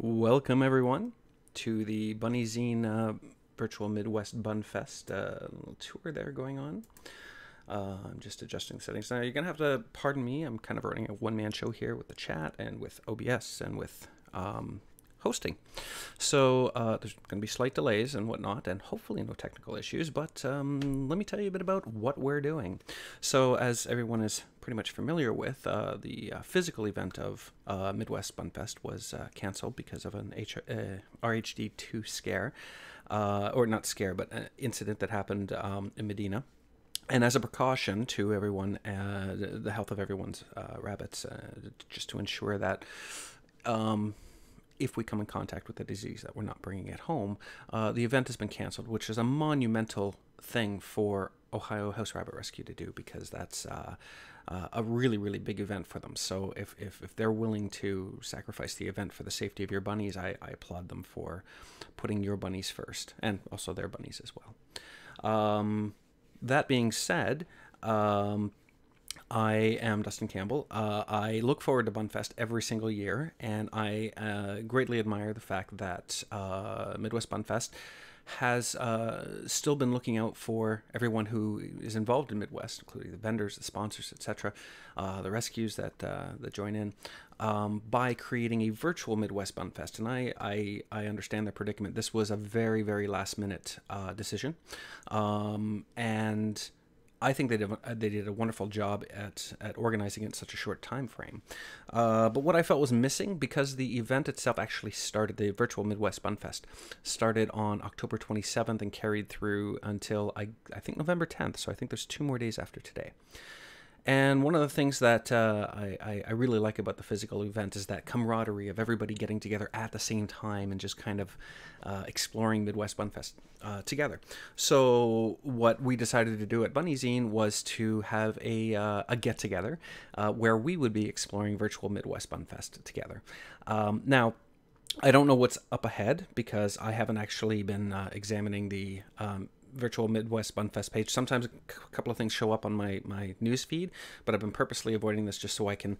Welcome everyone to the Bunnyzine virtual Midwest Bunfest little tour there going on. I'm just adjusting settings now. You're gonna have to pardon me. I'm kind of running a one-man show here with the chat and with OBS and with hosting. So there's going to be slight delays and whatnot, and hopefully no technical issues, but let me tell you a bit about what we're doing. So as everyone is pretty much familiar with, the physical event of Midwest Bunfest was canceled because of an RHD2 scare, or not scare, but an incident that happened in Medina. And as a precaution to everyone, the health of everyone's rabbits, just to ensure that if we come in contact with the disease that we're not bringing it home, the event has been canceled, which is a monumental thing for Ohio House Rabbit Rescue to do, because that's a really, really big event for them. So if they're willing to sacrifice the event for the safety of your bunnies, I applaud them for putting your bunnies first, and also their bunnies as well. That being said, I am Dustin Campbell. I look forward to Bunfest every single year, and I greatly admire the fact that Midwest Bunfest has still been looking out for everyone who is involved in Midwest, including the vendors, the sponsors, etc., the rescues that join in, by creating a virtual Midwest Bunfest. And I understand their predicament. This was a very, very last-minute decision, and I think they did a wonderful job at organizing it in such a short time frame. But what I felt was missing, because the event itself actually started, the virtual Midwest Bunfest started on October 27th and carried through until I think November 10th. So I think there's 2 more days after today. And one of the things that I really like about the physical event is that camaraderie of everybody getting together at the same time and just kind of exploring Midwest Bunfest together. So what we decided to do at Bunnyzine was to have a get-together where we would be exploring virtual Midwest Bunfest together. Now, I don't know what's up ahead, because I haven't actually been examining the virtual Midwest Bunfest page. Sometimes a couple of things show up on my news feed, but I've been purposely avoiding this just so I can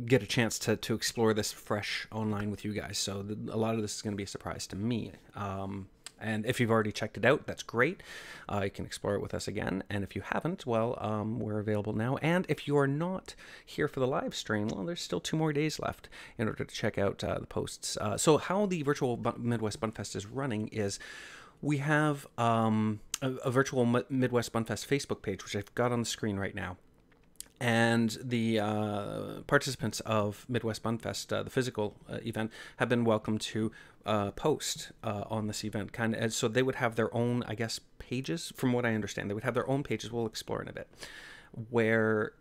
get a chance to explore this fresh online with you guys. So a lot of this is going to be a surprise to me. And if you've already checked it out, that's great. You can explore it with us again. And if you haven't, well, we're available now. And if you are not here for the live stream, well, there's still 2 more days left in order to check out the posts. So how the virtual Midwest Bunfest is running is, we have a virtual Midwest Bunfest Facebook page, which I've got on the screen right now. And the participants of Midwest Bunfest, the physical event, have been welcome to post on this event. So they would have their own, I guess, pages. From what I understand, they would have their own pages. We'll explore in a bit, where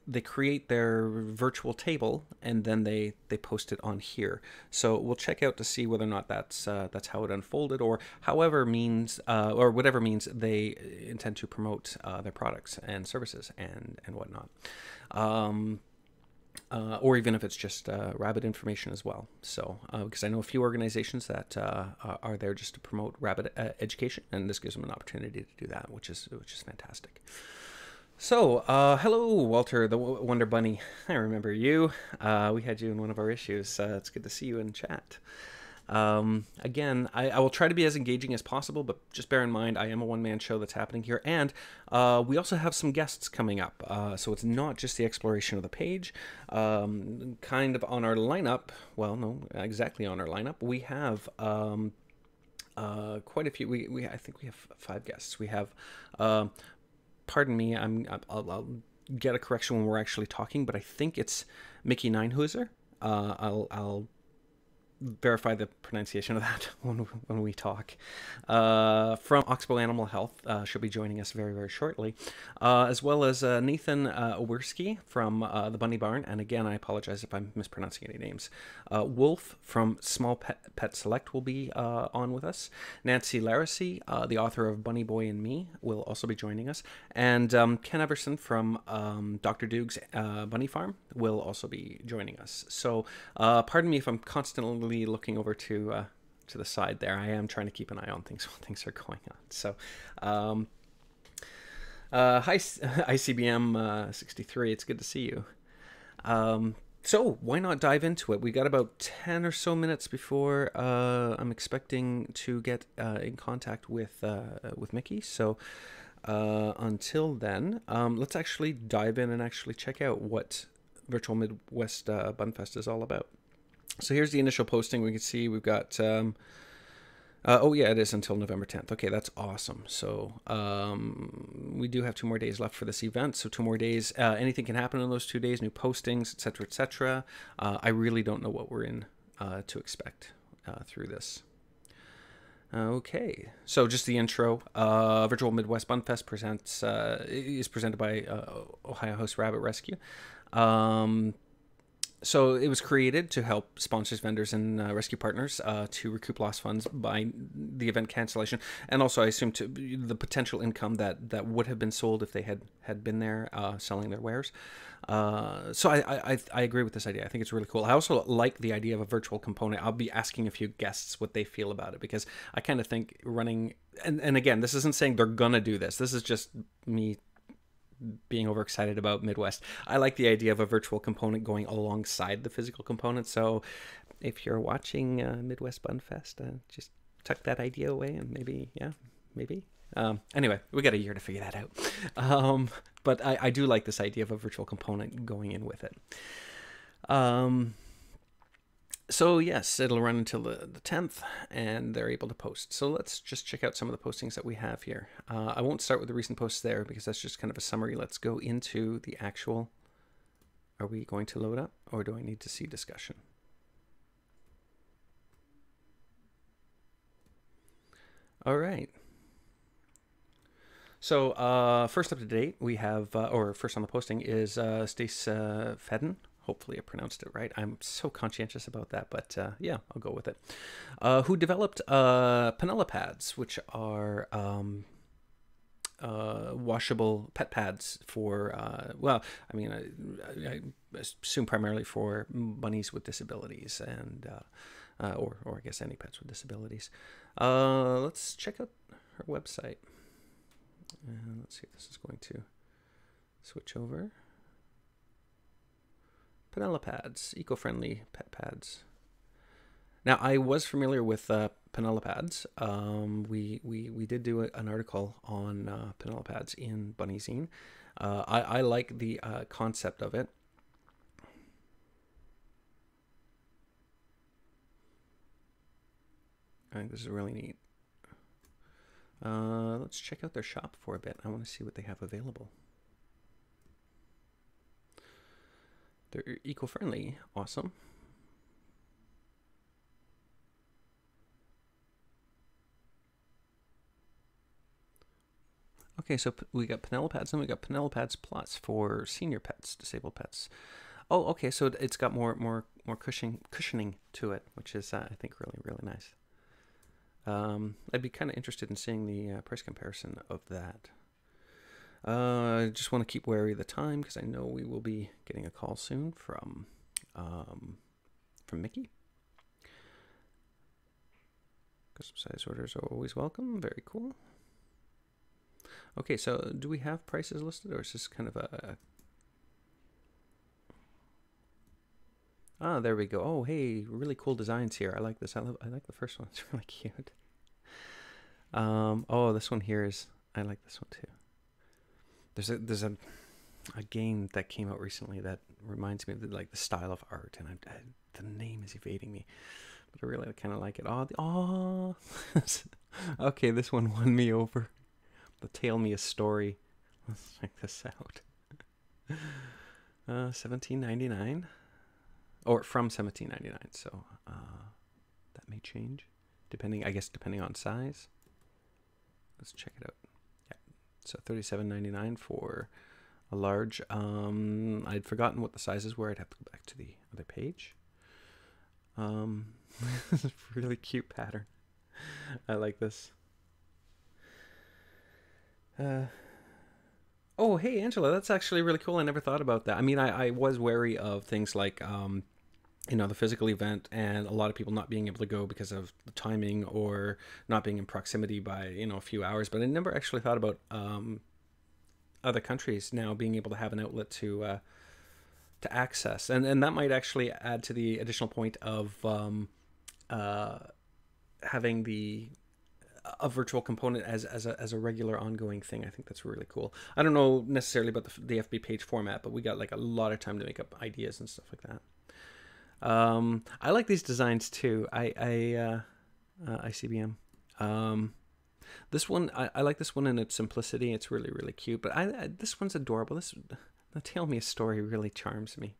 they create their virtual table and then they post it on here. So we'll check out to see whether or not that's how it unfolded, or however means or whatever means they intend to promote their products and services and whatnot, or even if it's just rabbit information as well. So because I know a few organizations that are there just to promote rabbit education, and this gives them an opportunity to do that, which is fantastic. So, hello, Walter, the Wonder Bunny. I remember you. We had you in one of our issues. It's good to see you in chat. Again, I will try to be as engaging as possible, but just bear in mind, I am a one-man show that's happening here. And we also have some guests coming up. So it's not just the exploration of the page. Kind of on our lineup, well, no, exactly on our lineup, we have quite a few. I think we have 5 guests. We have... pardon me, I'll get a correction when we're actually talking, but I think it's Mickey Ninehuser. I'll verify the pronunciation of that when we talk. From Oxbow Animal Health, she'll be joining us very, very shortly, as well as Nathan Owerski from the Bunny Barn, and again, I apologize if I'm mispronouncing any names. Wolf from Small Pet Select will be on with us. Nancy Laracy, the author of Bunny Boy and Me, will also be joining us, and Ken Everson from Dr. Doog's Bunny Farm will also be joining us. So pardon me if I'm constantly looking over to the side there. I am trying to keep an eye on things while things are going on. So hi ICBM 63, it's good to see you. So why not dive into it? We got about 10 or so minutes before I'm expecting to get in contact with Mickey. So until then, let's actually dive in and actually check out what Virtual Midwest Bunfest is all about. So here's the initial posting. We can see we've got oh yeah, it is until November 10th. Okay, that's awesome. So we do have 2 more days left for this event. So 2 more days. Anything can happen in those 2 days. New postings, etc., etc. I really don't know what we're in to expect through this. Okay, so just the intro. Virtual Midwest Bunfest is presented by Ohio House Rabbit Rescue. So it was created to help sponsors, vendors, and rescue partners to recoup lost funds by the event cancellation, and also I assume to the potential income that would have been sold if they had been there selling their wares. So I agree with this idea. I think it's really cool. I also like the idea of a virtual component. I'll be asking a few guests what they feel about it, because I kind of think running, and again, this isn't saying they're gonna do this. This is just me being overexcited about Midwest. I like the idea of a virtual component going alongside the physical component. So if you're watching Midwest Bunfest, just tuck that idea away and maybe, yeah, maybe. Anyway, we got a year to figure that out. But I do like this idea of a virtual component going in with it. So yes, it'll run until the 10th, and they're able to post. So let's just check out some of the postings that we have here. I won't start with the recent posts there because that's just kind of a summary. Let's go into the actual. Are we going to load up, or do I need to see discussion? All right. So first up to date, we have, or first on the posting is Stace Fedden. Hopefully I pronounced it right. I'm so conscientious about that, but yeah, I'll go with it. Who developed Panella pads, which are washable pet pads for, well, I mean, I assume primarily for bunnies with disabilities, and or I guess any pets with disabilities. Let's check out her website. Let's see if this is going to switch over. Panella pads, eco-friendly pet pads. Now, I was familiar with Panella pads. We did do an article on Panella pads in Bunnyzine. I like the concept of it. I think this is really neat. Let's check out their shop for a bit. I want to see what they have available. They're eco-friendly. Awesome. Okay, so we got Panella pads, and we got Panella pads Plus for senior pets, disabled pets. Oh, okay, so it's got more cushioning to it, which is I think really nice. I'd be kind of interested in seeing the price comparison of that. I just want to keep wary of the time because I know we will be getting a call soon from Mickey. Custom size orders are always welcome. Very cool. Okay, so do we have prices listed, or is this kind of a... Ah, there we go. Oh, hey, really cool designs here. I like this. I like the first one. It's really cute. Oh, this one here is... I like this one too. There's a game that came out recently that reminds me of the style of art, and the name is evading me, but I really kind of like it. Oh, okay, this one won me over. The Tale Me a Story. Let's check this out. $17.99, or from $17.99. So that may change depending on size. Let's check it out. So $37.99 for a large. I'd forgotten what the sizes were. I'd have to go back to the other page. This is a really cute pattern. I like this. Oh, hey, Angela, that's actually really cool. I never thought about that. I mean, I was wary of things like, the physical event and a lot of people not being able to go because of the timing or not being in proximity by, a few hours. But I never actually thought about other countries now being able to have an outlet to to access, and that might actually add to the additional point of having a virtual component as a regular ongoing thing. I think that's really cool. I don't know necessarily about the FB page format, but we got like a lot of time to make up ideas and stuff like that. I like these designs too. ICBM. This one, I like this one in its simplicity. It's really, really cute. But this one's adorable. The Tell Me a Story really charms me.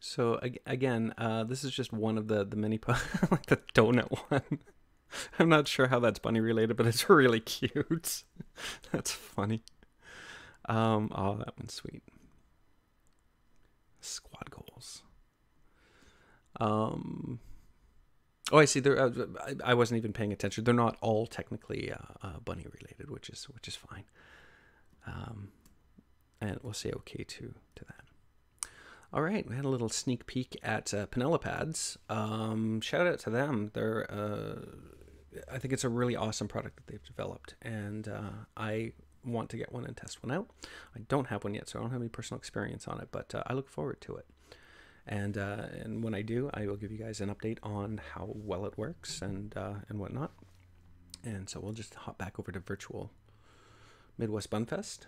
So again, this is just one of the many, like the donut one. I'm not sure how that's bunny related, but it's really cute. That's funny. Oh, that one's sweet. Squad goals. Oh, I see. I wasn't even paying attention. They're not all technically bunny related, which is fine. And we'll say okay to that. All right, we had a little sneak peek at Penelopads. Shout out to them. They're I think it's a really awesome product that they've developed, and I want to get one and test one out. I don't have one yet, so I don't have any personal experience on it, but I look forward to it. And when I do, I will give you guys an update on how well it works and whatnot. And so we'll just hop back over to virtual Midwest Bunfest.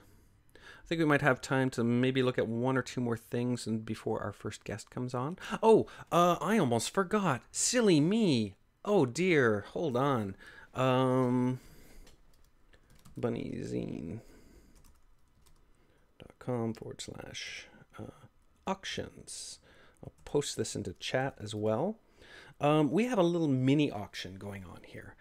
I think we might have time to maybe look at one or two more things and before our first guest comes on. Oh, I almost forgot. Silly me. Oh dear. Hold on. Bunnyzine.com/auctions. I'll post this into chat as well. We have a little mini auction going on here.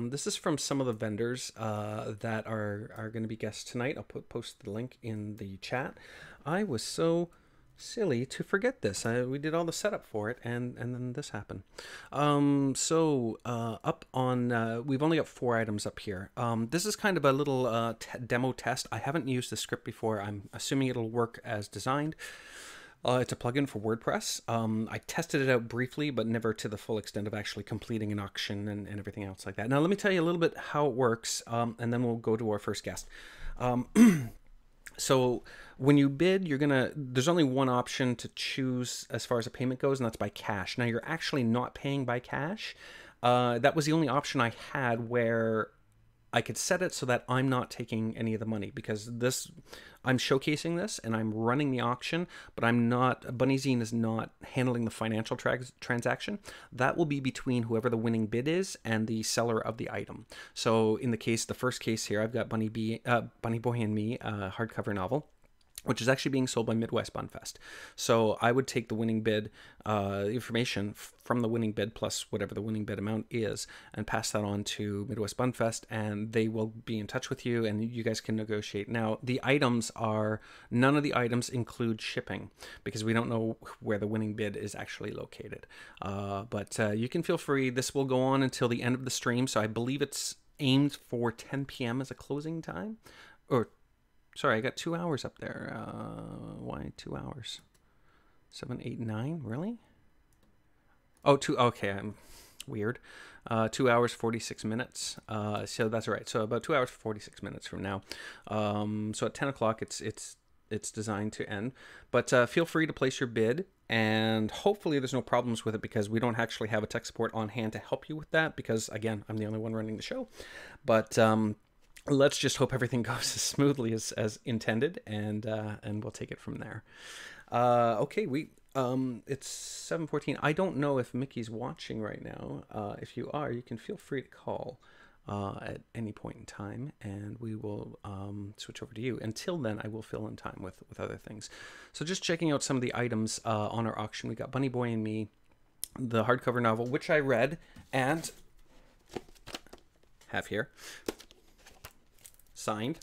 This is from some of the vendors that are going to be guests tonight. I'll post the link in the chat. I was so silly to forget this. We did all the setup for it, and then this happened. Up on, we've only got 4 items up here. This is kind of a little demo test. I haven't used the script before. I'm assuming it'll work as designed. It's a plugin for WordPress. I tested it out briefly, but never to the full extent of actually completing an auction and everything else like that. Now, let me tell you a little bit how it works, and then we'll go to our first guest. So when you bid, there's only one option to choose as far as a payment goes, and that's by cash. Now, you're actually not paying by cash. That was the only option I had where I could set it so that I'm not taking any of the money, because I'm showcasing this and I'm running the auction, but Bunnyzine is not handling the financial transaction. That will be between whoever the winning bid is and the seller of the item. So in the first case here, I've got Bunny Boy and Me, a hardcover novel, which is actually being sold by Midwest Bunfest. So I would take the winning bid information from the winning bid plus whatever the winning bid amount is and pass that on to Midwest Bunfest, and they will be in touch with you and you guys can negotiate. Now, none of the items include shipping because we don't know where the winning bid is actually located. But you can feel free. This will go on until the end of the stream. So I believe it's aimed for 10 p.m. as a closing time, or sorry, I got 2 hours up there. Why 2 hours? 7, 8, 9? Really? Oh, okay, I'm weird. 2 hours, 46 minutes. So that's right. So about 2 hours, 46 minutes from now. So at 10 o'clock, it's designed to end. But feel free to place your bid, and hopefully there's no problems with it because we don't actually have a tech support on hand to help you with that because, again, I'm the only one running the show. But let's just hope everything goes as smoothly as intended, and we'll take it from there. Okay, it's 7:14. I don't know if Mickey's watching right now. If you are, you can feel free to call at any point in time, and we will switch over to you. Until then, I will fill in time with other things. So just checking out some of the items on our auction. We got Bunny Boy and Me, the hardcover novel, which I read and have here. Signed.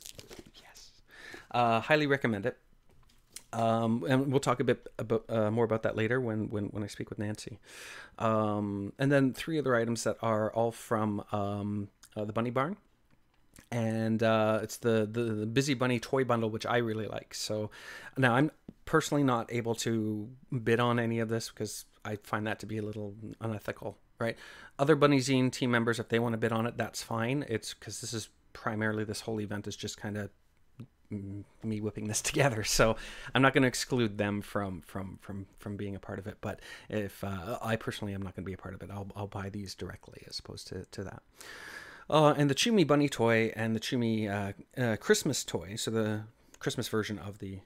Yes. Highly recommend it. And we'll talk a bit about more about that later when I speak with Nancy. And then 3 other items that are all from the Bunny Barn. And it's the Busy Bunny toy bundle, which I really like. So now I'm personally not able to bid on any of this because I find that to be a little unethical, right? Other Bunnyzine team members, if they want to bid on it, that's fine. It's because this is primarily this whole event is just kind of me whipping this together, so I'm not going to exclude them from being a part of it. But if I personally am not going to be a part of it, I'll buy these directly as opposed to that. And the Chew Me Bunny toy and the Chew Me Christmas toy, so the Christmas version of the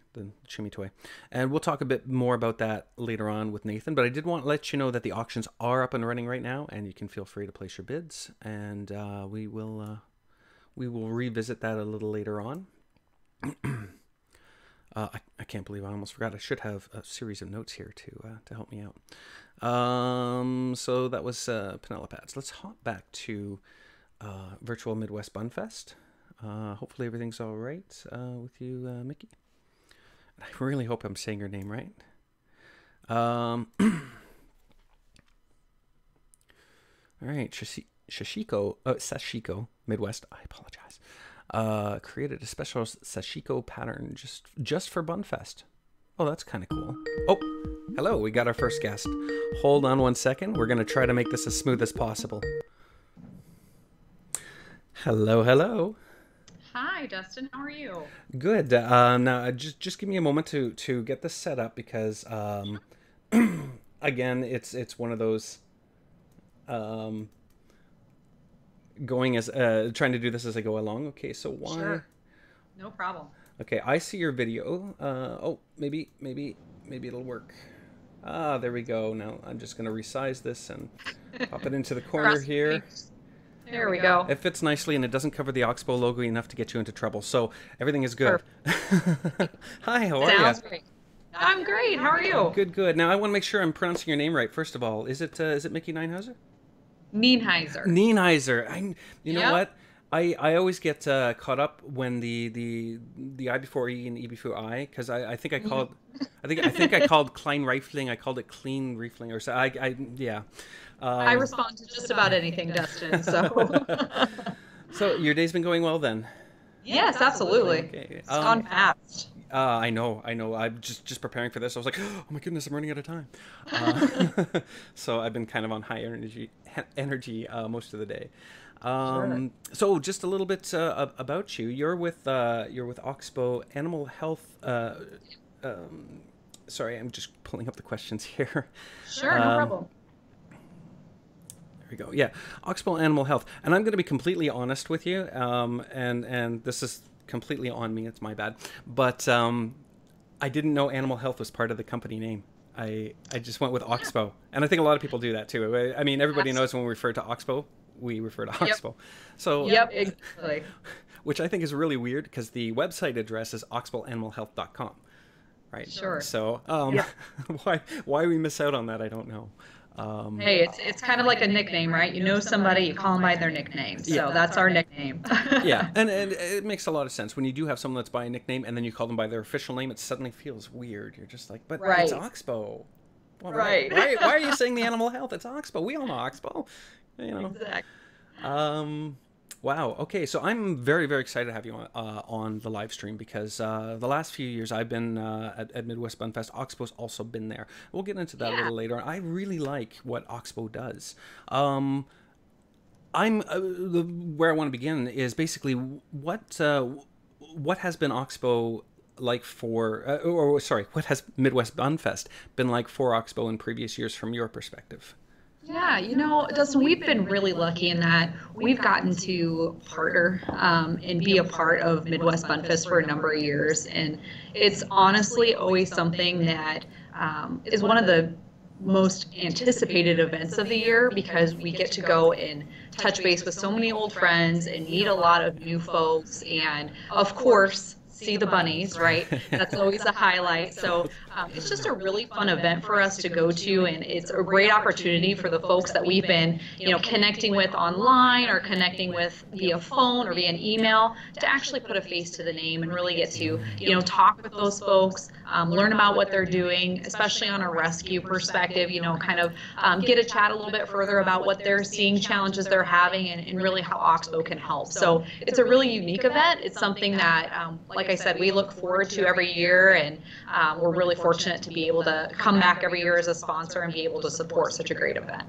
Chew Me toy, and we'll talk a bit more about that later on with Nathan. But I did want to let you know that the auctions are up and running right now, and you can feel free to place your bids, and we will revisit that a little later on. I can't believe I almost forgot. I should have a series of notes here to help me out. So that was Panella Pads. Let's hop back to virtual Midwest Bunfest. Hopefully everything's all right with you, Mickey. I really hope I'm saying your name right. All right, Sashiko Midwest. I apologize. Created a special sashiko pattern just for Bunfest. Oh, that's kind of cool. Oh, hello, we got our first guest. Hold on one second. We're going to try to make this as smooth as possible. Hello, hello. Hi, Dustin. How are you? Good. Now, just give me a moment to get this set up because, again, it's one of those... going as trying to do this as I go along. Okay, so why? Sure. No problem. Okay, I see your video. Oh, maybe it'll work. Ah, there we go. Now I'm just gonna resize this and pop it into the corner here. There we go. It fits nicely and it doesn't cover the Oxbow logo enough to get you into trouble. So everything is good. Hi, how are you? Sounds great. I'm great. How are you? Good. Now I want to make sure I'm pronouncing your name right. First of all, is it Mickey Neinhauser? Nienheiser. You know what? I always get caught up when the I before E and E before I, because I think I called I think I called Klein Rifling. I called it Clean Rifling or so. Yeah. I respond to just about anything, Dustin. So. So your day's been going well then? Yes, absolutely. Okay. It's gone fast. I know. I'm just preparing for this. I was like, oh my goodness, I'm running out of time. So I've been kind of on high energy most of the day. Sure. So just a little bit about you. You're with Oxbow Animal Health. Sorry, I'm just pulling up the questions here. Sure, no problem. There we go. Yeah, Oxbow Animal Health, and I'm going to be completely honest with you. And this is completely on me. It's my bad. But I didn't know Animal Health was part of the company name. I just went with Oxbow, and I think a lot of people do that too. I mean, everybody knows when we refer to Oxbow, we refer to Oxbow. Yep. So yep, exactly. Which I think is really weird because the website address is oxbowanimalhealth.com, right? Sure. So why we miss out on that, I don't know. Hey, it's kind of like a nickname, right? You know somebody, you call them by their nickname. So that's our nickname. Yeah, and it makes a lot of sense. When you do have someone that's by a nickname and then you call them by their official name, it suddenly feels weird. You're just like, but right. It's Oxbow. Well, right. Why are you saying the Animal Health? It's Oxbow. We all know Oxbow. You know. Exactly. Wow. Okay, so I'm very, very excited to have you on the live stream because the last few years I've been at Midwest Bunfest. Oxbow's also been there. We'll get into that a little later. I really like what Oxbow does. I'm where I want to begin is basically what has been Oxbow like for, what has Midwest Bunfest been like for Oxbow in previous years from your perspective? Yeah, Dustin, we've been really lucky in that we've gotten to partner and be a part of Midwest Bunfest for a number of years. And it's honestly always something that is one of the most anticipated events of the year because we get to go and touch base with so many old friends and meet a lot of new folks and, of course, see the bunnies, right? That's always a highlight. So it's just a really fun event for us to go to, and it's a great opportunity for the folks that we've been, connecting with online or connecting with via phone or via an email to actually put a face to the name and really get to, talk with those folks, learn about what they're doing, especially on a rescue perspective, kind of get a chat a little bit further about what they're seeing, challenges they're having, and really how Oxbow can help. So it's a really unique event. It's something that, like I said, we look forward to every year, and we're really fortunate to be able to come back every year as a sponsor and be able to support such a great event.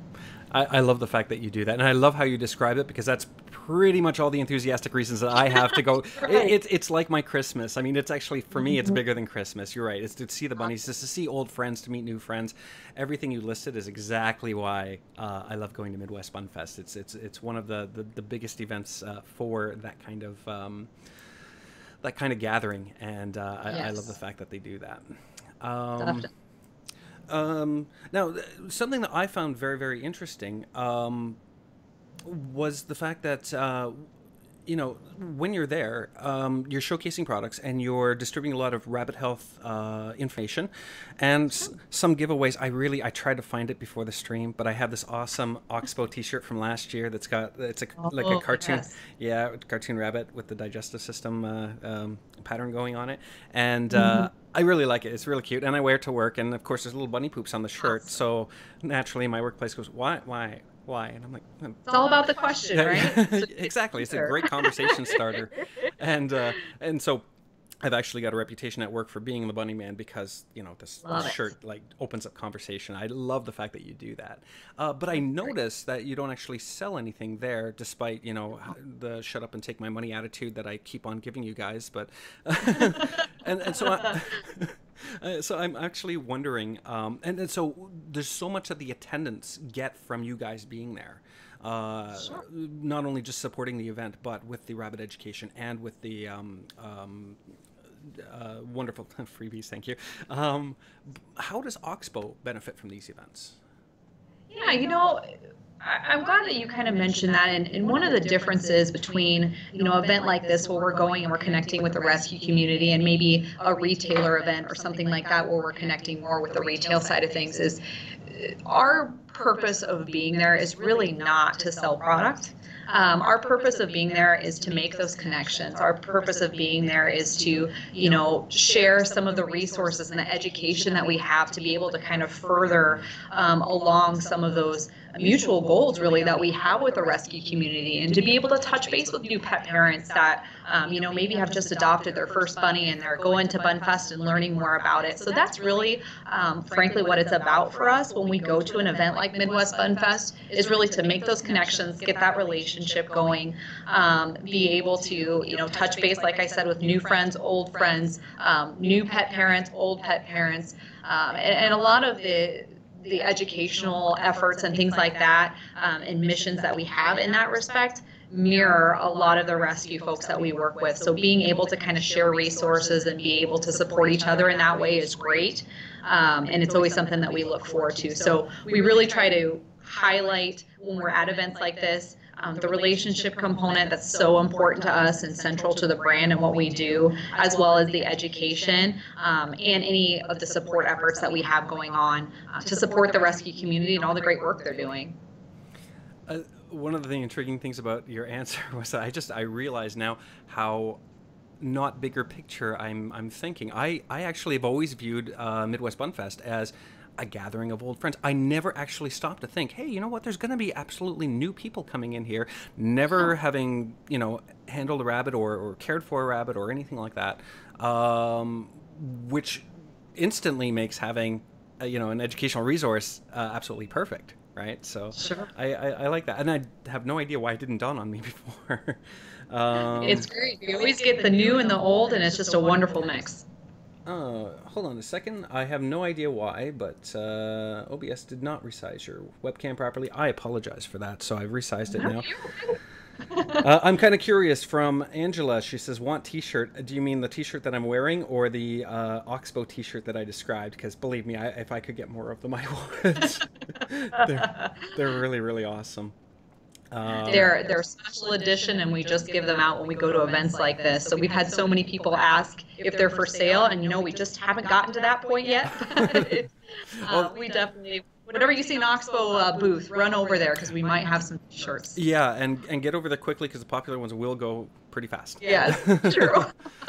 I love the fact that you do that, and I love how you describe it because that's pretty much all the enthusiastic reasons that I have to go. Right. It's like my Christmas. I mean, it's actually, for me, it's bigger than Christmas. You're right. It's to see the bunnies, just to see old friends, to meet new friends. Everything you listed is exactly why I love going to Midwest Bunfest. It's one of the biggest events for that kind of gathering, and I love the Yes. fact that they do that. Definitely. Now, something that I found very, very interesting was the fact that when you're there, you're showcasing products and you're distributing a lot of rabbit health information and some giveaways. I tried to find it before the stream, but I have this awesome Oxbow T-shirt from last year that's got like a Oh, cartoon, yes. yeah, cartoon rabbit with the digestive system pattern going on it, and Mhm. I really like it. It's really cute, and I wear it to work. And of course, there's little bunny poops on the shirt, Awesome. so naturally, my workplace goes, why? And I'm like, "Hmm." It's all about the question, right? So Exactly. It's a sure. great conversation starter, and so I've actually got a reputation at work for being the bunny man because this Love it. shirt like opens up conversation. I love the fact that you do that. But I Great. noticed that you don't actually sell anything there, despite the shut up and take my money attitude that I keep on giving you guys. But and so so I'm actually wondering, and so there's so much that the attendants get from you guys being there. Sure. Not only just supporting the event, but with the rabbit education and with the wonderful freebies. Thank you. How does Oxbow benefit from these events? Yeah, I'm glad that you kind of mentioned that. And one of the differences between, an event like this where we're going and we're connecting with the rescue community and maybe a retailer event or something like that where we're connecting more with the retail side of things is our purpose of being there is really not to sell product. Our purpose of being there is to make those connections. Our purpose of being there is to, share some of the resources and the education that we have to be able to kind of further along some of those mutual goals really that we have with the rescue community, and to be able to touch base with new pet parents that maybe have just adopted their first bunny and they're going to Bunfest and learning more about it. So that's really frankly what it's about for us when we go to an event like Midwest Bunfest, is really to make those connections, get that relationship going, be able to touch base, like I said, with new friends, old friends, new pet parents, old pet parents, and a lot of the educational efforts and things like that, and missions that we have in that respect mirror a lot of the rescue folks that we work with. So being able to kind of share resources and be able to support each other in that way is great. And it's always something that we look forward to. So we really try to highlight when we're at events like this, the relationship component that's so important to us and central to the brand and what we do, as well as the education, and any of the support efforts that we have going on to support the rescue community and all the great work they're doing. One of the intriguing things about your answer was that I realize now how not bigger picture I'm thinking. I actually have always viewed Midwest Bunfest as a gathering of old friends. I never actually stopped to think, hey, you know what? There's going to be absolutely new people coming in here, never having handled a rabbit or cared for a rabbit or anything like that, which instantly makes having an educational resource absolutely perfect. Right, so Sure. I like that, and I have no idea why it didn't dawn on me before. It's great. We always get the new and the old, and it's just a wonderful mix. Hold on a second. I have no idea why, but OBS did not resize your webcam properly. I apologize for that, so I've resized it now. I'm kind of curious from Angela. She says, want t-shirt. Do you mean the t-shirt that I'm wearing or the Oxbow t-shirt that I described? Because believe me, if I could get more of them, I would. They're really, really awesome. They're special edition, and we just give them out when we go to events like this. So we've had so many people ask if they're for sale, and we just haven't gotten to that point yet. Well, We definitely, whatever you see in Oxbow booth, run over there because we might have some shirts. yeah, and get over there quickly because the popular ones will go pretty fast. Yes, true.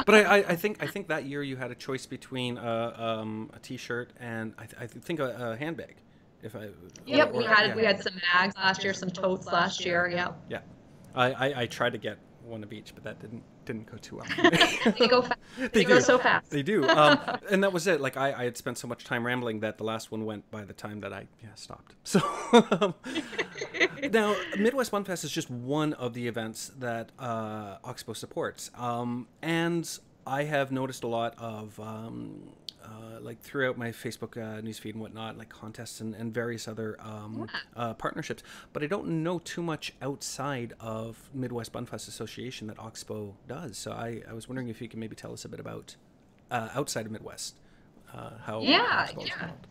But I think that year you had a choice between a t-shirt and I think a handbag. If I or, Yep, or we had some bags last year, some totes last year. Yep. yeah, I tried to get one of each, but that didn't go too well. They go fast. They They go do. so fast. They do. And that was it. Like I had spent so much time rambling that the last one went by the time that I stopped. So now Midwest Bunfest is just one of the events that Oxbow supports, and I have noticed a lot of like throughout my Facebook newsfeed and whatnot, like contests and various other partnerships. But I don't know too much outside of Midwest Bunfest Association that Oxbow does. So I was wondering if you can maybe tell us a bit about outside of Midwest, how Oxbow is involved.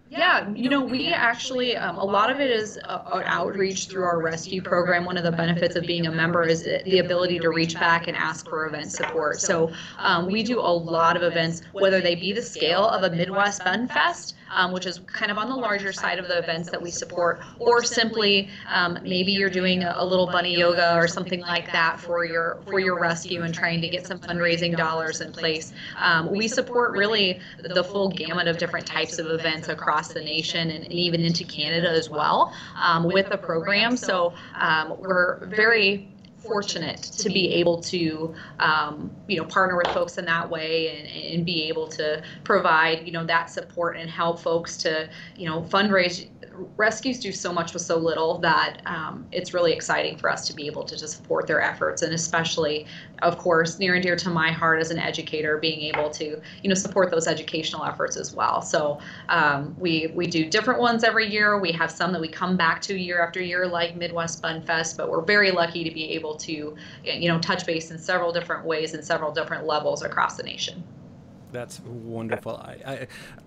Yeah, we actually, a lot of it is an outreach through our rescue program. One of the benefits of being a member is the ability to reach back and ask for event support. So we do a lot of events, whether they be the scale of a Midwest Bunfest, which is kind of on the larger side of the events that we support, or simply maybe you're doing a little bunny yoga or something like that for your rescue and trying to get some fundraising dollars in place. We support really the full gamut of different types of events across the nation and even into Canada as well with the program. So we're very fortunate to be able to partner with folks in that way and be able to provide that support and help folks to fundraise. Rescues do so much with so little that it's really exciting for us to be able to just support their efforts, and especially, of course, near and dear to my heart as an educator, being able to support those educational efforts as well. So we do different ones every year. We have some that we come back to year after year, like Midwest Bunfest, but we're very lucky to be able to touch base in several different ways and several different levels across the nation. That's wonderful.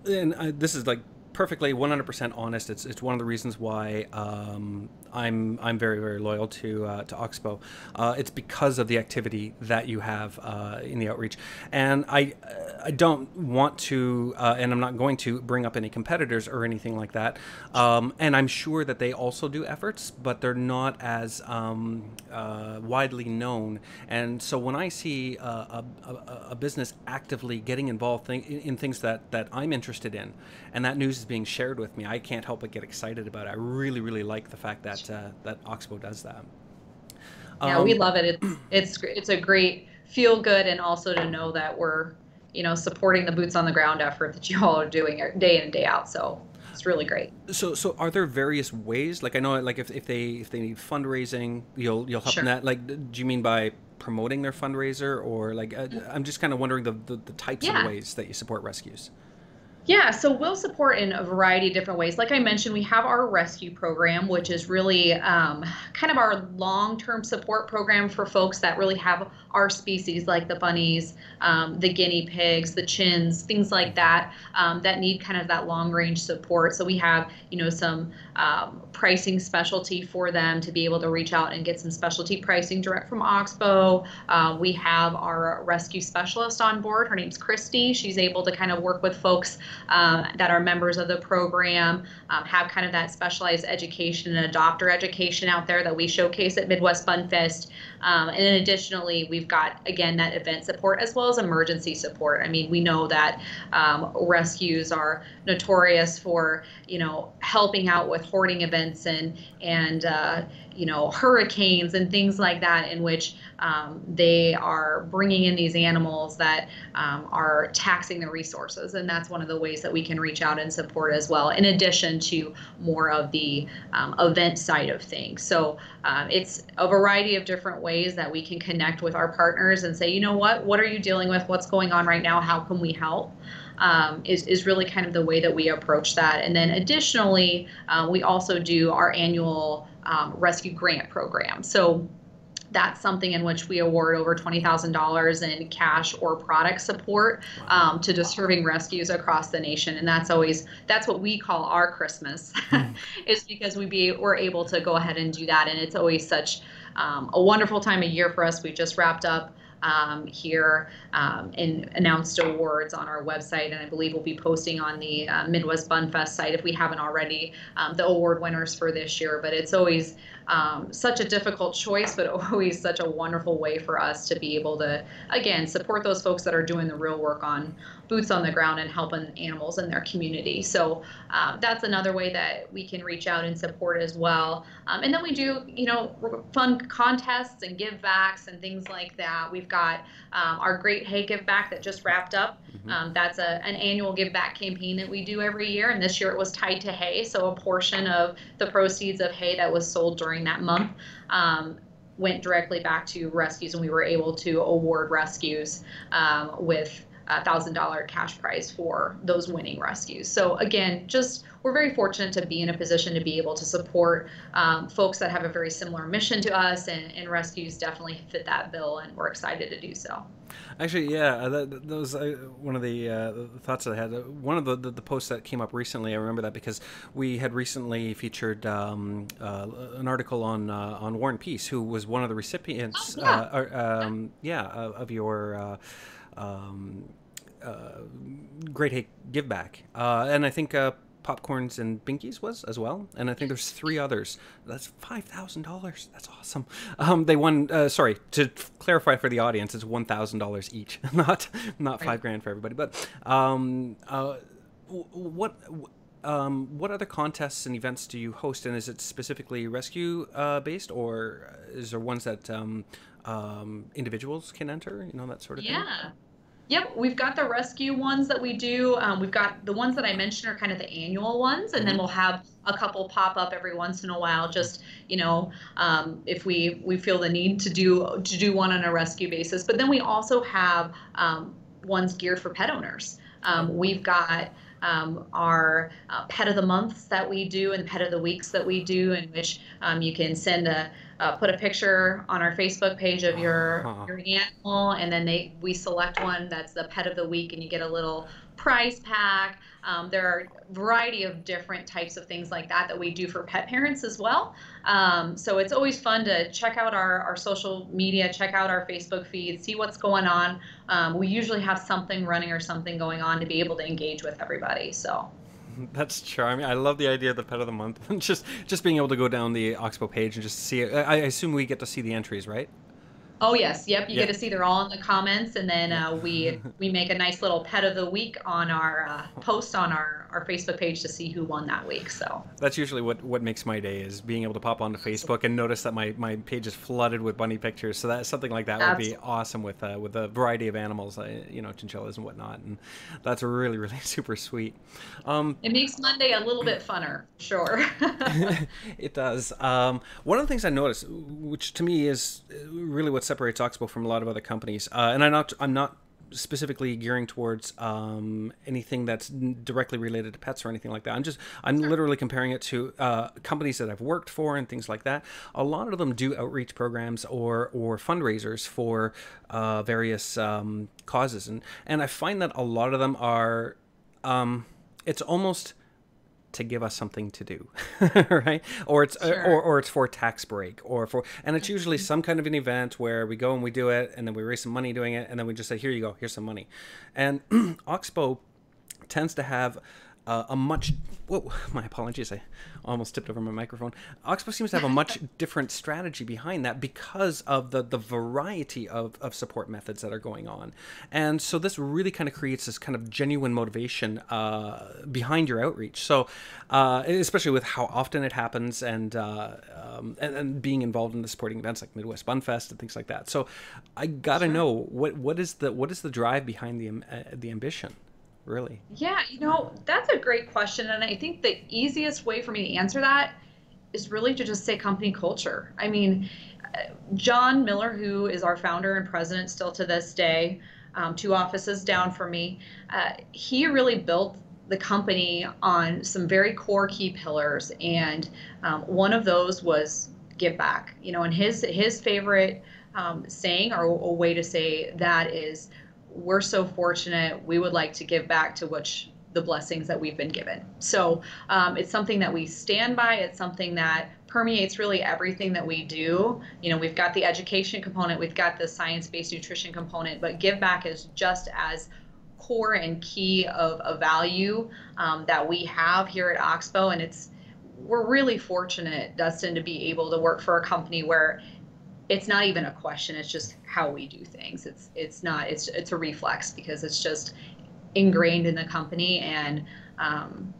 This is like perfectly 100% honest. It's one of the reasons why I'm very, very loyal to Oxbow. It's because of the activity that you have in the outreach, and I don't want to and I'm not going to bring up any competitors or anything like that. And I'm sure that they also do efforts, but they're not as widely known. And so when I see a business actively getting involved in things that I'm interested in, and that news is being shared with me, I can't help but get excited about it. I really, really like the fact that that Oxbow does that. Yeah, we love it. It's a great feel good, and also to know that we're supporting the boots on the ground effort that you all are doing day in and day out. So it's really great. So are there various ways? Like I know, like if they need fundraising, you'll help Sure. in that. Like, do you mean by promoting their fundraiser, or like I'm just kind of wondering the types of Yeah. ways that you support rescues. Yeah, so we'll support in a variety of different ways. Like I mentioned, we have our rescue program, which is really kind of our long-term support program for folks that really have our species, like the bunnies, the guinea pigs, the chins, things like that, that need kind of that long-range support. So we have, some pricing specialty for them to be able to reach out and get some specialty pricing direct from Oxbow. We have our rescue specialist on board. Her name's Christy. She's able to kind of work with folks that are members of the program, have kind of that specialized education and adopter education out there that we showcase at Midwest Bunfest. And then additionally, we've got, again, that event support as well as emergency support. I mean, we know that rescues are notorious for, helping out with hoarding events and hurricanes and things like that, in which they are bringing in these animals that are taxing the resources. And that's one of the ways that we can reach out and support as well, in addition to more of the event side of things. So it's a variety of different ways that we can connect with our partners and say, what are you dealing with? What's going on right now? How can we help? Is really kind of the way that we approach that. And then additionally, we also do our annual rescue grant program. So that's something in which we award over $20,000 in cash or product support to deserving rescues across the nation. And that's what we call our Christmas, is because we're able to go ahead and do that. And it's always such a wonderful time of year for us. We just wrapped up here, and announced awards on our website. And I believe we'll be posting on the Midwest Bunfest site, if we haven't already, the award winners for this year. But it's always such a difficult choice, but always such a wonderful way for us to be able to, again, support those folks that are doing the real work on boots on the ground and helping animals in their community. So that's another way that we can reach out and support as well. And then we do, fun contests and give backs and things like that. We've got our Great Hay Give Back that just wrapped up. That's an annual give back campaign that we do every year, and this year it was tied to hay. So a portion of the proceeds of hay that was sold during that month went directly back to rescues, and we were able to award rescues with $1,000 cash prize for those winning rescues. So again, we're very fortunate to be in a position to be able to support folks that have a very similar mission to us, and rescues definitely fit that bill, and we're excited to do so. Actually, yeah, that was one of the thoughts that I had. One of the posts that came up recently, I remember that because we had recently featured an article on War and Peace, who was one of the recipients, of your Great Hay Give Back, and I think Popcorns and Binkies was as well, and I think there's 3 others. That's $5,000. That's awesome. They won. Sorry, to clarify for the audience, it's $1,000 each, not $5,000 for everybody. But what other contests and events do you host, and is it specifically rescue based, or is there ones that individuals can enter? That sort of thing. Yeah. Yep, we've got the rescue ones that we do. We've got the ones that I mentioned are kind of the annual ones, and then we'll have a couple pop up every once in a while. Just if we feel the need to do one on a rescue basis. But then we also have ones geared for pet owners. We've got our pet of the months that we do and pet of the weeks that we do, in which you can put a picture on our Facebook page of your animal, and then we select one that's the pet of the week, and you get a little prize pack. There are a variety of different types of things like that we do for pet parents as well. So it's always fun to check out our social media, check out our Facebook feed, see what's going on. We usually have something running or something going on to be able to engage with everybody. So. That's charming. I love the idea of the pet of the month. just being able to go down the Oxbow page and just see it. I assume we get to see the entries, right? Oh yes, yep. You get to see they're all in the comments, and then we make a nice little pet of the week on our post on our Facebook page to see who won that week. So that's usually what makes my day, is being able to pop onto Facebook and notice that my page is flooded with bunny pictures. So that's something like that would be awesome with a variety of animals, chinchillas and whatnot, and that's really, really super sweet. It makes Monday a little bit funner, sure. It does. One of the things I noticed, which to me is really what separates Oxbow from a lot of other companies, and I'm not specifically gearing towards anything that's directly related to pets or anything like that. I'm literally comparing it to companies that I've worked for and things like that. A lot of them do outreach programs or fundraisers for various causes, and I find that a lot of them are it's almost to give us something to do, right? Or it's or it's for a tax break, and it's usually some kind of an event where we go and we do it, and then we raise some money doing it, and then we just say, here you go, here's some money. And Oxbow tends to have my apologies, I almost tipped over my microphone. Oxbow seems to have a much different strategy behind that because of the variety of support methods that are going on. And so this really kind of creates this kind of genuine motivation behind your outreach. So especially with how often it happens, and being involved in the supporting events like Midwest Bunfest and things like that. So I gotta know what is the drive behind the ambition? Really? Yeah, that's a great question. And I think the easiest way for me to answer that is really to just say company culture. I mean, John Miller, who is our founder and president still to this day, 2 offices down from me, he really built the company on some very core key pillars. And one of those was give back. And his favorite saying, or a way to say that, is, we're so fortunate, we would like to give back to the blessings that we've been given. So it's something that we stand by. It's something that permeates really everything that we do. You know, we've got the education component, we've got the science-based nutrition component, but give back is just as core and key of a value that we have here at Oxbow. And we're really fortunate, Dustin, to be able to work for a company where it's not even a question, it's just how we do things. It's a reflex, because it's just ingrained in the company. And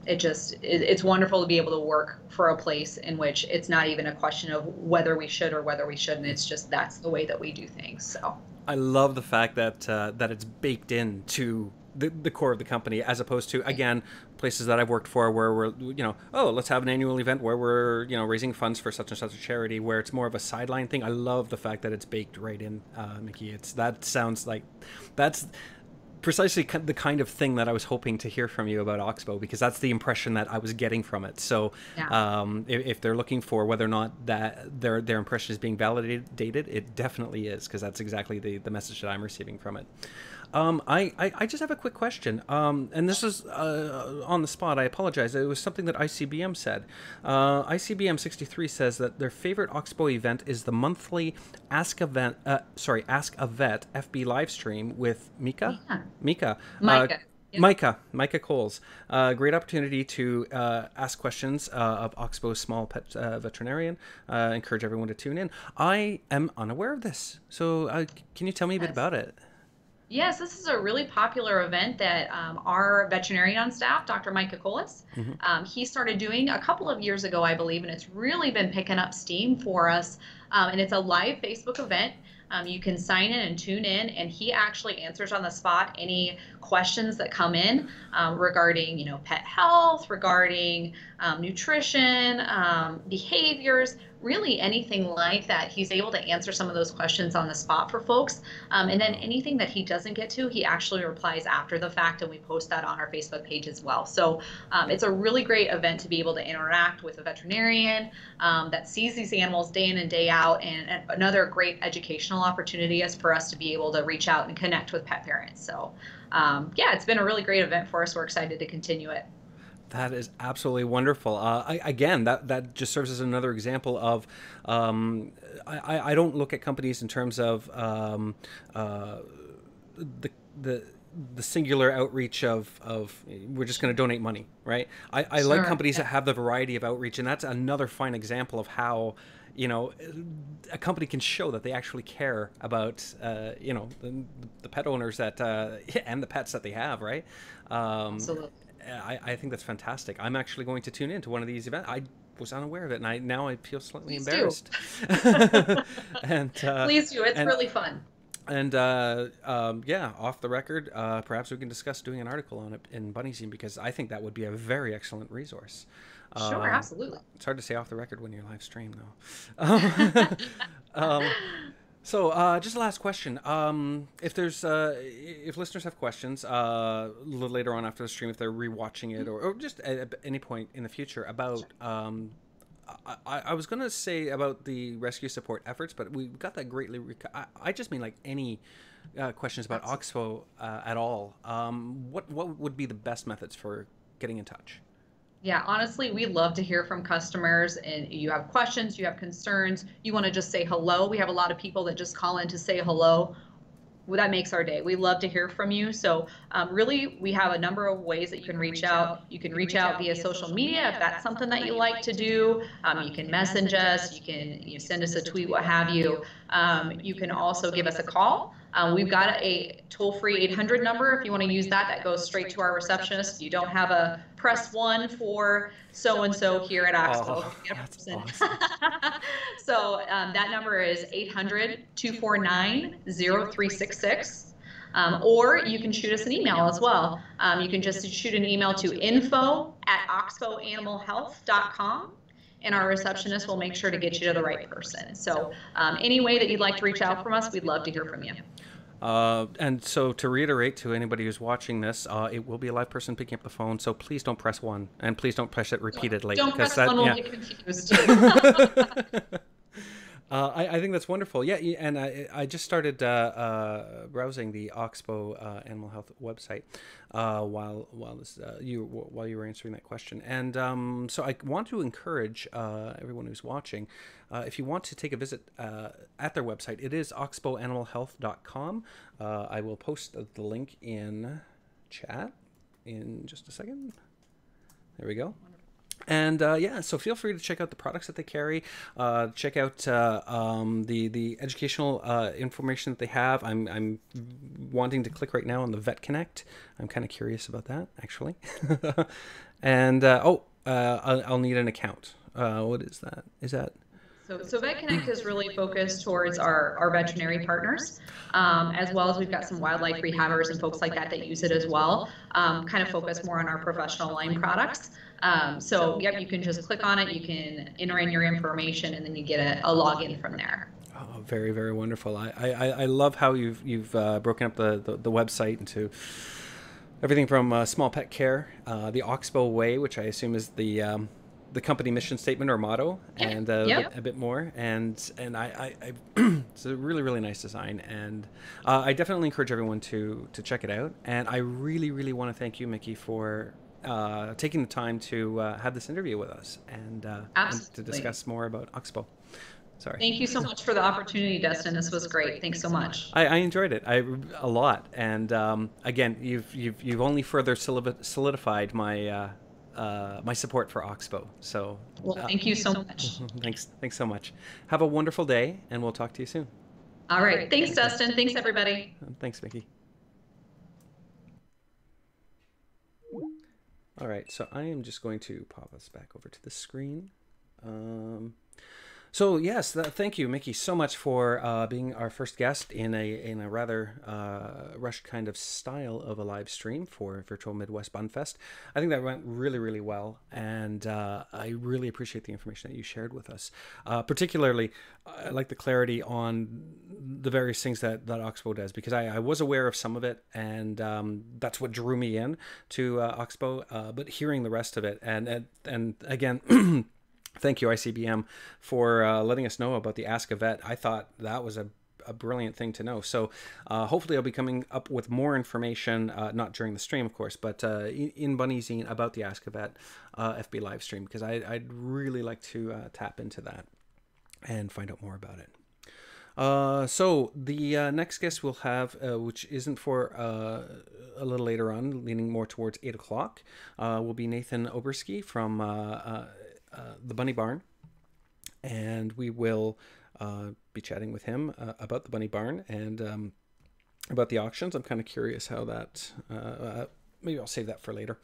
it's wonderful to be able to work for a place in which it's not even a question of whether we should or whether we shouldn't. It's just, that's the way that we do things. So I love the fact that that it's baked into the core of the company, as opposed to, again, places that I've worked for where we're, oh, let's have an annual event where we're, raising funds for such and such a charity, where it's more of a sideline thing. I love the fact that it's baked right in, Mickey. That sounds like that's precisely the kind of thing that I was hoping to hear from you about Oxbow, because that's the impression that I was getting from it. So yeah. If they're looking for whether or not that their impression is being validated, it definitely is, because that's exactly the message that I'm receiving from it. I just have a quick question, and this is on the spot. I apologize. It was something that ICBM said. ICBM 63 says that their favorite Oxbow event is the monthly Ask a Vet FB live stream with Micah. Micah Coles. Great opportunity to ask questions of Oxbow's small pet veterinarian. Encourage everyone to tune in. I am unaware of this, so can you tell me a bit about it? Yes, this is a really popular event that our veterinarian on staff, Dr. Micah Coles, he started doing a couple of years ago, I believe, and it's really been picking up steam for us. And it's a live Facebook event. You can sign in and tune in, and he actually answers on the spot any questions that come in regarding, pet health, regarding nutrition, behaviors, really anything like that. He's able to answer some of those questions on the spot for folks. And then anything that he doesn't get to, he actually replies after the fact, and we post that on our Facebook page as well. So it's a really great event to be able to interact with a veterinarian that sees these animals day in and day out, and another great educational opportunity is for us to be able to reach out and connect with pet parents. So yeah, it's been a really great event for us. We're excited to continue it. That is absolutely wonderful. Again, that just serves as another example of I don't look at companies in terms of the singular outreach of we're just going to donate money, right? I Sure. like companies that have the variety of outreach, and that's another fine example of how a company can show that they actually care about the pet owners that and the pets that they have, right? Absolutely. I think that's fantastic. I'm actually going to tune in to one of these events. I was unaware of it, and now I feel slightly embarrassed. And Please do. It's really fun. And yeah, off the record, perhaps we can discuss doing an article on it in Bunnyzine, because I think that would be a very excellent resource. Sure, absolutely. It's hard to say off the record when you're live stream, though. So, just a last question. If listeners have questions a little later on after the stream, if they're rewatching it, or just at any point in the future about, I was going to say about the rescue support efforts, but we got that greatly. I just mean like any questions about Oxbow at all. What would be the best methods for getting in touch? Yeah, honestly, we love to hear from customers, and you have questions, you have concerns, you want to just say hello. We have a lot of people that just call in to say hello. Well, that makes our day. We love to hear from you. So really, we have a number of ways that you can reach out. You can reach out via social media if that's something that you like to do. You can message us. You can send us a tweet, what have you. You can also give us a call. We've got a toll-free 800 number. If you want to use that, that goes straight to our receptionist. You don't have a press 1 for so-and-so here at Oxbow. Oh, that's awesome. So that number is 800-249-0366. Or you can shoot us an email as well. You can just shoot an email to info@oxbowanimalhealth.com. And our receptionist will make sure to get you to the right person. So any way that you'd like to reach out from us, we'd love to hear from you. And so to reiterate to anybody who's watching this, it will be a live person picking up the phone, so please don't press 1, and please don't press it repeatedly. Don't press 1, we'll get confused. I think that's wonderful. Yeah, and I just started browsing the Oxbow Animal Health website while you were answering that question, and so I want to encourage everyone who's watching, if you want to take a visit at their website, it is oxbowanimalhealth.com. I will post the link in chat in just a second. There we go. And yeah, so feel free to check out the products that they carry. Check out the educational information that they have. I'm wanting to click right now on the Vet Connect. I'm kind of curious about that, actually. And I'll need an account. What is that? Is that? So Vet Connect is really focused towards our veterinary partners, as well as we've got some wildlife rehabbers and folks like that that use it as well, kind of focus more on our professional line products. So yep, you can just click on it, you can enter in your information, and then you get a login from there. Oh, very, very wonderful. I love how you've broken up the website into everything from small pet care, the Oxbow Way, which I assume is the company mission statement or motto, and a bit more. And I it's a really, really nice design, and I definitely encourage everyone to check it out. And I really, really want to thank you, Mickey, for taking the time to have this interview with us and to discuss more about Oxbow. Sorry. Thank you so much for the opportunity, Dustin. This was great. Thanks so much. I enjoyed it a lot, and again, you've only further solidified my my support for Oxbow. So well, thank you so much. Thanks so much. Have a wonderful day, and we'll talk to you soon. All right. Thanks, Dustin. Thanks, everybody. Thanks, Mickey. All right, so I am just going to pop us back over to the screen. So yes, thank you, Mickey, so much for being our first guest in a rather rushed kind of style of a live stream for Virtual Midwest Bunfest. I think that went really, really well, and I really appreciate the information that you shared with us. Particularly, I like the clarity on the various things that Oxbow does, because I was aware of some of it, and that's what drew me in to Oxbow. But hearing the rest of it, and again. Thank you, ICBM, for letting us know about the Ask a Vet. I thought that was a brilliant thing to know. So hopefully I'll be coming up with more information, not during the stream, of course, but in Bunnyzine about the Ask a Vet FB live stream, because I'd really like to tap into that and find out more about it. So the next guest we'll have, which isn't for a little later on, leaning more towards 8 o'clock, will be Nathan Oberski from the Bunny Barn, and we will be chatting with him about the Bunny Barn and about the auctions. I'm kind of curious how that, maybe I'll save that for later.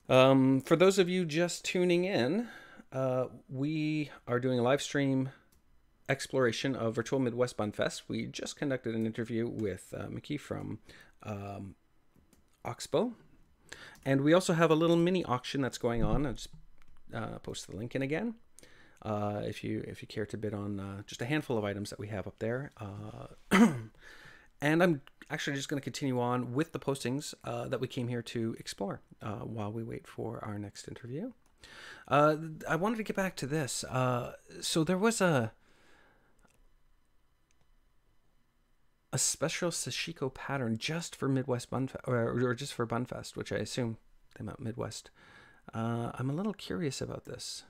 For those of you just tuning in, we are doing a live stream exploration of Virtual Midwest Bunfest. We just conducted an interview with Mickey from Oxbow, and we also have a little mini auction that's going on. I'll just post the link in again if you care to bid on just a handful of items that we have up there. And I'm actually just going to continue on with the postings that we came here to explore while we wait for our next interview. I wanted to get back to this. So there was a special Sashiko pattern just for Midwest Bunfest, or just for Bunfest, which I assume they meant Midwest. I'm a little curious about this.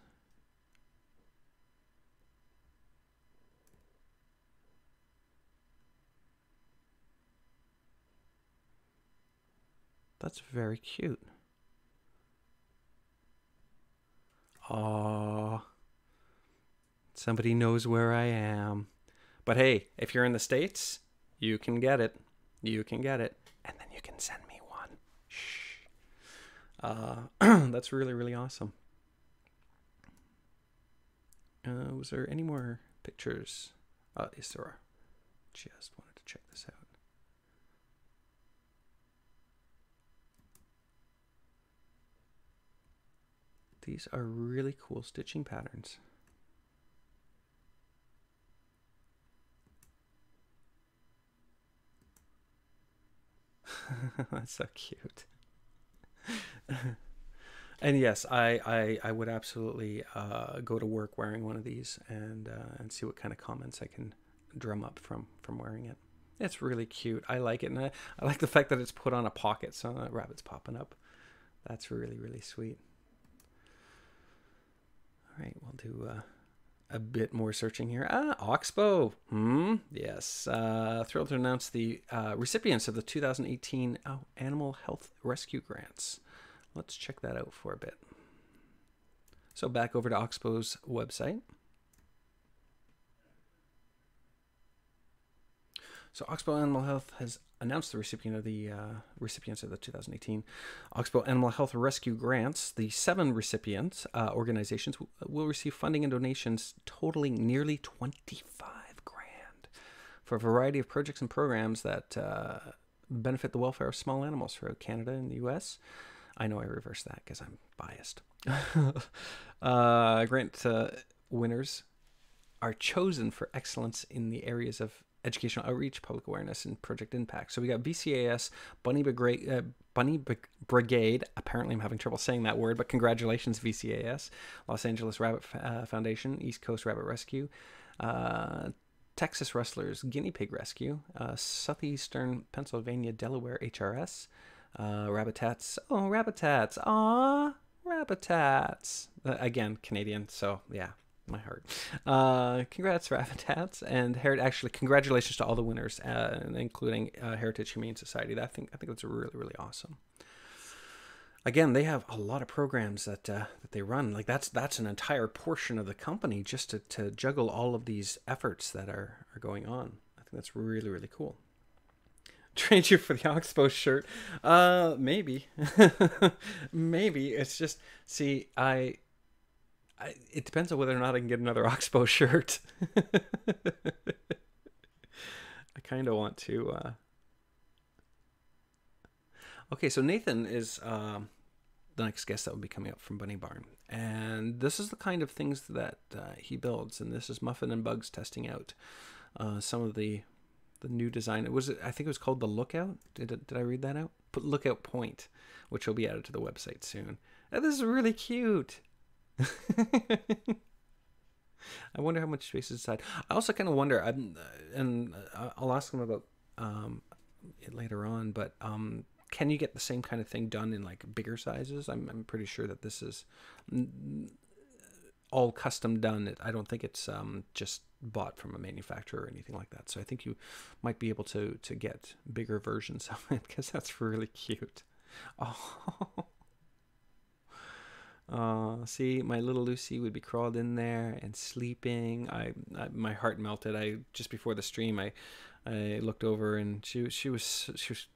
That's very cute. Aww. Somebody knows where I am. But hey, if you're in the States, you can get it. You can get it. And then you can send me one. Shh. That's really, really awesome. Was there any more pictures? Yes, there are. Just wanted to check this out. These are really cool stitching patterns. That's so cute. And yes, I would absolutely go to work wearing one of these and see what kind of comments I can drum up from wearing it. It's really cute. I like it, and I like the fact that it's put on a pocket, so that rabbit's popping up. That's really really sweet. All right, we'll do a bit more searching here. Oxbow. Yes. Thrilled to announce the recipients of the 2018 Animal Health Rescue Grants. Let's check that out for a bit. So back over to Oxbow's website. So Oxbow Animal Health has announced the recipients of the 2018 Oxbow Animal Health Rescue Grants. The 7 recipients organizations will receive funding and donations totaling nearly 25 grand for a variety of projects and programs that benefit the welfare of small animals throughout Canada and the U.S. I know I reversed that because I'm biased. Grant winners are chosen for excellence in the areas of educational outreach, public awareness, and project impact. So we got VCAS, Bunny Brigade. Apparently I'm having trouble saying that word, but congratulations, VCAS. Los Angeles Rabbit Foundation, East Coast Rabbit Rescue, Texas Rustlers, Guinea Pig Rescue, Southeastern Pennsylvania, Delaware HRS, Rabbitats. Oh, Rabbitats. Aw, Rabbitats. Again, Canadian, so yeah. My heart. Congrats, Rabbitats, and actually, congratulations to all the winners, including Heritage Humane Society. I think that's really really awesome. Again, they have a lot of programs that they run. Like that's an entire portion of the company just to juggle all of these efforts that are going on. I think that's really really cool. Trade you for the Oxbow shirt? Maybe, maybe. It's just it depends on whether or not I can get another Oxbow shirt. I kind of want to. Okay, so Nathan is the next guest that will be coming up from Bunny Barn. And this is the kind of things that he builds. And this is Muffin and Bugs testing out some of the new design. I think it was called the Lookout. Did I read that out? Lookout Point, which will be added to the website soon. And this is really cute. I wonder how much space is inside. I also kind of wonder, and I'll ask him about it later on, but can you get the same kind of thing done in like bigger sizes? I'm pretty sure that this is all custom done. I don't think it's just bought from a manufacturer or anything like that. So I think you might be able to get bigger versions of it because that's really cute. Oh. See, my little Lucy would be crawled in there and sleeping. My heart melted. Just before the stream, I looked over and she was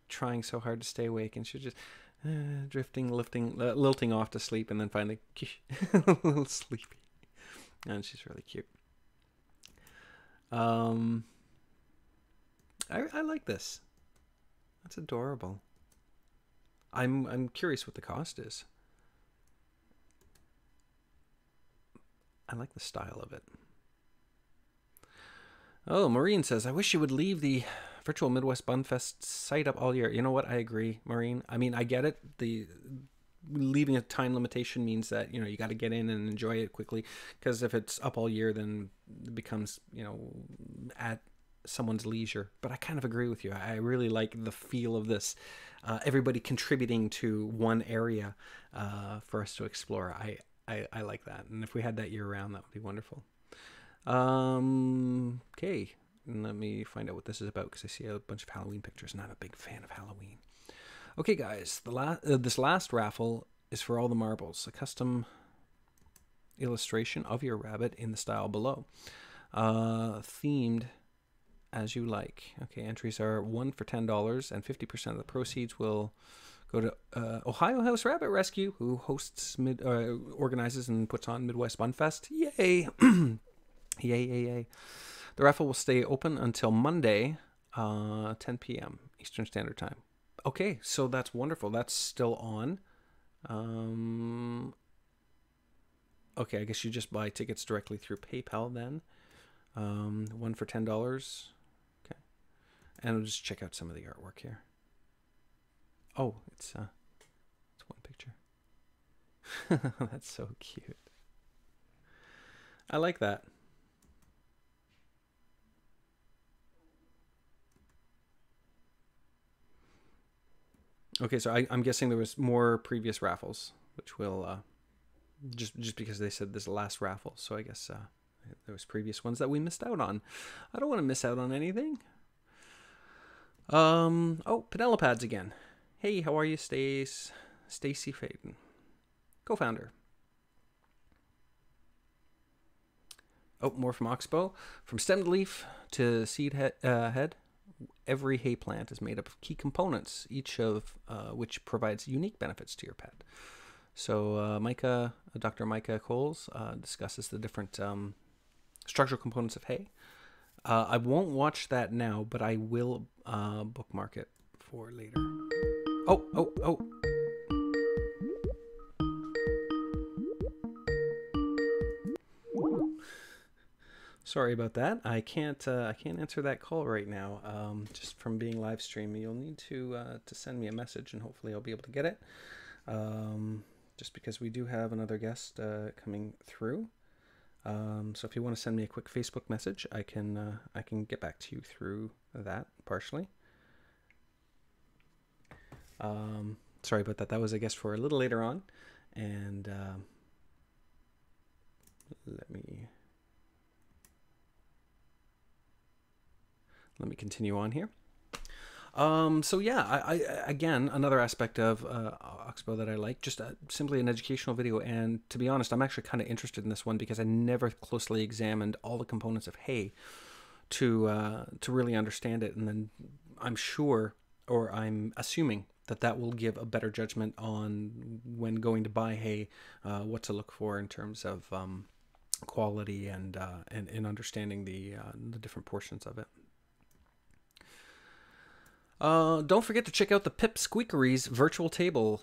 trying so hard to stay awake, and she was just drifting, lilting off to sleep, and then finally a little sleepy. And she's really cute. I like this. That's adorable. I'm curious what the cost is. I like the style of it. Oh, Maureen says, I wish you would leave the virtual Midwest Bunfest site up all year. You know what? I agree, Maureen. I mean, I get it. The leaving a time limitation means that, you got to get in and enjoy it quickly. Because if it's up all year, then it becomes, at someone's leisure. But I kind of agree with you. I really like the feel of this. Everybody contributing to one area for us to explore. I like that. And if we had that year round, that would be wonderful. Okay. Let me find out what this is about because I see a bunch of Halloween pictures and I'm a big fan of Halloween. Okay, guys. This last raffle is for all the marbles. A custom illustration of your rabbit in the style below. Themed as you like. Okay, entries are 1 for $10 and 50% of the proceeds will go to Ohio House Rabbit Rescue, who hosts, organizes, and puts on Midwest Bunfest. Yay! Yay. The raffle will stay open until Monday, 10 p.m. Eastern Standard Time. Okay, so that's wonderful. That's still on. Okay, I guess you just buy tickets directly through PayPal then. 1 for $10. Okay. And we'll just check out some of the artwork here. Oh, it's one picture. That's so cute. I like that. Okay, so I'm guessing there was more previous raffles, which will just because they said this is the last raffle, so I guess there was previous ones that we missed out on. I don't want to miss out on anything. Oh, Penelopads again. Hey, how are you, Stacy Faden, co-founder. Oh, more from Oxbow. From stemmed leaf to seed head, every hay plant is made up of key components, each of which provides unique benefits to your pet. So Dr. Micah Coles discusses the different structural components of hay. I won't watch that now, but I will bookmark it for later. Oh. Sorry about that. I can't answer that call right now. Just from being live streaming, you'll need to send me a message, and hopefully I'll be able to get it. Just because we do have another guest coming through. So if you want to send me a quick Facebook message, I can get back to you through that partially. Sorry about that. That was, I guess, for a little later on, and let me continue on here. So yeah, I again, another aspect of Oxbow that I like, just simply an educational video. And to be honest, I'm actually kind of interested in this one because I never closely examined all the components of hay to really understand it. And then I'm sure, or I'm assuming, that will give a better judgment on when going to buy hay, what to look for in terms of quality and understanding the different portions of it. Don't forget to check out the Pip Squeakery's virtual table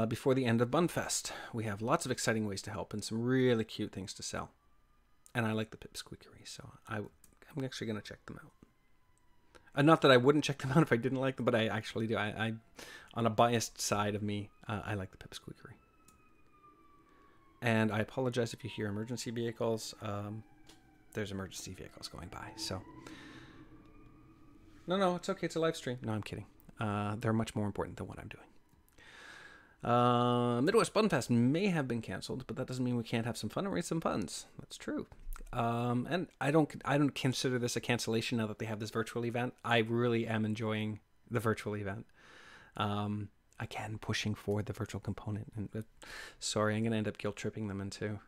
before the end of Bunfest. We have lots of exciting ways to help and some really cute things to sell. And I like the Pip Squeakery, so I'm actually going to check them out. Not that I wouldn't check them out if I didn't like them, but I actually do. I on a biased side of me, I like the Pip Squeakery. And I apologize if you hear emergency vehicles. There's emergency vehicles going by, so... No, it's okay. It's a live stream. No, I'm kidding. They're much more important than what I'm doing. Midwest Bunfest may have been canceled, but that doesn't mean we can't have some fun and raise some funds. That's true. And I don't consider this a cancellation now that they have this virtual event. I really am enjoying the virtual event. Again, pushing forward the virtual component. And sorry, I'm going to end up guilt tripping them into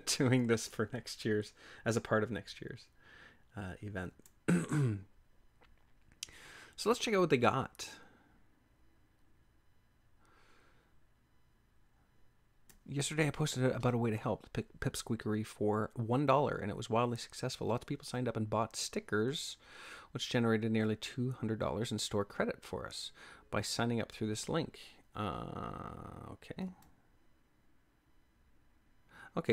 doing this for next year's, as a part of next year's event. So let's check out what they got. Yesterday I posted about a way to help Pip Squeakery for $1, and it was wildly successful. Lots of people signed up and bought stickers, which generated nearly $200 in store credit for us by signing up through this link. Okay,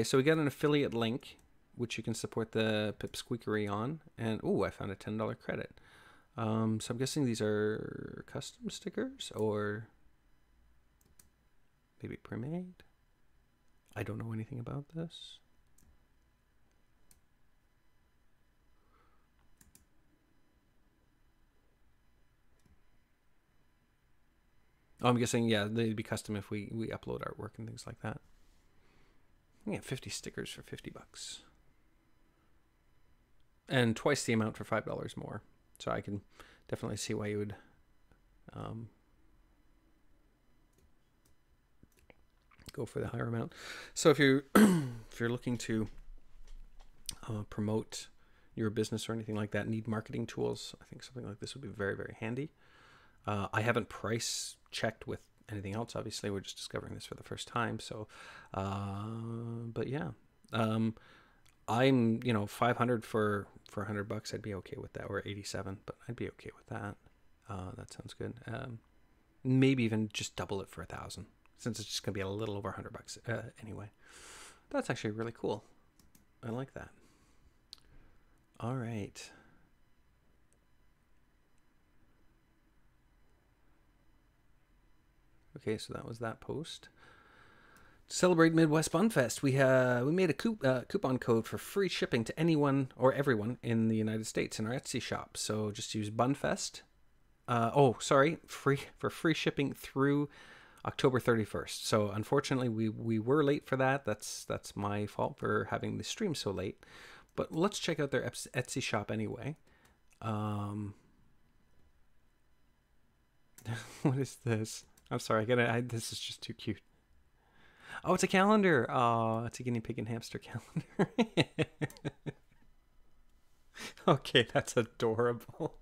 so we got an affiliate link, which you can support the Pip Squeakery on, and I found a $10 credit. So I'm guessing these are custom stickers or maybe pre-made. I don't know anything about this. I'm guessing, yeah, they'd be custom if we upload artwork and things like that. We get 50 stickers for $50. And twice the amount for $5 more. So I can definitely see why you would go for the higher amount. So if you're if you're looking to promote your business or anything like that, need marketing tools, I think something like this would be very, very handy. I haven't price checked with anything else. Obviously, we're just discovering this for the first time. So, but yeah. I'm, 500 for $100, I'd be okay with that, or 87, but I'd be okay with that. That sounds good. Maybe even just double it for 1,000, since it's just gonna be a little over $100 anyway. That's actually really cool. I like that. All right. Okay, so that was that post. Celebrate Midwest Bunfest. We made a coupon code for free shipping to anyone or everyone in the United States in our Etsy shop. So just use Bunfest. Free shipping through October 31st. So unfortunately, we were late for that. That's my fault for having the stream so late. But let's check out their Etsy shop anyway. What is this? I'm sorry. This is just too cute. Oh, it's a calendar. Oh, it's a guinea pig and hamster calendar. Okay, that's adorable.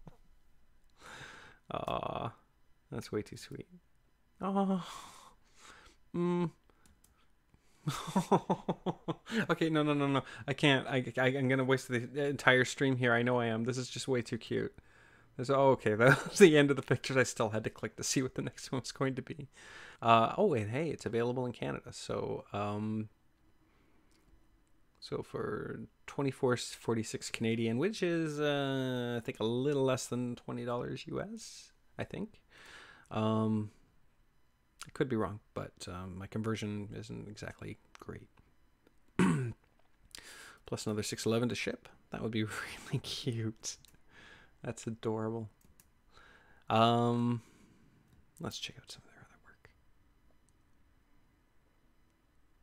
Aw, that's way too sweet. Oh. Okay, no. I can't. I'm gonna waste the entire stream here. I know I am. This is just way too cute. Okay, that was the end of the pictures. I still had to click to see what the next one's going to be. And hey, it's available in Canada. So for $24.46 Canadian, which is I think a little less than $20 US, I think. I could be wrong, but my conversion isn't exactly great. Plus another $6.11 to ship. That would be really cute. That's adorable. Let's check out some of their other work.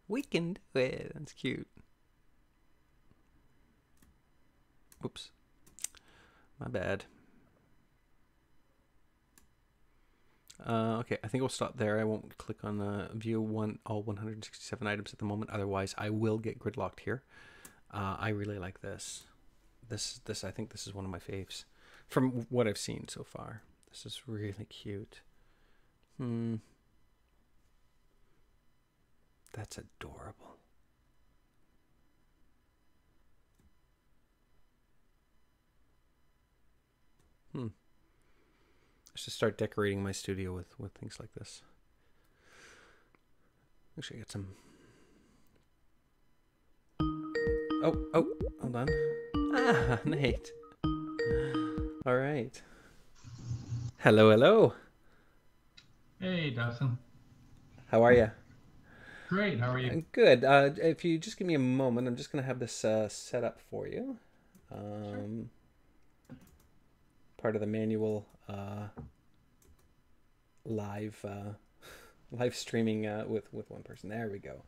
We can do it. That's cute. Oops. My bad. Okay, I think we'll stop there. I won't click on view all 167 items at the moment. Otherwise, I will get gridlocked here. I really like this. I think this is one of my faves from what I've seen so far. This is really cute. That's adorable. I should start decorating my studio with things like this. Actually, I got some. Oh, hold on. Ah, Nate. All right. Hello. Hey, Dustin. How are you? Great. How are you? Good. If you just give me a moment, I'm just going to have this set up for you. Sure. Part of the manual live streaming with one person. There we go.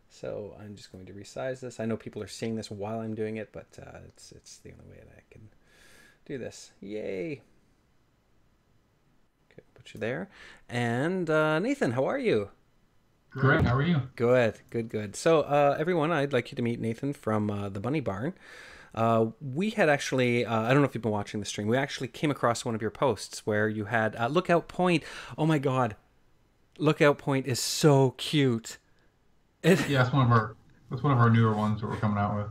So I'm just going to resize this. I know people are seeing this while I'm doing it, but it's the only way that I can do this. Yay! Okay, put you there. And Nathan, how are you? Great. How are you? Good. So everyone, I'd like you to meet Nathan from the Bunny Barn. We had actually, I don't know if you've been watching the stream, we actually came across one of your posts where you had Lookout Point. Oh my God. Lookout Point is so cute. Yeah, that's one of our newer ones that we're coming out with.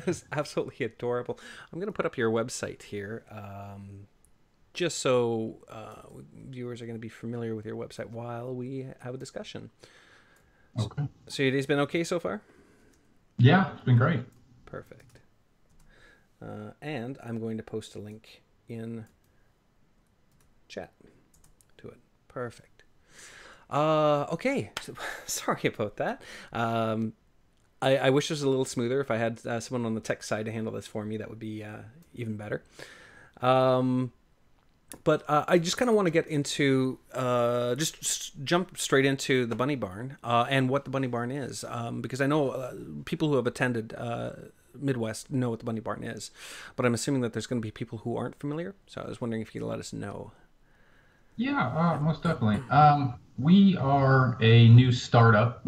It's absolutely adorable. I'm going to put up your website here, just so viewers are going to be familiar with your website while we have a discussion. Okay. So your day's been okay so far? Yeah, it's been great. Perfect. And I'm going to post a link in chat to it. Perfect. Okay. Sorry about that. I wish it was a little smoother. If I had someone on the tech side to handle this for me, that would be even better. But I just kind of want to get into, just jump straight into the Bunny Barn and what the Bunny Barn is. Because I know people who have attended Midwest know what the Bunny Barn is. But I'm assuming that there's going to be people who aren't familiar. So I was wondering if you could let us know. Yeah, most definitely. We are a new startup.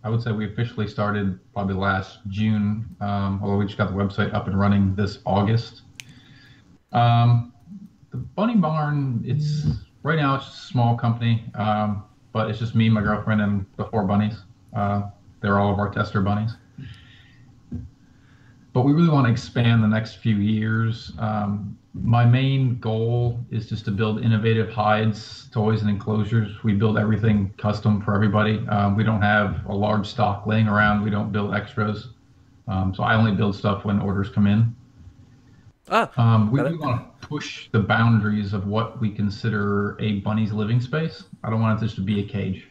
I would say we officially started probably last June, although we just got the website up and running this August. The Bunny Barn, right now it's just a small company, but it's just me, my girlfriend, and the 4 bunnies. They're all of our tester bunnies. But we really want to expand the next few years. My main goal is just to build innovative hides, toys, and enclosures. We build everything custom for everybody. We don't have a large stock laying around. We don't build extras. So I only build stuff when orders come in. We really want to push the boundaries of what we consider a bunny's living space. I don't want it just to be a cage.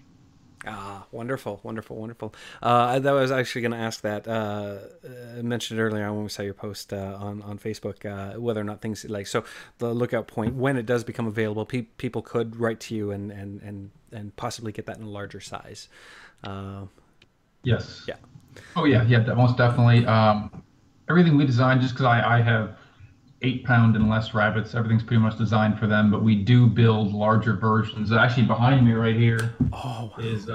Ah, wonderful, wonderful, wonderful. That was actually going to ask that. I mentioned earlier on when we saw your post on Facebook whether or not things like so the lookout point when it does become available, people could write to you and possibly get that in a larger size. Uh, Yes. yeah. Oh yeah, yeah, most definitely. Everything we design, just because I have 8 pound and less rabbits, everything's pretty much designed for them. But we do build larger versions. Actually, behind me right here Oh, is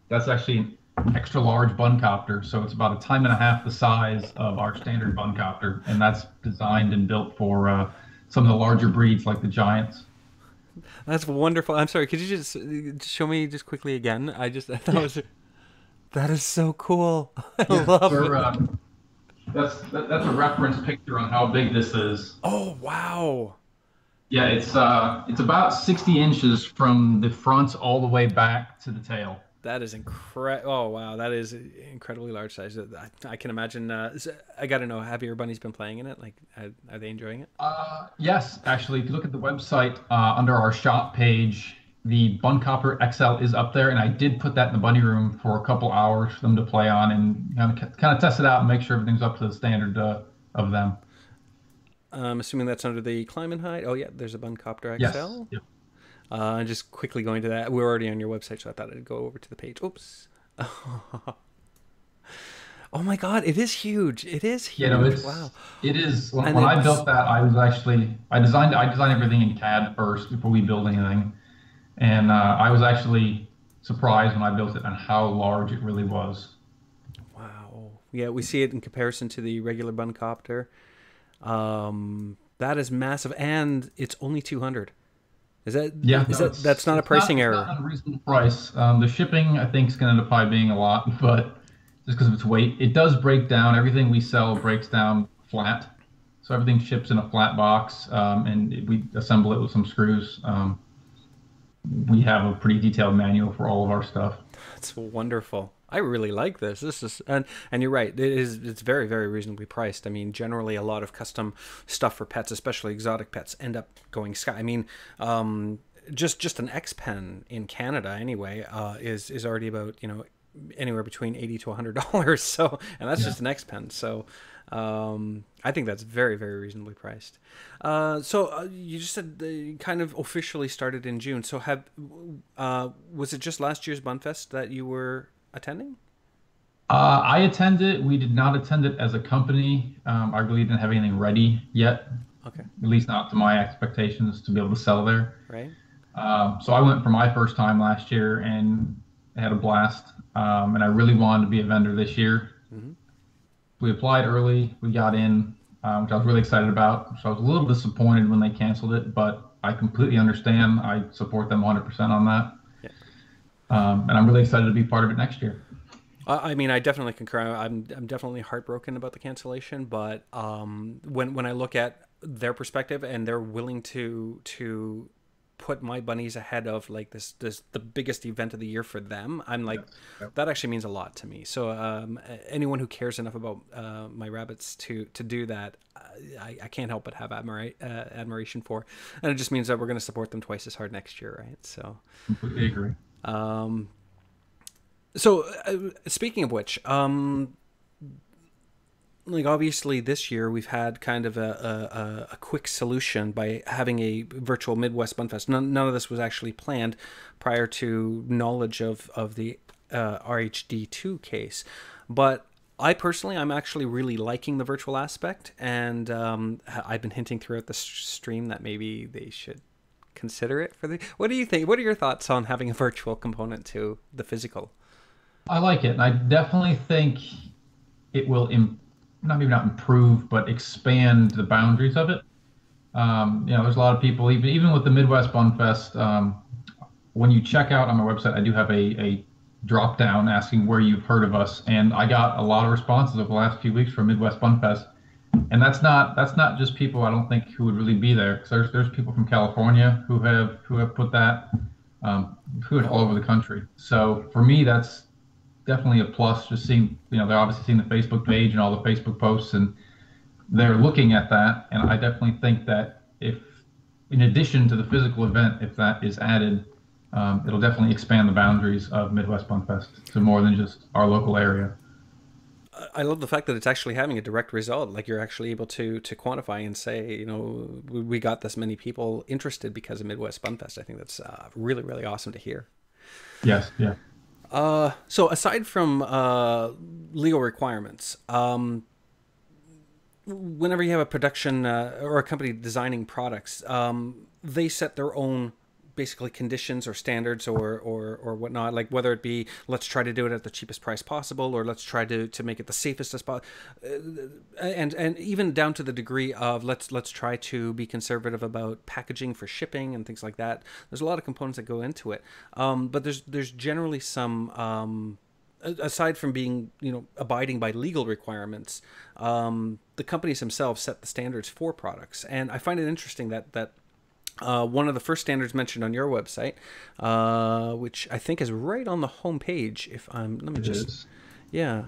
that's actually an extra large buncopter. So it's about a time and a half the size of our standard buncopter, and that's designed and built for some of the larger breeds like the giants. that's wonderful. I'm sorry. Could you just show me just quickly again? I thought it was that is so cool. I Yeah, love we're it. that's a reference picture on how big this is. Oh, wow. Yeah, it's about 60 inches from the front all the way back to the tail. That is incredible. Oh, wow. That is incredibly large size. I can imagine. I got to know, have your bunnies been playing in it? Like, are they enjoying it? Yes, actually, if you look at the website under our shop page, the Buncopper XL is up there, and I did put that in the bunny room for a couple hours for them to play on and kind of test it out and make sure everything's up to the standard of them. I'm assuming that's under the climb and hide. Oh, yeah, there's a Buncopter Yes. XL. Yep. Just quickly going to that. We're already on your website, so I thought I'd go over to the page. Oops. Oh my God, it is huge. It is You know, huge. Wow. it is And when I it's built that, I was actually I designed everything in CAD first before we build anything, and I was actually surprised when I built it on how large it really was. wow. Yeah, we see it in comparison to the regular Buncopter. That is massive, and it's only 200. Is that Yeah, is no, that that's not a pricing it's not error, an unreasonable price. The shipping I think is going to end up probably being a lot, but just because of its weight, it does break down. Everything we sell breaks down flat, so everything ships in a flat box, and we assemble it with some screws. We have a pretty detailed manual for all of our stuff. That's wonderful. I really like this. This is and you're right. It's very very reasonably priced. I mean, generally a lot of custom stuff for pets, especially exotic pets, end up going sky. I mean, just an X Pen in Canada anyway is already about anywhere between $80 to $100. So and that's Yeah. just an X Pen. So I think that's very very reasonably priced. You just said you kind of officially started in June. So have was it just last year's Bunfest that you were attending? I attended. We did not attend it as a company. I really didn't have anything ready yet, Okay, at least not to my expectations to be able to sell there. right. So I went for my first time last year and had a blast. And I really wanted to be a vendor this year. Hmm. We applied early. We got in, which I was really excited about. So I was a little disappointed when they canceled it, but I completely understand. I support them 100% on that. Yeah. And I'm really excited to be part of it next year. I mean, I definitely concur. I'm definitely heartbroken about the cancellation, but when I look at their perspective and they're willing to put my bunnies ahead of like this the biggest event of the year for them, I'm like Yep. that actually means a lot to me. So anyone who cares enough about my rabbits to do that, I can't help but have admiration for, and it just means that we're going to support them twice as hard next year, right? So. Completely agree. Um, Speaking of which, like obviously this year we've had kind of a quick solution by having a virtual Midwest Bunfest. None of this was actually planned prior to knowledge of the RHD2 case, but I personally, I'm actually really liking the virtual aspect, and I've been hinting throughout the stream that maybe they should consider it for the. What do you think? What are your thoughts on having a virtual component to the physical? I like it, and I definitely think it will not improve, but expand the boundaries of it. There's a lot of people, even with the Midwest Bunfest, when you check out on my website, I do have a drop down asking where you've heard of us, and I got a lot of responses over the last few weeks from Midwest Bunfest, and that's not just people I don't think who would really be there, because there's people from California who have put that, who all over the country. So for me, that's definitely a plus. Just seeing, they're obviously seeing the Facebook page and all the Facebook posts, and they're looking at that. And I definitely think that if, in addition to the physical event, if that is added, it'll definitely expand the boundaries of Midwest Bunfest to more than just our local area. I love the fact that it's actually having a direct result. Like you're actually able to quantify and say, we got this many people interested because of Midwest Bunfest. I think that's really, really awesome to hear. Yes, yeah. So aside from legal requirements, whenever you have a production or a company designing products, they set their own basically conditions or standards or whatnot, like whether it be let's try to do it at the cheapest price possible or let's try to make it the safest as possible, and even down to the degree of let's try to be conservative about packaging for shipping and things like that. There's a lot of components that go into it, but there's generally some aside from being abiding by legal requirements, the companies themselves set the standards for products. And I find it interesting that one of the first standards mentioned on your website, which I think is right on the homepage. Yeah,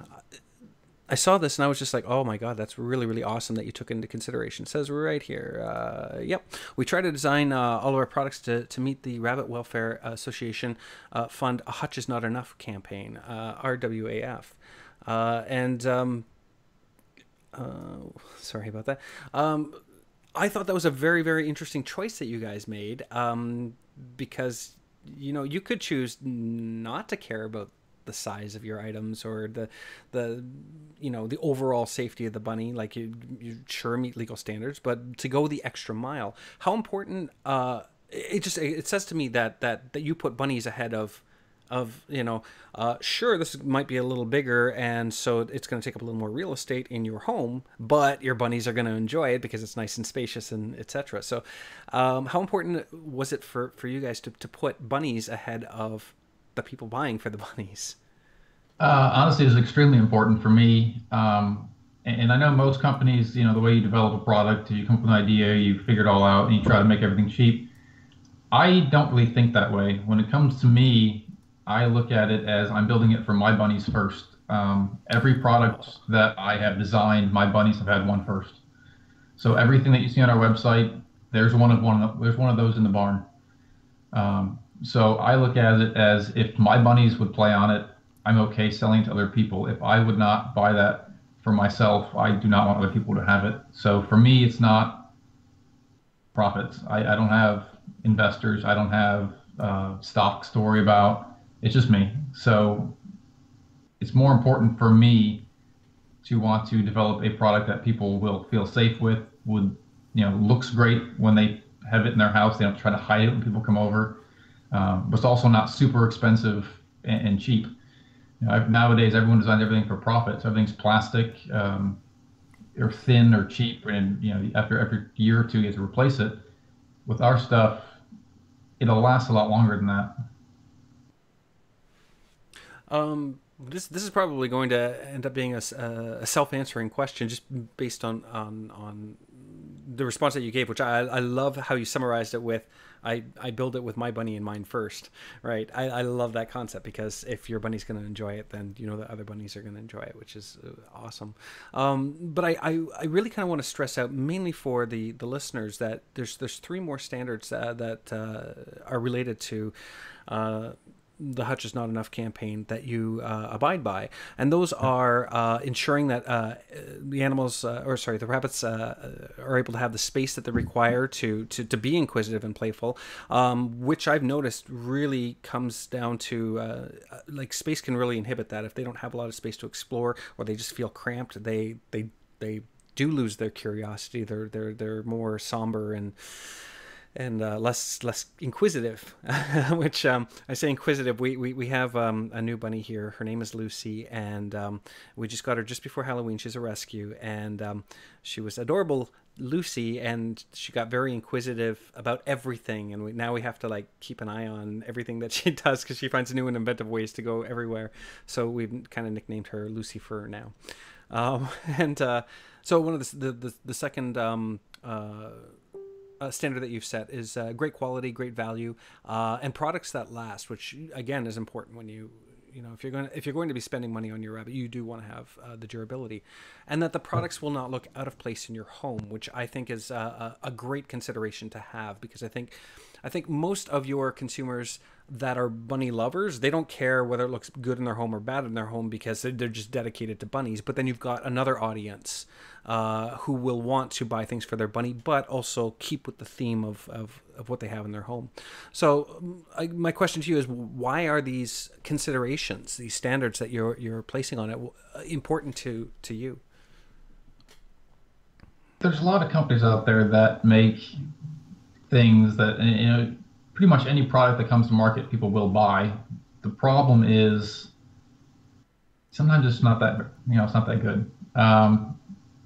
I saw this and I was just like, oh my God, that's really, really awesome that you took into consideration. It says right here, yep, we try to design all of our products to meet the Rabbit Welfare Association fund A Hutch is Not Enough campaign, RWAF. Sorry about that. I thought that was a very, very interesting choice that you guys made, because, you could choose not to care about the size of your items or the overall safety of the bunny. Like you sure meet legal standards, but to go the extra mile, how important, it says to me that you put bunnies ahead of sure, this might be a little bigger and so it's going to take up a little more real estate in your home, but your bunnies are going to enjoy it because it's nice and spacious and etc. So how important was it for you guys to put bunnies ahead of the people buying for the bunnies? Honestly, it's extremely important for me. And I know most companies, the way you develop a product, you come up with an idea, you figure it all out, and you try to make everything cheap. I don't really think that way. When it comes to me, I look at it as I'm building it for my bunnies first. Every product that I have designed, my bunnies have had one first. So everything that you see on our website, there's one of those in the barn. So I look at it as if my bunnies would play on it, I'm okay selling to other people. If I would not buy that for myself, I do not want other people to have it. So for me, it's not profits. I don't have investors. I don't have stocks to worry about. It's just me. So it's more important for me to want to develop a product that people will feel safe with, looks great when they have it in their house. They don't try to hide it when people come over. But it's also not super expensive and cheap. Nowadays, everyone designs everything for profit. So everything's plastic, or thin or cheap. And, after every year or two, you have to replace it. With our stuff, it'll last a lot longer than that. This is probably going to end up being a self-answering question, just based on the response that you gave, which I love how you summarized it with, I build it with my bunny in mind first, right? I love that concept because if your bunny's going to enjoy it, then the other bunnies are going to enjoy it, which is awesome. But I really kind of want to stress out, mainly for the listeners, that there's three more standards that are related to the Hutch is Not Enough campaign that you abide by, and those are ensuring that the rabbits are able to have the space that they require to be inquisitive and playful, which I've noticed really comes down to like space can really inhibit that. If they don't have a lot of space to explore or they just feel cramped, they do lose their curiosity. They're more somber and less inquisitive, which I say inquisitive. We have a new bunny here. Her name is Lucy, and we just got her just before Halloween. She's a rescue, and she was adorable Lucy, and she got very inquisitive about everything, and now we have to keep an eye on everything that she does because she finds new and inventive ways to go everywhere. So we've kind of nicknamed her Lucy for now. And so one of the second standard that you've set is great quality, great value, and products that last, which again is important when if you're going to be spending money on your rabbit, you do want to have the durability, and that the products will not look out of place in your home, which I think is a great consideration to have, because I think I think most of your consumers that are bunny lovers, they don't care whether it looks good in their home or bad in their home because they're just dedicated to bunnies. But then you've got another audience who will want to buy things for their bunny, but also keep with the theme of what they have in their home. So my question to you is, why are these considerations, these standards that you're placing on it, important to you? There's a lot of companies out there that make things that, pretty much any product that comes to market, people will buy. The problem is sometimes it's not that, it's not that good.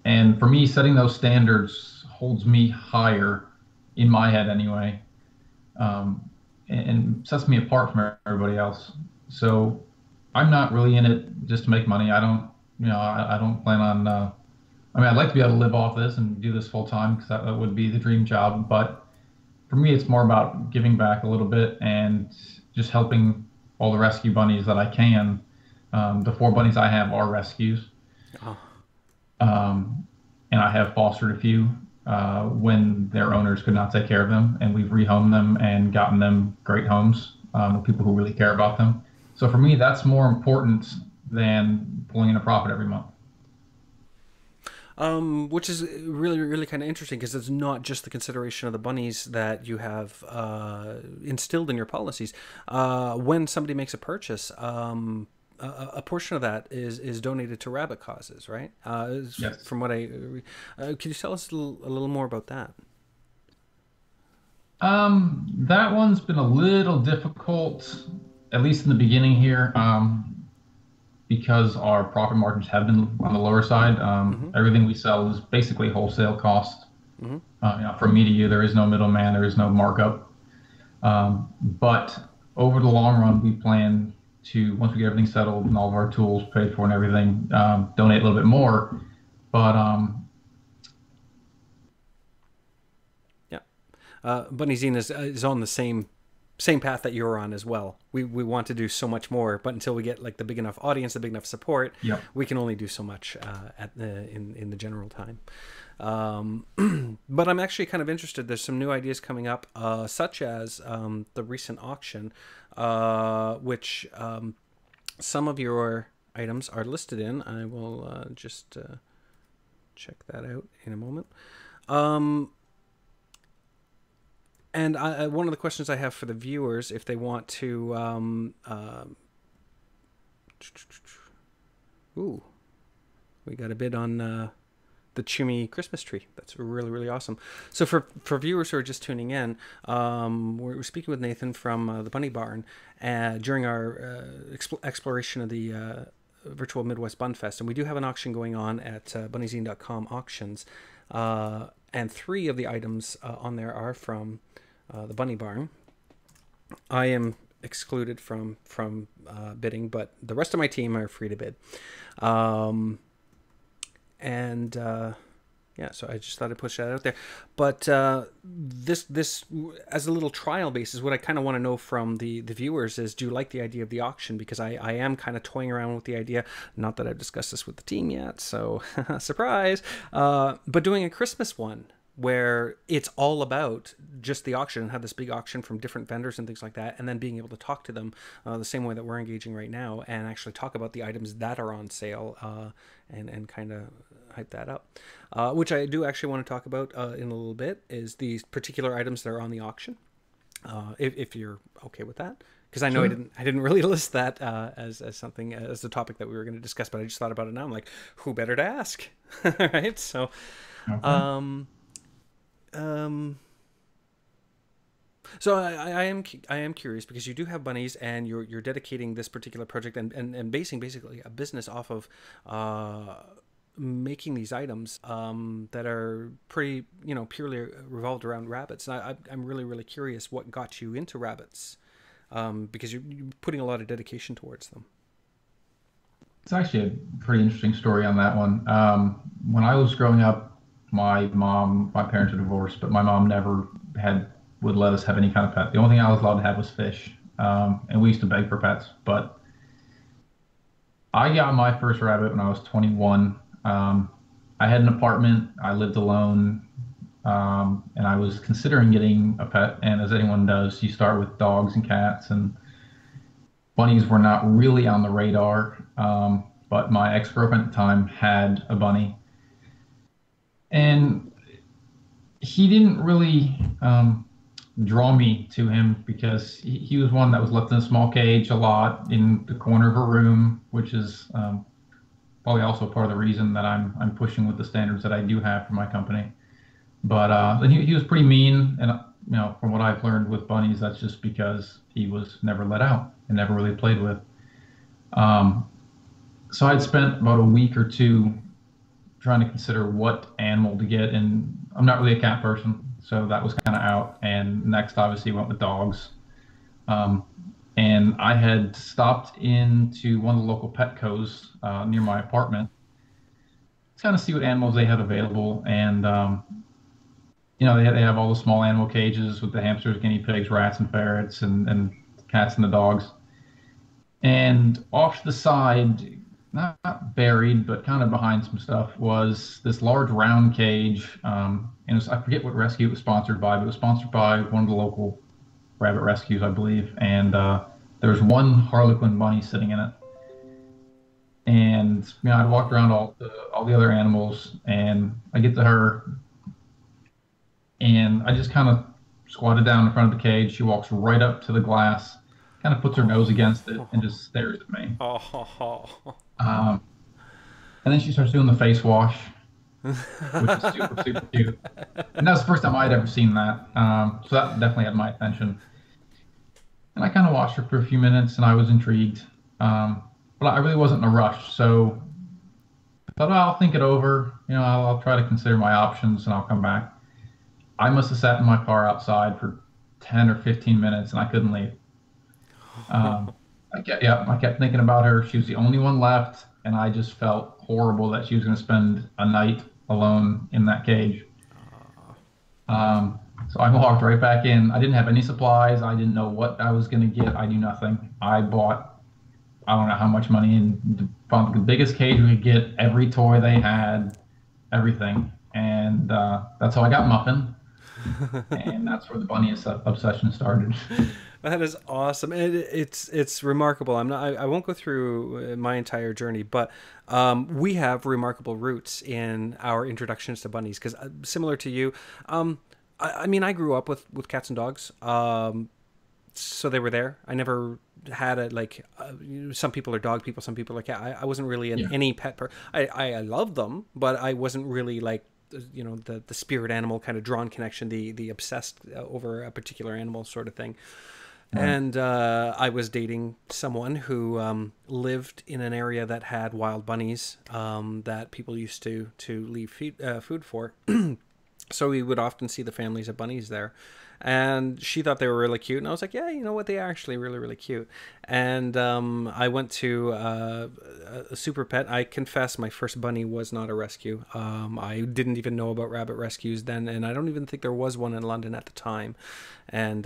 And for me, setting those standards holds me higher in my head anyway, and sets me apart from everybody else. So I'm not really in it just to make money. I don't, I don't plan on, I'd like to be able to live off this and do this full time because that would be the dream job. But for me, it's more about giving back a little bit and just helping all the rescue bunnies that I can. The 4 bunnies I have are rescues. Oh. And I have fostered a few when their owners could not take care of them, and we've rehomed them and gotten them great homes with people who really care about them. So for me, that's more important than pulling in a profit every month. Which is really, really kind of interesting because it's not just the consideration of the bunnies that you have instilled in your policies. When somebody makes a purchase, a portion of that is donated to rabbit causes, right? Yes. From what can you tell us a little more about that? That one's been a little difficult, at least in the beginning here. Because our profit margins have been on the lower side. Everything we sell is basically wholesale cost. From me to you, there is no middleman, there is no markup. But over the long run, we plan to, once we get everything settled and all of our tools paid for and everything, donate a little bit more. But Bunnyzine is on the same path that you're on as well. We want to do so much more, but until we get like the big enough audience, the big enough support, we can only do so much in the general time. But I'm actually kind of interested. There's some new ideas coming up, such as the recent auction, which some of your items are listed in. I will just check that out in a moment. And one of the questions I have for the viewers, if they want to, ooh, we got a bid on the Chummy Christmas tree. That's really, really awesome. So for viewers who are just tuning in, we're speaking with Nathan from the Bunny Barn during our exploration of the virtual Midwest Bunfest, and we do have an auction going on at bunnyzine.com auctions, and 3 of the items on there are from the Bunny Barn. I am excluded from bidding, but the rest of my team are free to bid. Yeah, so I just thought I'd push that out there. But this as a little trial basis, what I kind of want to know from the viewers is, do you like the idea of the auction? Because I am kind of toying around with the idea. Not that I've discussed this with the team yet, so surprise. But doing a Christmas one, where it's all about just the auction and have this big auction from different vendors and things like that, and then being able to talk to them the same way that we're engaging right now and actually talk about the items that are on sale and kind of hype that up. Which I do actually want to talk about in a little bit, is these particular items that are on the auction, if you're okay with that. Because I know I didn't really list that as something, as a topic that we were going to discuss, but I just thought about it now. I'm like, who better to ask? Right? So, okay. So I am curious, because you do have bunnies and you're dedicating this particular project and basing basically a business off of making these items that are pretty, purely revolved around rabbits. And I'm really, really curious what got you into rabbits, because you're putting a lot of dedication towards them. It's actually a pretty interesting story on that one. When I was growing up, my parents are divorced, but my mom never would let us have any kind of pet. The only thing I was allowed to have was fish. And we used to beg for pets. But I got my first rabbit when I was 21. I had an apartment. I lived alone. and I was considering getting a pet. And as anyone does, you start with dogs and cats, and bunnies were not really on the radar. But my ex-girlfriend at the time had a bunny, and he didn't really draw me to him because he was one that was left in a small cage a lot in the corner of a room, which is probably also part of the reason that I'm pushing with the standards that I do have for my company. But and he was pretty mean, and from what I've learned with bunnies, that's just because he was never let out and never really played with. So I'd spent about a week or two trying to consider what animal to get, and I'm not really a cat person, so that was kind of out. And next, obviously, went with dogs. And I had stopped into one of the local Petcos near my apartment to kind of see what animals they had available. And they have all the small animal cages with the hamsters, guinea pigs, rats, and ferrets, and cats and the dogs. And off to the side, not buried, but kind of behind some stuff, was this large round cage. And I forget what rescue it was sponsored by, but it was sponsored by one of the local rabbit rescues, I believe. And there was one Harlequin bunny sitting in it. And I'd walked around all the other animals, and I get to her, and I just kind of squatted down in front of the cage. She walks right up to the glass, kind of puts her nose against it, and just stares at me. And then she starts doing the face wash, which is super, super cute. And that was the first time I'd ever seen that. So that definitely had my attention. And I kind of watched her for a few minutes, and I was intrigued. But I really wasn't in a rush. So I thought, well, I'll think it over. I'll try to consider my options, and I'll come back. I must have sat in my car outside for 10 or 15 minutes, and I couldn't leave. I kept thinking about her. She was the only one left, and I just felt horrible that she was going to spend a night alone in that cage. So I walked right back in. I didn't have any supplies. I didn't know what I was going to get. I knew nothing. I bought, I don't know how much money, and found the biggest cage we could get, every toy they had, everything. And that's how I got Muffin. And that's where the bunny obsession started. That is awesome. It's remarkable. I won't go through my entire journey, but we have remarkable roots in our introductions to bunnies, because similar to you, I grew up with cats and dogs, so they were there. I never had some people are dog people, some people are cat. I wasn't really any pet I loved them, but I wasn't really the spirit animal kind of drawn connection, the obsessed over a particular animal sort of thing. And I was dating someone who lived in an area that had wild bunnies that people used to leave food for. So we would often see the families of bunnies there. And she thought they were really cute. And I was like, yeah, you know what? They are actually really, really cute. And I went to a super pet. I confess my first bunny was not a rescue. I didn't even know about rabbit rescues then. And I don't even think there was one in London at the time. And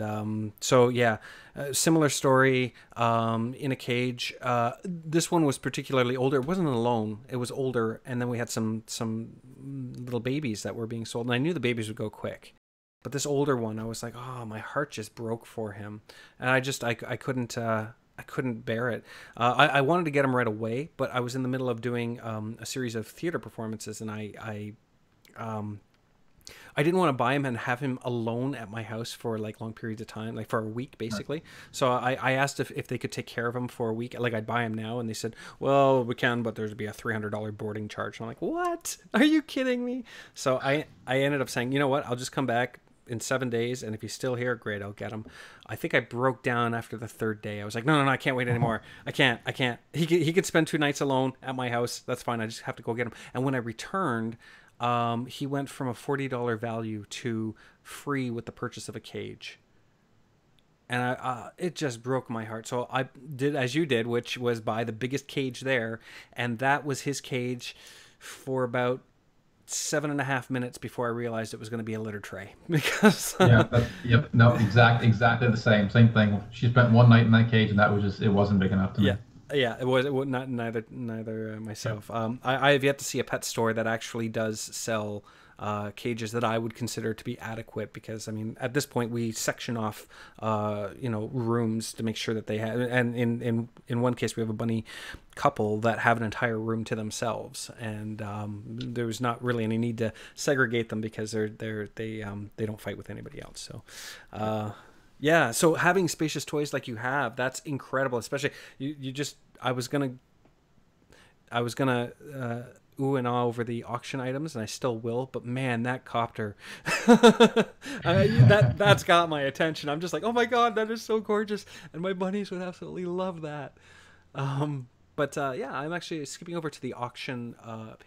similar story in a cage. This one was particularly older. It wasn't alone. It was older. And then we had some little babies that were being sold. And I knew the babies would go quick. But this older one, I was like, oh, my heart just broke for him. And I couldn't bear it. I wanted to get him right away, but I was in the middle of doing a series of theater performances, and I didn't want to buy him and have him alone at my house for long periods of time, for a week basically. Right. So I asked if they could take care of him for a week. I'd buy him now, and they said, well, we can, but there'd be a $300 boarding charge. And I'm like, what? Are you kidding me? So I ended up saying, you know what? I'll just come back in 7 days, and if he's still here, great, I'll get him. I think I broke down after the third day. I was like, no, I can't wait anymore. I can't. He could spend 2 nights alone at my house. That's fine. I just have to go get him. And when I returned, he went from a $40 value to free with the purchase of a cage. And it just broke my heart. So I did as you did, which was buy the biggest cage there, and that was his cage for about 7.5 minutes before I realized it was going to be a litter tray. Because exactly the same thing. She spent one night in that cage, and that was it wasn't big enough to me. Yeah, it was not neither myself. I have yet to see a pet store that actually does sell cages that I would consider to be adequate, because I mean at this point we section off rooms to make sure that they have, and in one case we have a bunny couple that have an entire room to themselves, and there's not really any need to segregate them because they don't fight with anybody else. So yeah, so having spacious toys like you have, that's incredible. Especially you just, I was gonna ooh and ah over the auction items, and I still will, but man, that copter, that's got my attention. I'm just like, oh my god, that is so gorgeous, and my bunnies would absolutely love that. But yeah, I'm actually skipping over to the auction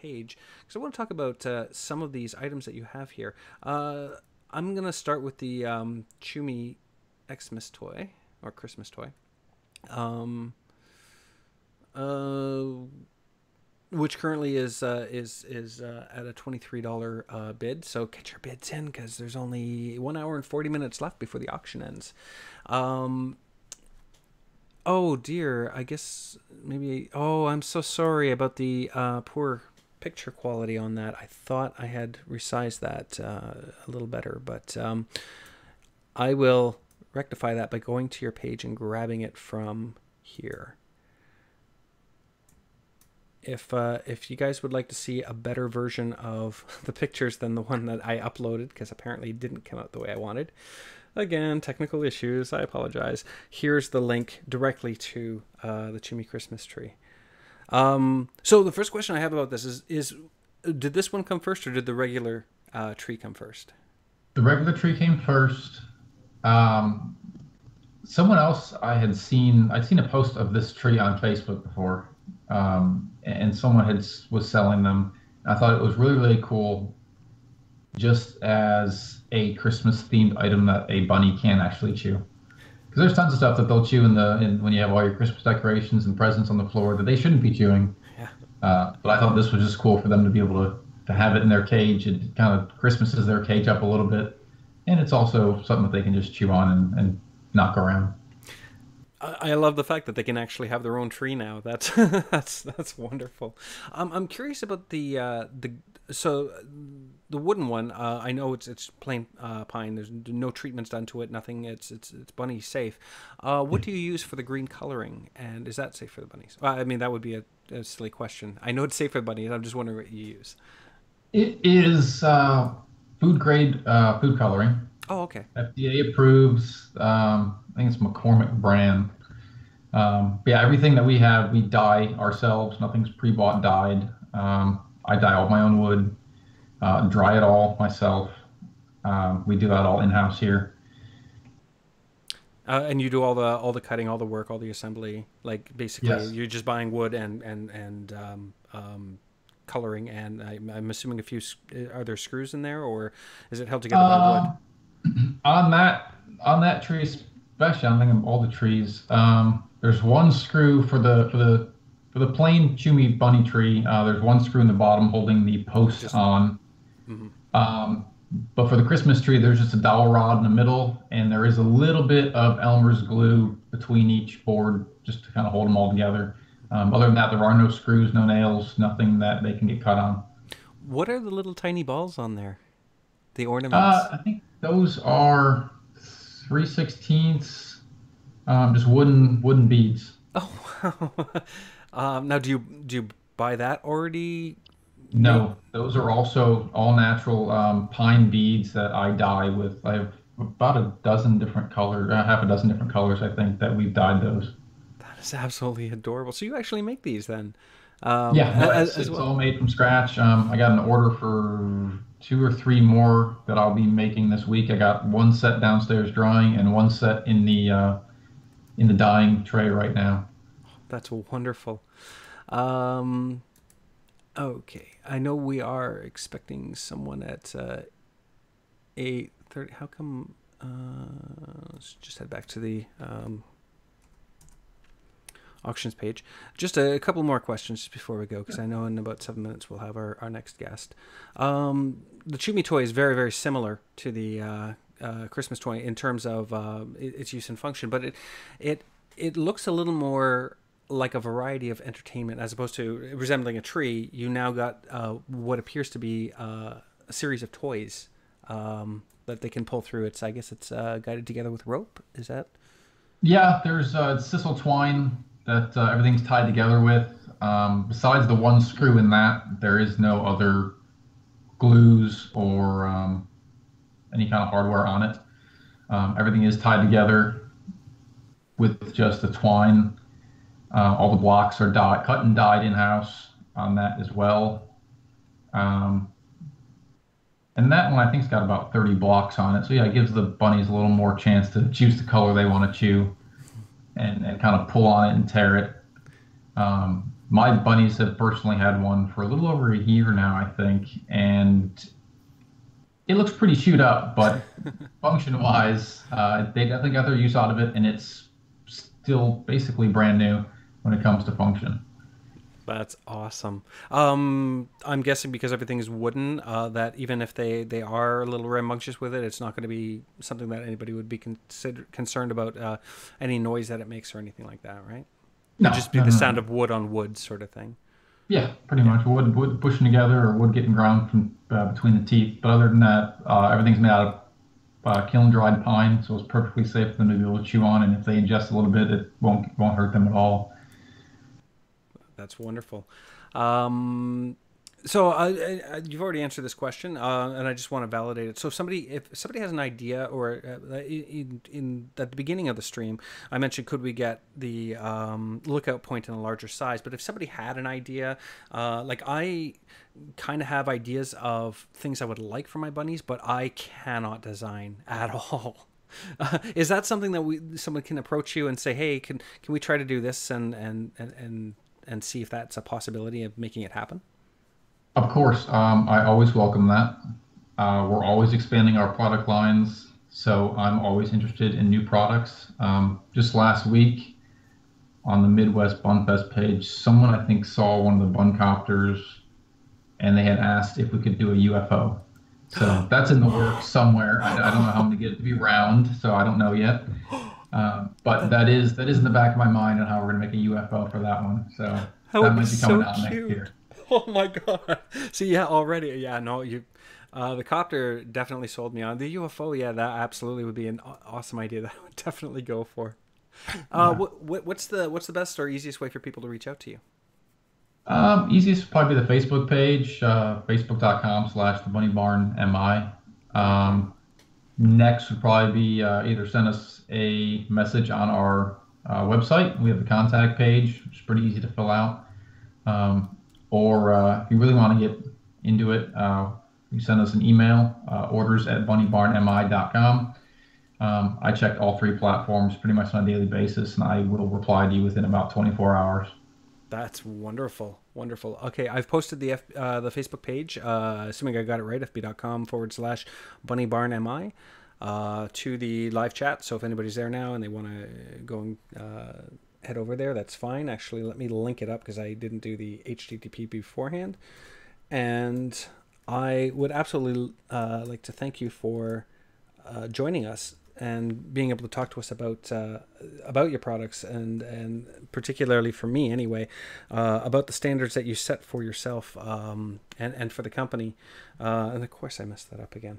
page because I want to talk about some of these items that you have here. I'm gonna start with the Chewy Xmas toy, or Christmas toy, which currently is at a $23 bid. So get your bids in, because there's only 1 hour and 40 minutes left before the auction ends. Oh dear, I guess maybe. Oh, I'm so sorry about the poor picture quality on that. I thought I had resized that a little better, but I will rectify that by going to your page and grabbing it from here. If you guys would like to see a better version of the pictures than the one that I uploaded, because apparently it didn't come out the way I wanted, again, technical issues, I apologize. Here's the link directly to the Chewy Christmas tree. So the first question I have about this is did this one come first, or did the regular tree come first? The regular tree came first. Someone else I'd seen a post of this tree on Facebook before, and someone was selling them. I thought it was really, really cool, just as a Christmas themed item that a bunny can actually chew. Because there's tons of stuff that they'll chew when you have all your Christmas decorations and presents on the floor that they shouldn't be chewing. Yeah. But I thought this was just cool for them to be able to have it in their cage. It kind of Christmases their cage up a little bit. And it's also something that they can just chew on and knock around. I love the fact that they can actually have their own tree now. That's that's wonderful. I'm curious about the wooden one. I know it's plain pine. There's no treatments done to it. Nothing. It's bunny safe. What do you use for the green coloring? And is that safe for the bunnies? I mean, that would be a silly question. I know it's safe for the bunnies. I'm just wondering what you use. It is food grade food coloring. Oh, okay. FDA approves. I think it's McCormick brand. Yeah, everything that we have, we dye ourselves. Nothing's pre-bought dyed. I dye all my own wood, dry it all myself. We do that all in-house here. And you do all the cutting, all the work, all the assembly. Like basically, Yes. You're just buying wood and coloring. And I'm assuming a few. Are there screws in there, or is it held together by wood? On that tree, especially, I'm thinking of all the trees. There's one screw for the plain Chewy bunny tree. There's one screw in the bottom holding the post on. Mm-hmm. But for the Christmas tree, there's just a dowel rod in the middle, and there is a little bit of Elmer's glue between each board just to kind of hold them all together. Other than that, there are no screws, no nails, nothing that they can get cut on. What are the little tiny balls on there? The ornaments? I think those are 3/16, just wooden beads. Oh, wow. Now, do you buy that already? No, those are also all natural pine beads that I dye with. I have about a dozen different colors, half a dozen different colors, I think, that we've dyed those. That is absolutely adorable. So you actually make these then? Yeah, it's all made from scratch. I got an order for 2 or 3 more that I'll be making this week. I got one set downstairs drying and one set in the dyeing tray right now. That's wonderful. Okay, I know we are expecting someone at 8:30. How come? Let's just head back to the auctions page. Just a couple more questions just before we go, because I know in about 7 minutes we'll have our next guest. The Chewy toy is very, very similar to the Christmas toy in terms of its use and function, but it looks a little more like a variety of entertainment as opposed to resembling a tree. You now got what appears to be a series of toys that they can pull through. I guess it's guided together with rope. Is that? Yeah, there's sisal twine that everything's tied together with. Besides the one screw in that, there is no other glues or any kind of hardware on it. Everything is tied together with just the twine. All the blocks are cut and dyed in-house on that as well. And that one I think's got about 30 blocks on it. So yeah, it gives the bunnies a little more chance to choose the color they want to chew and kind of pull on it and tear it. My bunnies have personally had one for a little over a year now, I think, and it looks pretty chewed up, but function-wise, they definitely got their use out of it, and it's still basically brand new when it comes to function. That's awesome. I'm guessing because everything is wooden, that even if they are a little rambunctious with it, it's not going to be something that anybody would be concerned about any noise that it makes or anything like that, right? No, It'd just be the sound of wood on wood sort of thing. Yeah, pretty much wood pushing together or wood getting ground from between the teeth. But other than that, everything's made out of kiln dried pine, so it's perfectly safe for them to be able to chew on. And if they ingest a little bit, it won't hurt them at all. That's wonderful. So you've already answered this question, and I just want to validate it. So if somebody has an idea, or in at the beginning of the stream, I mentioned could we get the lookout point in a larger size? But if somebody had an idea, like I kind of have ideas of things I would like for my bunnies, but I cannot design at all. Is that something that someone can approach you and say, hey, can we try to do this and see if that's a possibility of making it happen? Of course, I always welcome that. We're always expanding our product lines, so I'm always interested in new products. Just last week on the Midwest Bunfest page, someone I think saw one of the Buncopters, and they had asked if we could do a UFO. So that's in the works somewhere. I don't know how I'm going to get it to be round, so I don't know yet. But that is in the back of my mind on how we're going to make a UFO for that one. So that might be coming out next year. Oh my god! See, yeah, already, yeah, no, the copter definitely sold me on the UFO. Yeah, that absolutely would be an awesome idea that I would definitely go for. What's the best or easiest way for people to reach out to you? Easiest would probably be the Facebook page, facebook.com/thebunnybarnmi. Next would probably be either send us a message on our website. We have the contact page, which is pretty easy to fill out. Or if you really want to get into it, you send us an email, orders@bunnybarnmi.com. I check all three platforms pretty much on a daily basis, and I will reply to you within about 24 hours. That's wonderful. Wonderful. Okay, I've posted the Facebook page, assuming I got it right, fb.com/bunnybarnmi, to the live chat. So if anybody's there now and they want to go and head over there, that's fine. Actually, let me link it up because I didn't do the HTTP beforehand. And I would absolutely like to thank you for joining us and being able to talk to us about your products and particularly for me anyway, about the standards that you set for yourself and for the company. And of course I messed that up again.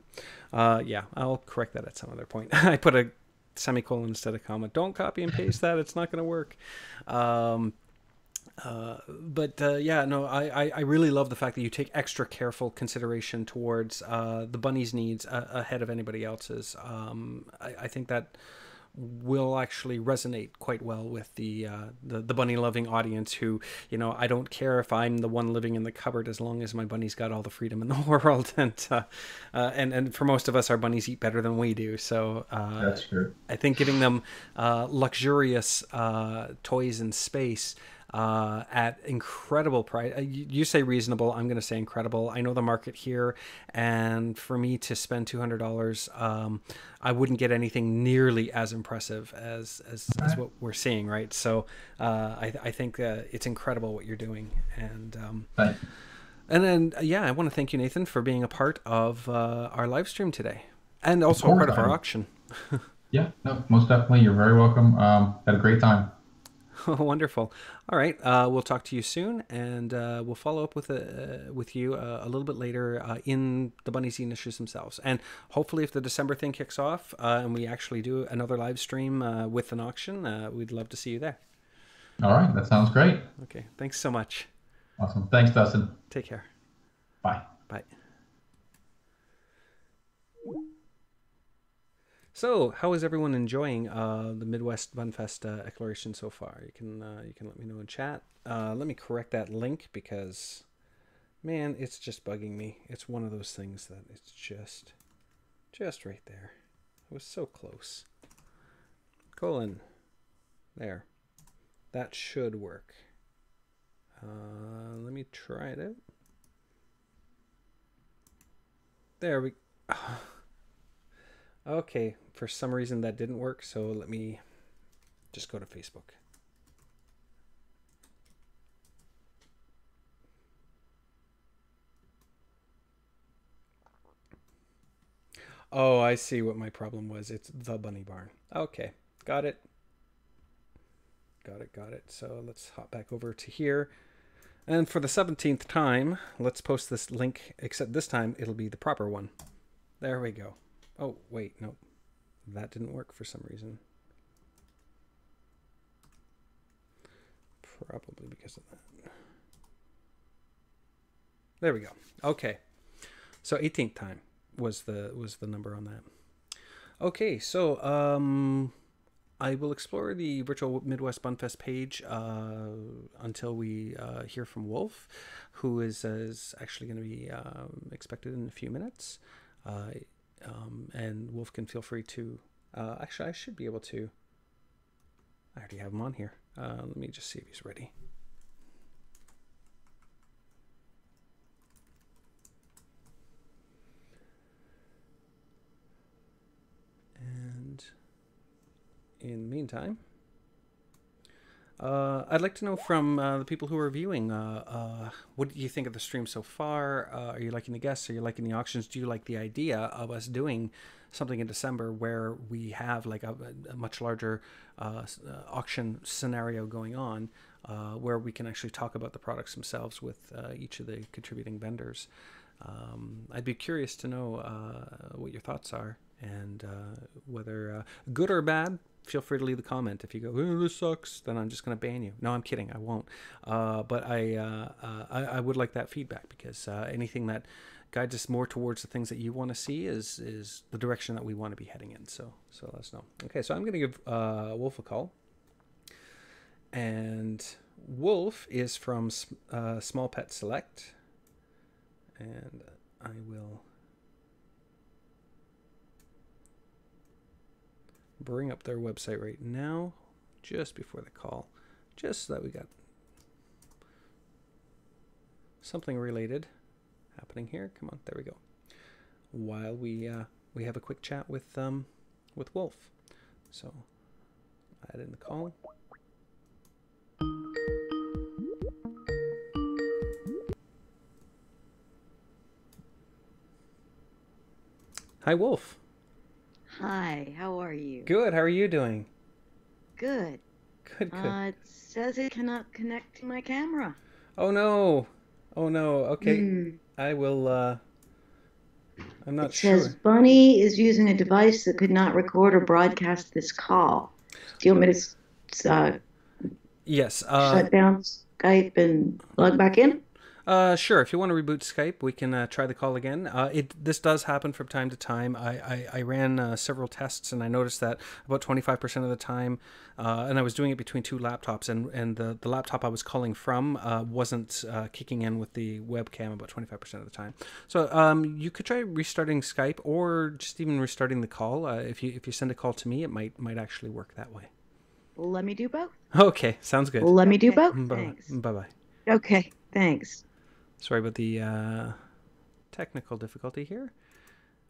Yeah, I'll correct that at some other point. I put a semicolon instead of comma. Don't copy and paste that. It's not going to work. Yeah, no, I really love the fact that you take extra careful consideration towards the bunny's needs ahead of anybody else's. I think that will actually resonate quite well with the bunny loving audience who, I don't care if I'm the one living in the cupboard as long as my bunny's got all the freedom in the world. And for most of us, our bunnies eat better than we do. So that's true. I think giving them luxurious toys in space at incredible price. You say reasonable, I'm going to say incredible. I know the market here, and for me to spend $200, I wouldn't get anything nearly as impressive as what we're seeing, right? So I think it's incredible what you're doing, and then I want to thank you, Nathan, for being a part of our live stream today, and also a part of our auction. Yeah, no, most definitely. You're very welcome. Had a great time. Wonderful. All right. We'll talk to you soon, and we'll follow up with you a little bit later in the Bunnyzine issues themselves. And hopefully, if the December thing kicks off and we actually do another live stream with an auction, we'd love to see you there. All right, that sounds great. Okay. Thanks so much. Awesome. Thanks, Dustin. Take care. Bye. Bye. So, how is everyone enjoying the Midwest Bunfest exploration so far? You can let me know in chat. Let me correct that link because, man, it's just bugging me. It's one of those things that it's just right there. It was so close. Colon. There. That should work. Let me try it out. There we. Okay, for some reason that didn't work, so let me just go to Facebook. Oh, I see what my problem was. It's the Bunny Barn. Okay, got it. Got it. So let's hop back over to here. And for the 17th time, let's post this link, except this time it'll be the proper one. There we go. Oh, wait, no. That didn't work for some reason. Probably because of that. There we go. Okay. So 18th time was the number on that. Okay, so I will explore the virtual Midwest Bunfest page until we hear from Wolf, who is actually going to be expected in a few minutes. And Wolf can feel free to... actually, I should be able to... I already have him on here. Let me just see if he's ready. And in the meantime, I'd like to know from the people who are viewing, what do you think of the stream so far? Are you liking the guests? Are you liking the auctions? Do you like the idea of us doing something in December where we have like a much larger auction scenario going on, where we can actually talk about the products themselves with each of the contributing vendors? I'd be curious to know what your thoughts are, and whether good or bad. Feel free to leave a comment. If you go, oh, this sucks, then I'm just going to ban you. No, I'm kidding. I won't. But I would like that feedback, because anything that guides us more towards the things that you want to see is the direction that we want to be heading in. So let us know. Okay, so I'm going to give Wolf a call. And Wolf is from Small Pet Select. And I will bring up their website right now, just before the call, just so that we got something related happening here. Come on, there we go. While we have a quick chat with Wolf. So add in the call. Hi, Wolf. Hi, how are you? Good. How are you doing? Good. Good. It says it cannot connect to my camera. Oh no. Oh no. Okay. I will. I'm not sure. It says Bunny is using a device that could not record or broadcast this call. Do you want me to yes. shut down Skype and log back in? Sure. If you want to reboot Skype, we can try the call again. This does happen from time to time. I ran several tests, and I noticed that about 25% of the time, and I was doing it between two laptops, and the laptop I was calling from wasn't kicking in with the webcam about 25% of the time. So you could try restarting Skype, or just even restarting the call. If you send a call to me, it might actually work that way. Let me do both. Okay, sounds good. Let me do both. Thanks. Bye-bye. Okay, thanks. Sorry about the technical difficulty here.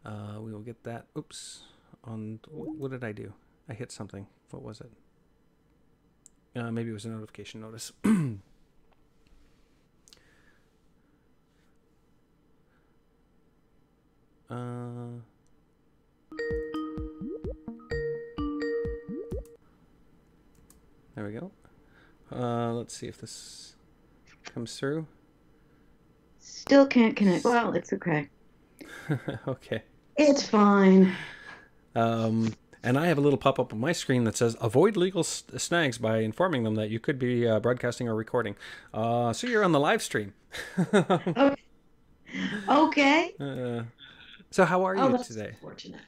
We will get that. Oops. What did I do? I hit something. What was it? Maybe it was a notification notice. There we go. Let's see if this comes through. Still can't connect. Well, it's okay. Okay. It's fine. And I have a little pop-up on my screen that says, avoid legal snags by informing them that you could be broadcasting or recording. So you're on the live stream. Okay. Okay. So how are Oh, you that's today? unfortunate.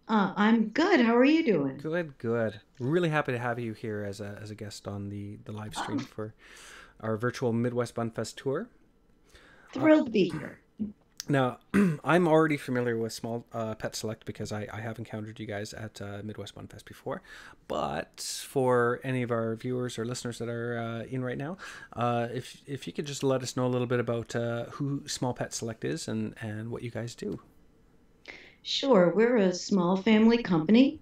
I'm good. How are you doing? Good, good. Really happy to have you here as a guest on the live stream for our virtual Midwest Bunfest tour. Thrilled to be here. Now, I'm already familiar with Small Pet Select because I have encountered you guys at Midwest Bunfest before. But for any of our viewers or listeners that are in right now, if you could just let us know a little bit about who Small Pet Select is and what you guys do. Sure. We're a small family company.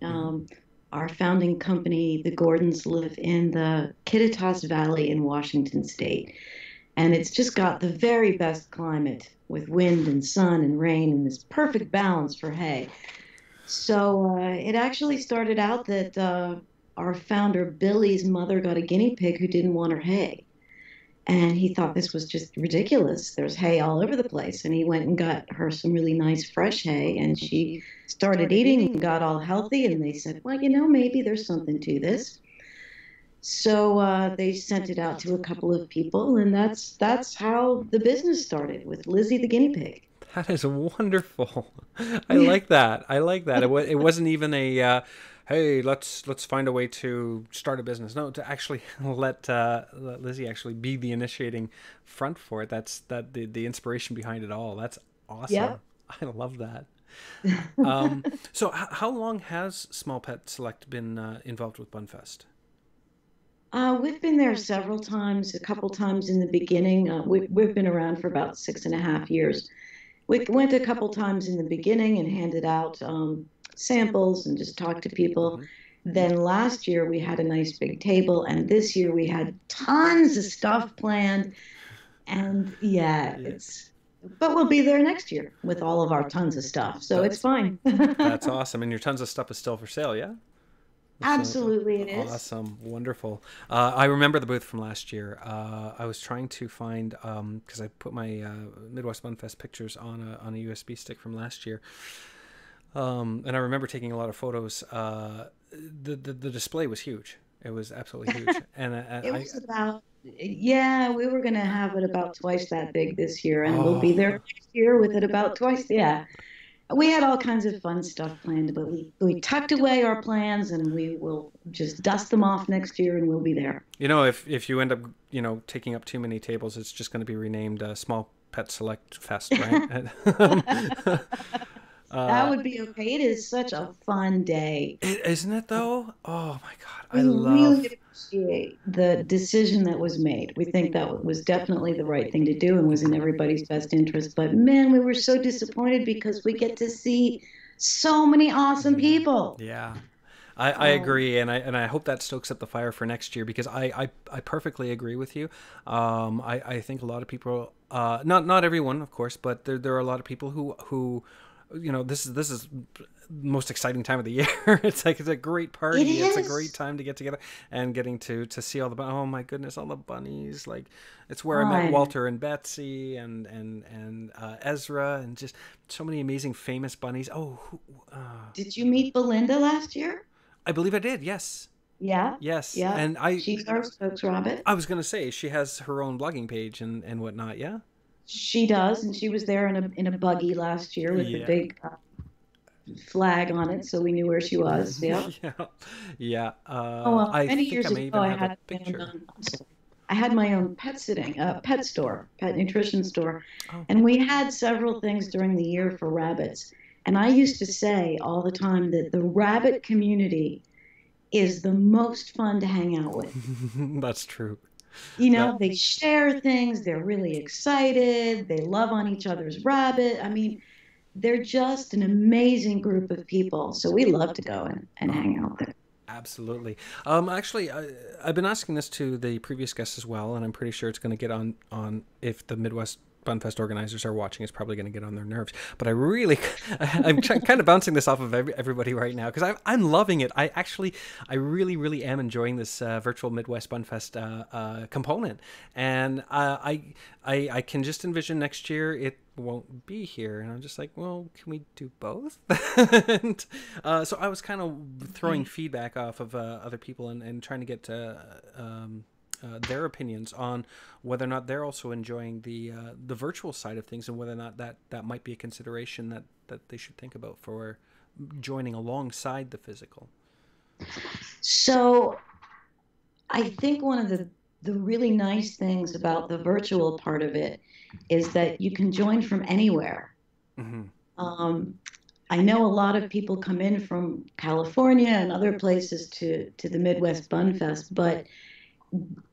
Our founding company, the Gordons, live in the Kittitas Valley in Washington State. And it's just got the very best climate with wind and sun and rain and this perfect balance for hay. So it actually started out that our founder, Billy's mother, got a guinea pig who didn't want her hay. And he thought this was just ridiculous. There's hay all over the place. And he went and got her some really nice fresh hay. And she started eating and got all healthy. And they said, well, maybe there's something to this. So they sent it out to a couple of people. And that's how the business started, with Lizzie the guinea pig. That is wonderful. I like that. I like that. It wasn't even a... hey, let's find a way to start a business. No, to actually let Lizzie actually be the initiating front for it. That's the inspiration behind it all. That's awesome. Yep. I love that. So how long has Small Pet Select been involved with Bunfest? We've been there several times, a couple times in the beginning. We've been around for about 6.5 years. We went a couple times in the beginning and handed out samples and just talked to people. Then last year we had a nice big table, and this year we had tons of stuff planned. And but we'll be there next year with all of our tons of stuff. So it's fine. That's awesome. And your tons of stuff is still for sale, yeah? Absolutely, it is. Awesome, wonderful. I remember the booth from last year. I was trying to find because I put my Midwest Bunfest pictures on a USB stick from last year, and I remember taking a lot of photos. The display was huge. It was absolutely huge, and it was about we were going to have it about twice that big this year, and we'll be there next year with it about twice. Yeah. We had all kinds of fun stuff planned, but we tucked away our plans, and we will just dust them off next year, and we'll be there. If you end up, taking up too many tables, it's just going to be renamed Small Pet Select Fest, right? That would be okay. It is such a fun day. Isn't it, though? Oh, my God. We really appreciate the decision that was made. We think that was definitely the right thing to do and was in everybody's best interest. But, man, we were so disappointed because we get to see so many awesome people. Yeah. I agree, and I hope that stokes up the fire for next year, because I perfectly agree with you. I think a lot of people, not everyone, of course, but there are a lot of people who this is the most exciting time of the year. It's a great party. It's a great time to get together and getting to see all the, oh my goodness, all the bunnies. It's where I met Walter and Betsy and Ezra, and just so many amazing famous bunnies. Did you meet Belinda last year? I believe I did. Yes. Yeah. Yes. Yeah. And she's our spokes rabbit. I was going to say, she has her own blogging page and whatnot. Yeah. She does, and she was there in a buggy last year with the big flag on it, so we knew where she was. Yeah. Yeah. Many years ago, I had my own pet nutrition store, and we had several things during the year for rabbits. And I used to say all the time that the rabbit community is the most fun to hang out with. That's true. They share things. They're really excited. They love on each other's rabbit. I mean, they're just an amazing group of people. So we love to go and hang out there. Absolutely. Actually, I've been asking this to the previous guests as well, and I'm pretty sure it's going to get on if the Midwest Bunfest organizers are watching, it's probably going to get on their nerves. But I'm kind of bouncing this off of everybody right now because I'm loving it. I really am enjoying this virtual Midwest Bunfest component, and I can just envision next year it won't be here, and I'm just like, well, can we do both? And, so I was kind of throwing feedback off of other people and trying to get their opinions on whether or not they're also enjoying the virtual side of things, and whether or not that might be a consideration that they should think about for joining alongside the physical. So I think one of the really nice things about the virtual part of it is that you can join from anywhere. Mm-hmm. I know a lot of people come in from California and other places to the Midwest Bunfest, but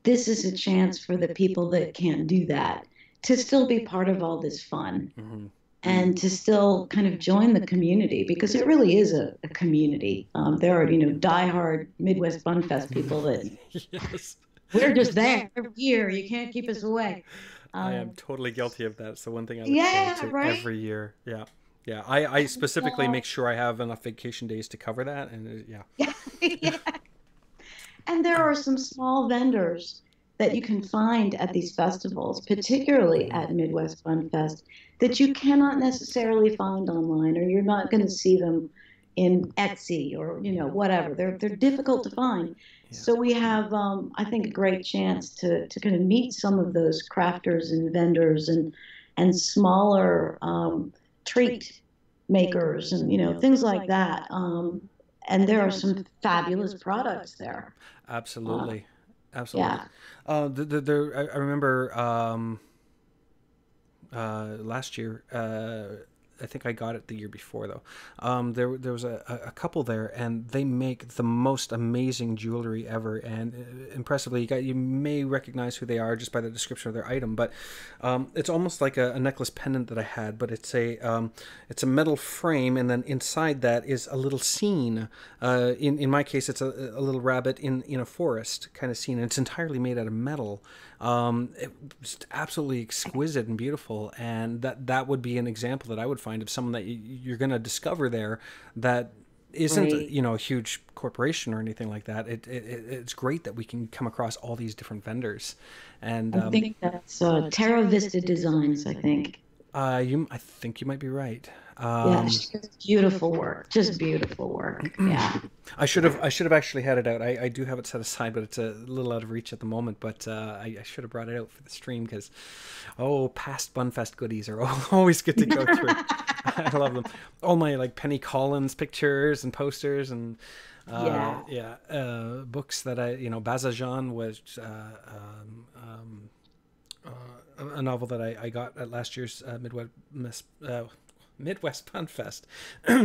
this is a chance for the people that can't do that to still be part of all this fun. Mm-hmm. And to still kind of join the community, because it really is a community. There are, diehard Midwest Bunfest people that yes. We're just there every year. You can't keep us away. I am totally guilty of that. It's the one thing I look forward to every year. Yeah. Yeah. I specifically make sure I have enough vacation days to cover that. And yeah. Yeah. And there are some small vendors that you can find at these festivals, particularly at Midwest Bunfest, that you cannot necessarily find online, or you're not going to see them in Etsy or whatever. They're difficult to find. Yeah. So we have, I think, a great chance to kind of meet some of those crafters and vendors and smaller treat makers and things like that. And there are some fabulous products there. Absolutely. Absolutely. Yeah. I remember last year, I think I got it the year before though. There was a couple there, and they make the most amazing jewelry ever. And impressively, you may recognize who they are just by the description of their item. But it's almost like a necklace pendant that I had, but it's a metal frame, and then inside that is a little scene. In my case, it's a little rabbit in a forest kind of scene, and it's entirely made out of metal. It's absolutely exquisite and beautiful, and that would be an example that I would find of someone that you're going to discover there that isn't a huge corporation or anything like that. It's great that we can come across all these different vendors, and I think that's Terra Vista Designs. I think I think you might be right. Yeah, beautiful work, just beautiful work. Yeah. I should have actually had it out. I do have it set aside, but it's a little out of reach at the moment. But I should have brought it out for the stream because, past Bunfest goodies are always good to go through. I love them. All my Penny Collins pictures and posters and books that Bazajan was a novel that I got at last year's Midwest Bunfest,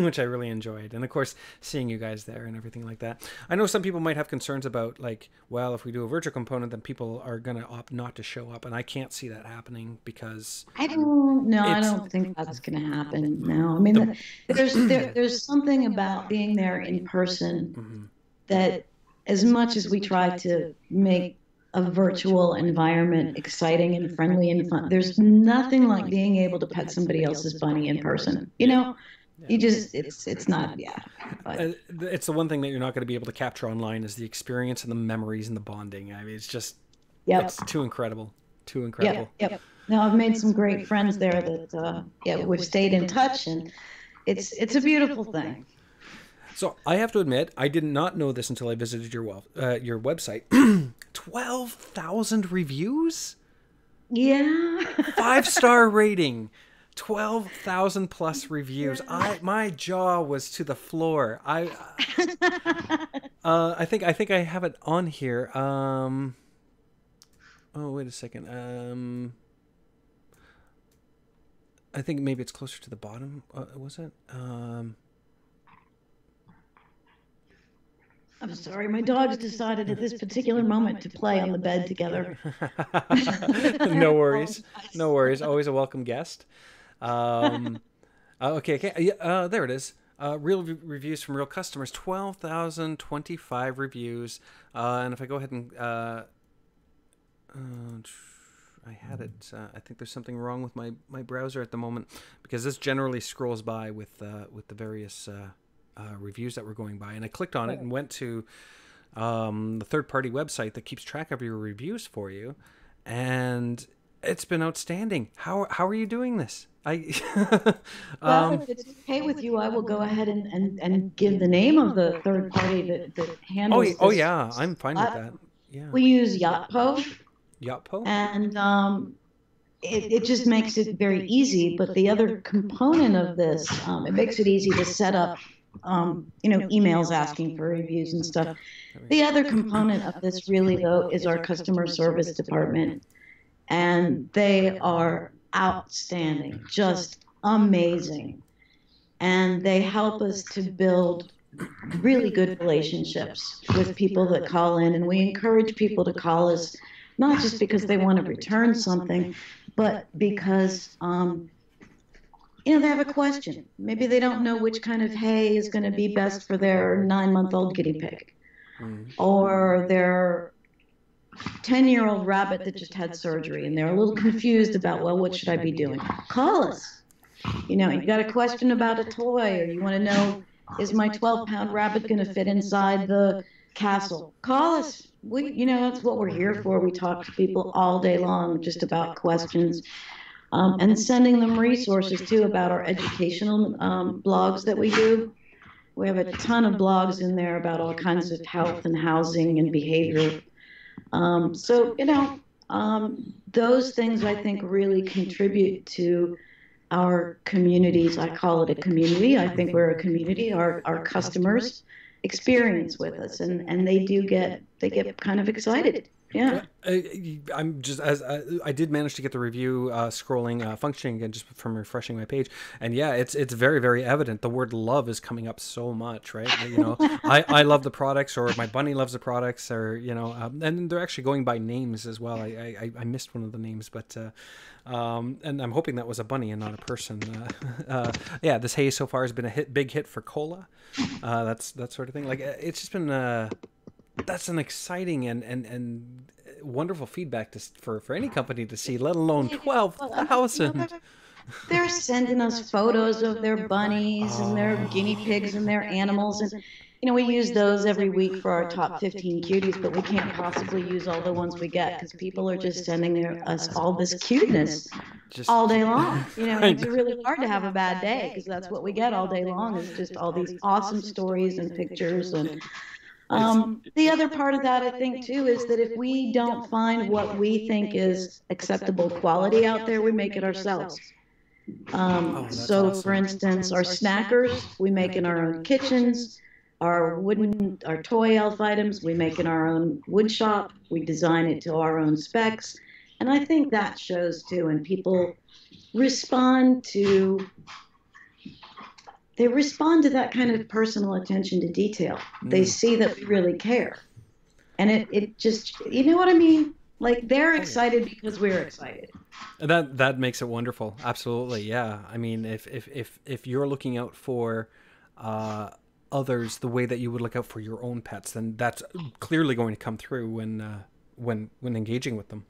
which I really enjoyed. And of course, seeing you guys there and everything like that. I know some people might have concerns about if we do a virtual component, then people are going to opt not to show up. And I can't see that happening because I don't think that's going to happen. No, I mean, there's something about being there in person mm-hmm. that as much as we try to make a virtual environment exciting and friendly and fun, there's nothing like being able to pet somebody else's bunny in person. You just it's not but. It's the one thing that you're not going to be able to capture online is the experience and the memories and the bonding. I mean, it's just it's too incredible. Yep. Now I've made some great friends there that we've stayed in touch, and it's a beautiful thing. So I have to admit, I did not know this until I visited your website. 12,000 reviews? Yeah. 5-star rating. 12,000 plus reviews. My jaw was to the floor. I think I have it on here. Wait a second. I think maybe it's closer to the bottom. Was it? I'm sorry, my dogs decided at this particular moment to play on the bed together. No worries. Always a welcome guest. Okay. There it is. Real reviews from real customers. 12,025 reviews. And if I go ahead and I had it. I think there's something wrong with my browser at the moment, because this generally scrolls by with the various reviews that were going by, and I clicked on it and went to the third-party website that keeps track of your reviews for you, and it's been outstanding. How are you doing this? Well, if it's okay with you, I will go ahead and give the name of the third party that handles this. Oh yeah, I'm fine with that. Yeah. We use Yotpo. Yotpo? And it just makes it very easy. But the other component of this, it makes it easy to set up, emails asking for reviews and stuff. The other component of this really, though, is our customer service department. And they are outstanding, just amazing. And they help us to build really good relationships with people that call in. And we encourage people to call us, not just because they want to return something, but because, they have a question. Maybe they don't know which kind of hay is going to be best for their 9-month-old guinea pig, or their 10-year-old rabbit that just had surgery, and they're a little confused about, well, what should I be doing? Call us. You got a question about a toy, or you want to know, is my 12-pound rabbit going to fit inside the castle? Call us. That's what we're here for. We talk to people all day long just about questions, and sending them resources too about our educational blogs that we do. We have a ton of blogs in there about all kinds of health and housing and behavior. Those things I think really contribute to our communities. I call it a community. I think we're a community. Our customers experience with us, and they get kind of excited. Yeah. I'm just, as I did manage to get the review functioning again just from refreshing my page, and yeah, it's very, very evident. The word love is coming up so much, right? I love the products, or my bunny loves the products, or and they're actually going by names as well. I missed one of the names, but and I'm hoping that was a bunny and not a person. Yeah, this hay so far has been a big hit for cola. That's that sort of thing. Like, it's just been. That's an exciting and wonderful feedback for any company to see, let alone 12,000. They're sending us photos of their bunnies and their guinea pigs and their animals, and we use those every week for our top 15 cuties, but we can't possibly use all the ones we get because people are just sending us all this cuteness all day long. It's really hard to have a bad day because that's what we get all day long, is just all these awesome stories and pictures. And the other part of that, I think, too, is that if we don't find what we think is acceptable quality out there, we make it ourselves. So, for instance, our snackers, we make in our own kitchens. Our toy elf items, we make in our own wood shop. We design it to our own specs. And I think that shows, too, and people respond to that kind of personal attention to detail. They see that we really care. And it just, you know what I mean? Like, they're excited because we're excited. That makes it wonderful. Absolutely. Yeah. I mean, if you're looking out for others the way that you would look out for your own pets, then that's clearly going to come through when engaging with them.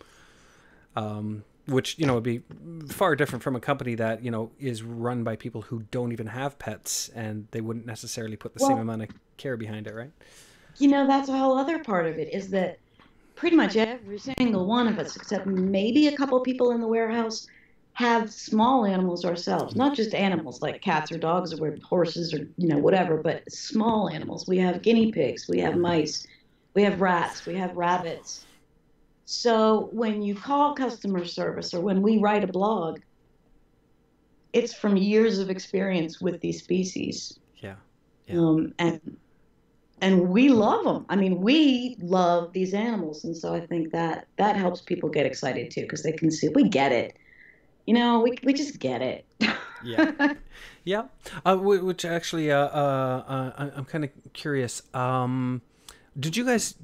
Which, would be far different from a company that, is run by people who don't even have pets, and they wouldn't necessarily put the same amount of care behind it, right? That's a whole other part of it, is that pretty much every single one of us, except maybe a couple people in the warehouse, have small animals ourselves. Not just animals like cats or dogs or horses or, whatever, but small animals. We have guinea pigs, we have mice, we have rats, we have rabbits. So when you call customer service or when we write a blog, it's from years of experience with these species. Yeah. And we love them. I mean, we love these animals. And so I think that helps people get excited too, because they can see, we get it. We just get it. Yeah. Yeah. Which actually, I'm kind of curious. Did you guys,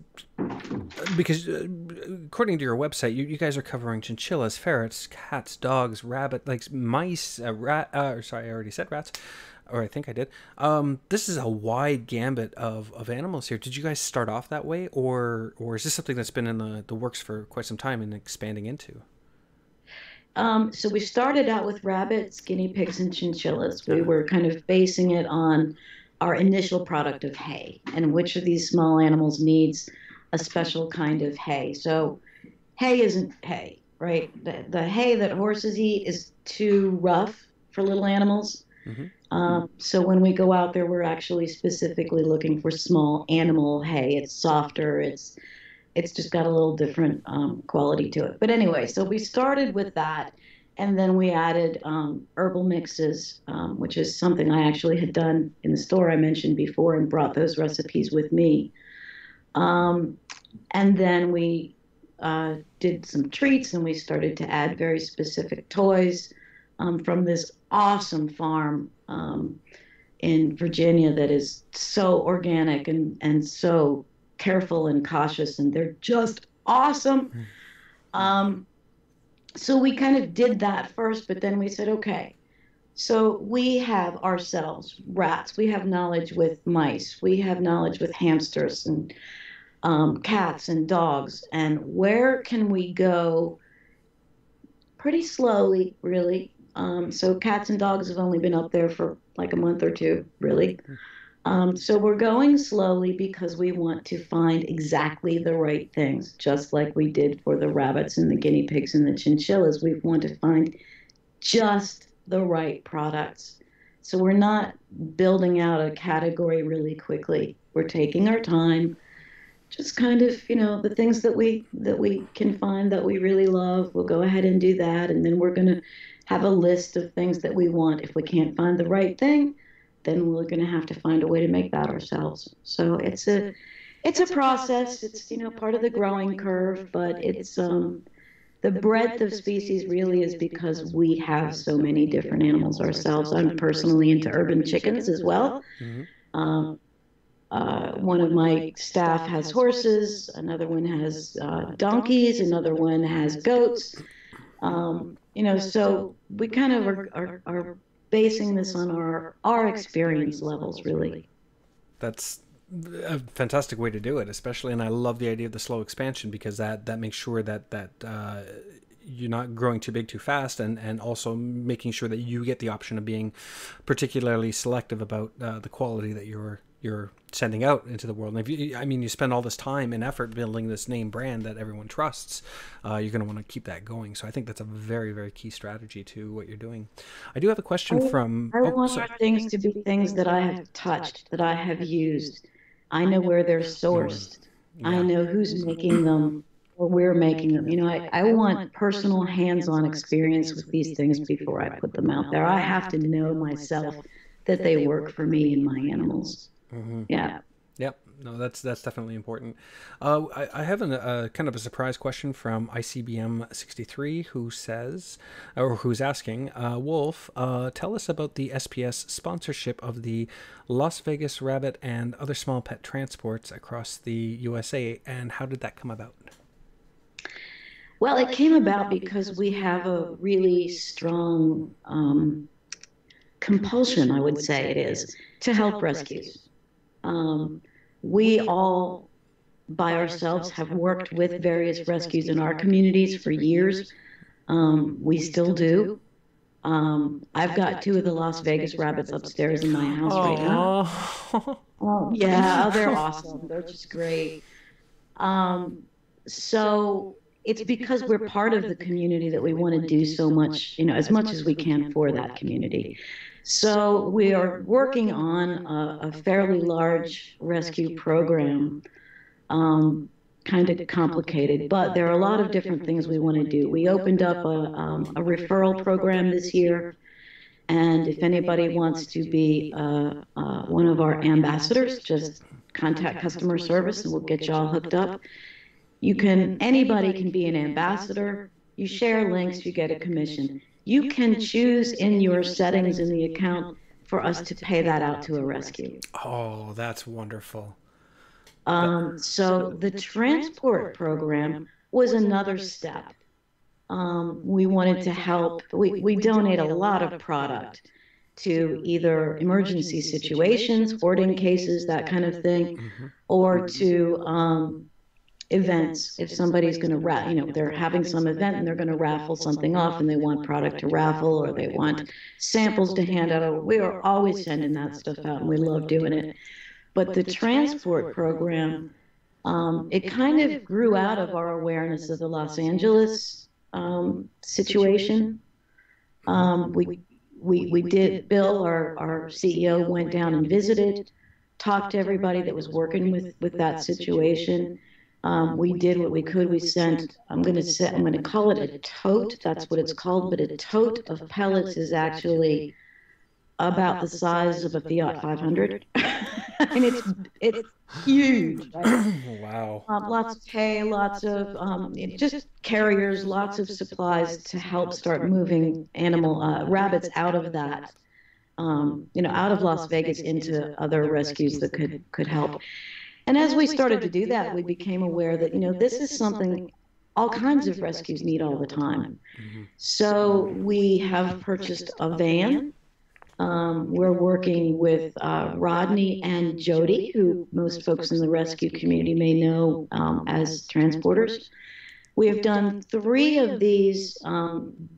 because according to your website, you guys are covering chinchillas, ferrets, cats, dogs, mice, rat, sorry, I already said rats, or I think I did. This is a wide gambit of animals here. Did you guys start off that way, or is this something that's been in the works for quite some time and expanding into? So we started out with rabbits, guinea pigs, and chinchillas. We were kind of basing it on our initial product of hay and which of these small animals needs a special kind of hay. So hay isn't hay, right? The hay that horses eat is too rough for little animals. So when we go out there, we're actually specifically looking for small animal hay. It's softer. It's just got a little different quality to it. But anyway, so we started with that, and then we added herbal mixes, which is something I actually had done in the store I mentioned before and brought those recipes with me. And then we did some treats, and we started to add very specific toys from this awesome farm in Virginia that is so organic and so careful and cautious, and they're just awesome. So we kind of did that first, but then we said, okay, so we have ourselves rats, we have knowledge with mice, we have knowledge with hamsters and cats and dogs, and where can we go pretty slowly, really? So cats and dogs have only been up there for like a month or two, really. So we're going slowly because we want to find exactly the right things, just like we did for the rabbits and the guinea pigs and the chinchillas. We want to find just the right products. So we're not building out a category really quickly. We're taking our time, just kind of, the things that we can find that we really love. We'll go ahead and do that, and then we're going to have a list of things that we want. If we can't find the right thing, then we're going to have to find a way to make that ourselves. So it's a process. It's part of the growing curve, but it's the breadth of species really is because we have so many different animals ourselves. I'm personally into urban chickens as well. One of my staff has horses, another one has donkeys, another one has goats. So we kind of are basing this on our experience levels, really. That's a fantastic way to do it, especially, and I love the idea of the slow expansion, because that makes sure that you're not growing too big too fast, and also making sure that you get the option of being particularly selective about the quality that you're sending out into the world. And you spend all this time and effort building this name brand that everyone trusts, you're going to want to keep that going. So I think that's a very, very key strategy to what you're doing. I do have a question from... I want our things to be things that I have touched, that I have used. I know where they're sourced. Yeah. I know who's making them, or we're making them. I want personal hands-on experience with these things before I put them out there. I have to know myself that they work for me and my animals. Yeah. Yep. No, that's definitely important. I have a kind of a surprise question from ICBM 63, who says, or who's asking, Wolf, tell us about the SPS sponsorship of the Las Vegas rabbit and other small pet transports across the USA, and how did that come about? Well, it came about because we have a really strong compulsion, I would say it is, to help rescues. We all, by ourselves, have worked with various rescues in our communities for years. We still do. I've got two of the Las Vegas rabbits upstairs in my house right now. Oh, yeah, they're awesome. They're just great. So it's because we're part of the community that we want to do so much, as much as we can for that community. So we are working on a fairly large rescue program, kind of complicated, but there are a lot of different things we want to do. We opened up a referral program this year, and if anybody wants to be one of our ambassadors, just contact customer service and we'll get you all hooked up. Anybody can be an ambassador. You share links, you get a commission. You can choose in your settings in the account for us to pay that out to a rescue. Oh, that's wonderful. So the transport program was another step. We wanted to help. We donate a lot of product to either emergency situations, hoarding cases, that kind of thing, or to events. If somebody's going to, they're having some event and they're going to raffle something off and they want product to raffle or they want samples to hand out, we are always sending that stuff out and we love doing it. But the transport program, it kind of grew out of our awareness of the Los Angeles situation. We did, Bill, our CEO, went down and visited, talked to everybody that was working with that situation. We did what we could. We sent, I'm going to call it a tote. That's what it's called. But a tote of pellets is actually about the size of a Fiat 500. And it's huge. Right? Wow. Lots of hay, lots of just carriers, lots of supplies to help start moving rabbits out of that, out of Las Vegas into other rescues that could help. And as we started to do that, we became aware that, this is something all kinds of rescues need all the time. Mm-hmm. So we have purchased a van. We're working with Rodney and Jody, who most folks in the rescue community may know as transporters. We have done 3 of these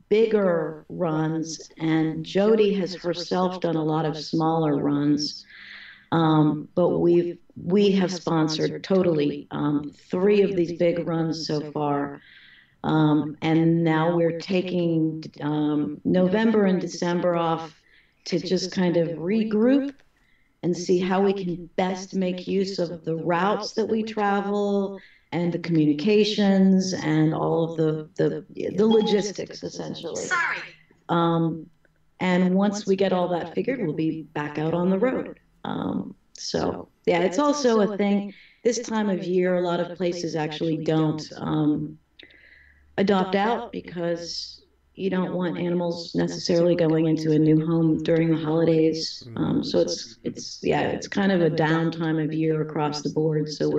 bigger runs, and Jody has herself done a lot of smaller runs. But we have sponsored totally 3 of these big runs so far. And now we're taking November and December off to just kind of regroup and see how we can best make use of the routes that we travel and the communications and all of the logistics, essentially. Sorry. And once we get all that figured, we'll be back out on the road. So, yeah, it's also a thing. This time of year, a lot of places actually don't adopt out because you don't want animals necessarily going into a new home during the holidays. So it's kind of a downtime of year across the board. So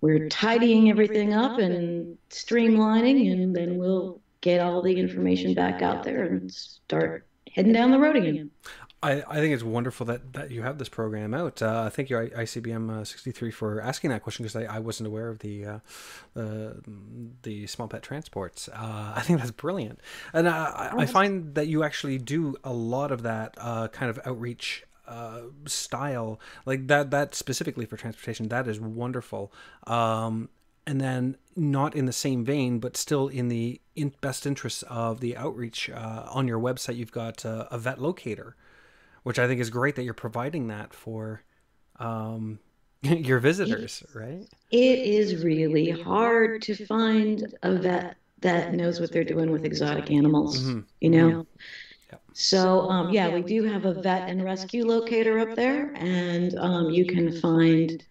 we're tidying everything up and streamlining, and then we'll get all the information back out there and start heading down the road again. I think it's wonderful that you have this program out. Thank you, ICBM 63, for asking that question, because I wasn't aware of the small pet transports. I think that's brilliant, and I find that you actually do a lot of that kind of outreach style, like that specifically for transportation. That is wonderful. And then, not in the same vein, but still in the best interests of the outreach, on your website, you've got a vet locator, which I think is great that you're providing that for your visitors, right? It is really hard to find a vet that knows what they're doing with exotic animals, Mm-hmm. Yep. So, we do have a vet and rescue locator up there, and you can find,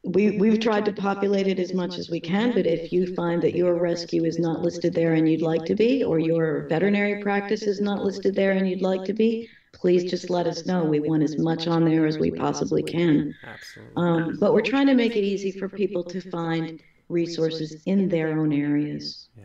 we've tried to populate it as much as we can, but if you find that your rescue is not listed there and you'd like to be, or your veterinary practice is not listed there and you'd like to be, please just let us know. We want as much on there as we possibly can. Absolutely. But we're trying to make it easy for people to find resources in their own areas. Yeah.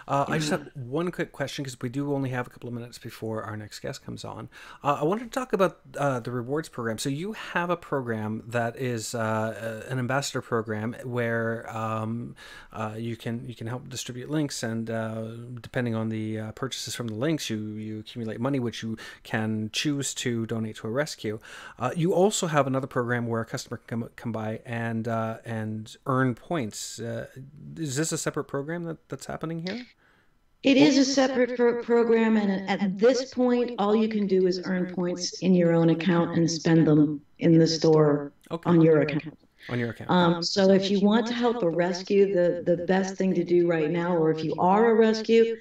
I just have one quick question, because we do only have a couple of minutes before our next guest comes on. I wanted to talk about the rewards program. So you have a program that is an ambassador program where you can help distribute links, and depending on the purchases from the links, you accumulate money, which you can choose to donate to a rescue. You also have another program where a customer can come by and earn points. Is this a separate program that's happening here? It is a separate program, and at this point, all you can do is earn points in your own account and spend them in the store on your account. On your account. So if you want to help a rescue, the best thing to do right now, or if you are a rescue,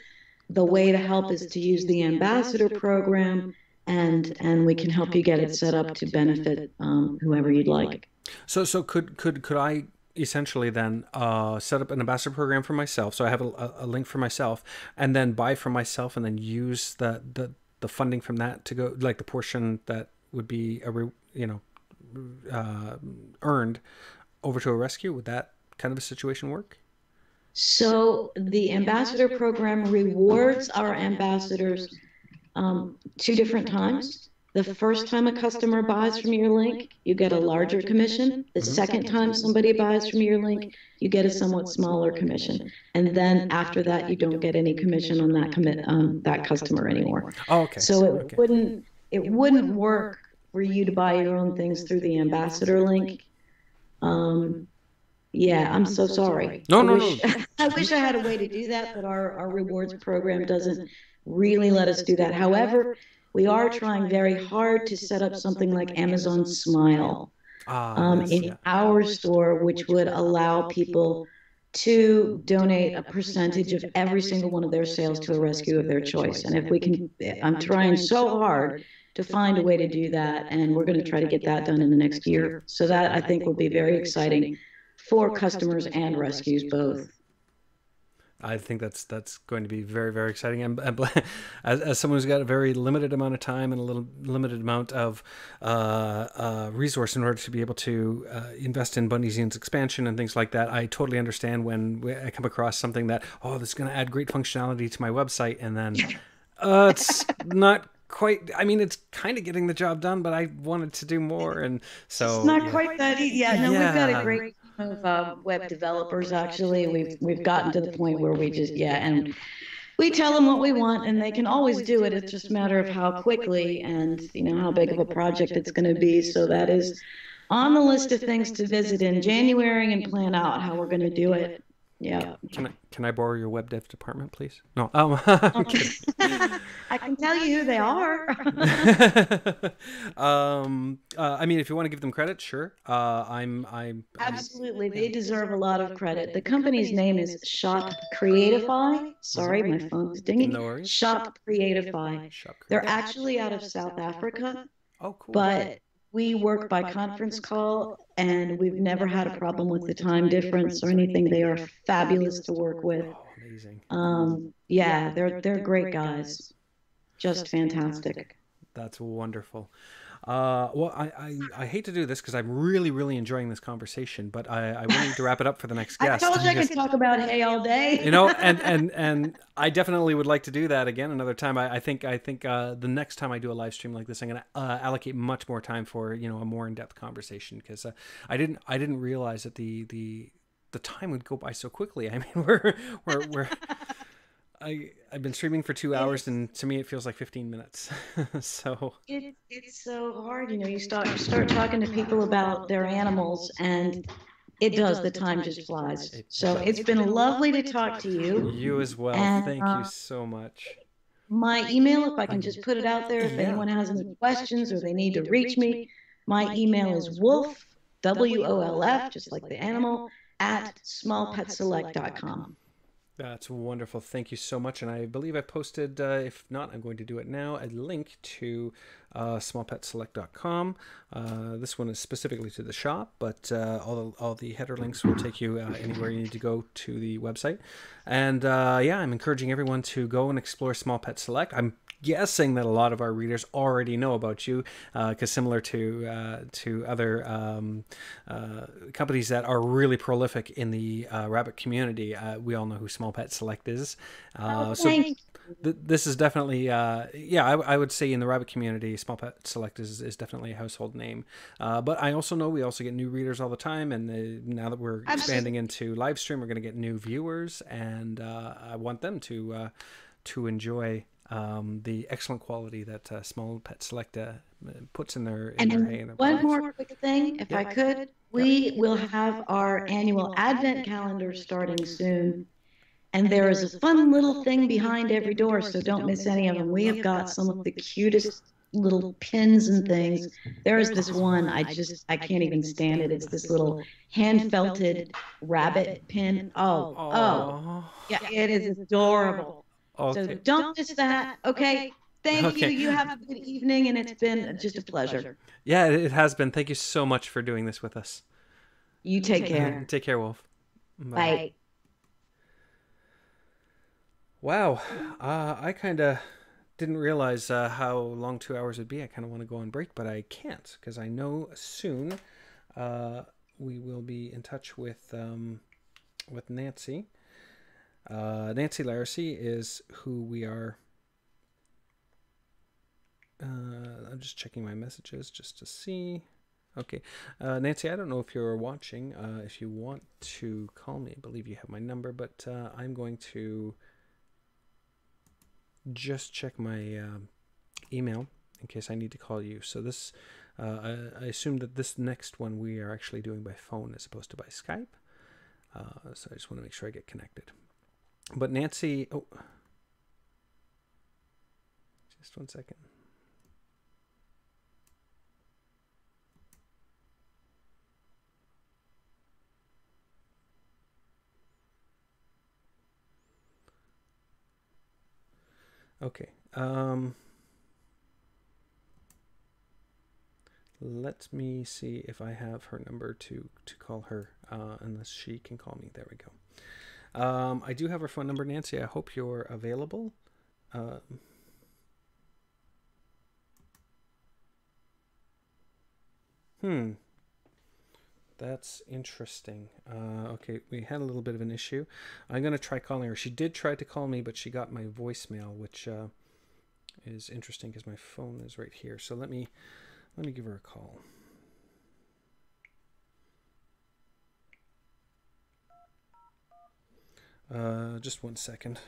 the way to help is to use the ambassador program, and we can help you get it set up to benefit whoever you'd like. So could I essentially then set up an ambassador program for myself, so I have a link for myself, and then buy for myself, and then use the funding from that to go, like the portion that would be earned over to a rescue? Would that kind of a situation work? So the ambassador program rewards our ambassadors 2 different times. The first time a customer buys from your link, you get a larger commission. The second time somebody buys from your link, you get a somewhat smaller commission. And then after that, you don't get any commission on that customer anymore. Oh, okay. So Okay. it wouldn't work for you to buy your own things through the ambassador link. Yeah, I'm so sorry. No, I no, wish, no. I wish I had a way to do that, but our rewards program doesn't really let us do that. However, we are trying very hard to set up something like Amazon Smile Yes, in yeah. our store, which would allow people to donate a percentage of every single one of their sales to a rescue of their choice. And if we can, I'm trying so hard to find a way to do that, and we're going to try to get that done in the next year. So that I think will be very exciting for customers and rescues both. I think that's going to be very, very exciting. And as someone who's got a very limited amount of time and a little limited amount of resource in order to be able to invest in Bunnyzine's expansion and things like that, I totally understand when I come across something that, oh, this is going to add great functionality to my website, and then it's not quite. I mean, it's kind of getting the job done, but I wanted to do more, and so It's not quite that easy. Yeah, no, we've got a Yeah. great team of web developers. Actually, we've gotten to the point where we just and we tell them what we want, and they can always do it. It's just a matter of how quickly and how big of a project it's going to be. So that is on the list of things to visit in January and plan out how we're going to do it. Yeah. Can I borrow your web dev department, please? No. I can tell you who they are. I mean, if you want to give them credit, sure. I'm Absolutely, they deserve a lot of credit. The company's name is Shop Creatify. Sorry, my phone is dinging. No worries. Shop Creatify. Shop They're Creatify. actually out of South Africa, Oh, cool. but we work by conference call, and we've never had a problem with the time difference or anything. They are fabulous to work with. Oh, amazing. Yeah, they're great guys. Just fantastic. That's wonderful. Well, I hate to do this because I'm really, really enjoying this conversation, but I will need to wrap it up for the next I guest. told you I could talk about hay all day. And I definitely would like to do that again another time. I think the next time I do a live stream like this, I'm going to allocate much more time for a more in-depth conversation, because I didn't realize that the time would go by so quickly. I mean, we're I've been streaming for 2 hours, and to me it feels like 15 minutes. So It's so hard, you start talking to people about their animals, and it does. The time just flies. So it's been lovely to talk to you. You as well. And, Thank you so much. My email, if I can just put it out there, if anyone has any questions or they need to reach me, my email is wolf, WOLF, just like the animal, at smallpetselect.com. That's wonderful. Thank you so much. And I believe I posted, if not, I'm going to do it now, a link to smallpetselect.com. This one is specifically to the shop, but all the header links will take you anywhere you need to go to the website. And I'm encouraging everyone to go and explore Small Pet Select. I'm guessing that a lot of our readers already know about you, because similar to other companies that are really prolific in the rabbit community, we all know who Small Pet Select is. This is definitely, I would say in the rabbit community, Small Pet Select is definitely a household name. But I also know we also get new readers all the time, and now that we're expanding into live stream, we're going to get new viewers, and I want them to enjoy the excellent quality that Small Pet Select puts in their hay. And one more quick thing, if I could. We will have our annual Advent calendar starting soon. And there is a fun little thing behind every door, so don't miss any of them. We have got some of the cutest little pins and things. There is this one, I can't even stand it. It's this little hand-felted rabbit pin. Oh, yeah, it is adorable. Okay. So don't miss that. Okay. Thank you. You have a good evening, and it's been just a pleasure. Yeah, it has been. Thank you so much for doing this with us. You take care. Take care, Wolf. Bye. Wow. I kind of didn't realize how long 2 hours would be. I kind of want to go on break, but I can't, because I know soon we will be in touch with Nancy. Nancy Laracy is who we are I'm just checking my messages just to see. Okay. Nancy, I don't know if you're watching. If you want to call me, I believe you have my number, but I'm going to just check my email in case I need to call you. So this, I assume that this next one we are actually doing by phone as opposed to by Skype. So I just want to make sure I get connected. But Nancy, oh, just one second. Okay. Let me see if I have her number to call her, unless she can call me. There we go. I do have her phone number, Nancy. I hope you're available. That's interesting. Okay, we had a little bit of an issue. I'm going to try calling her. She did try to call me, but she got my voicemail, which is interesting because my phone is right here. So let me give her a call. Just one second.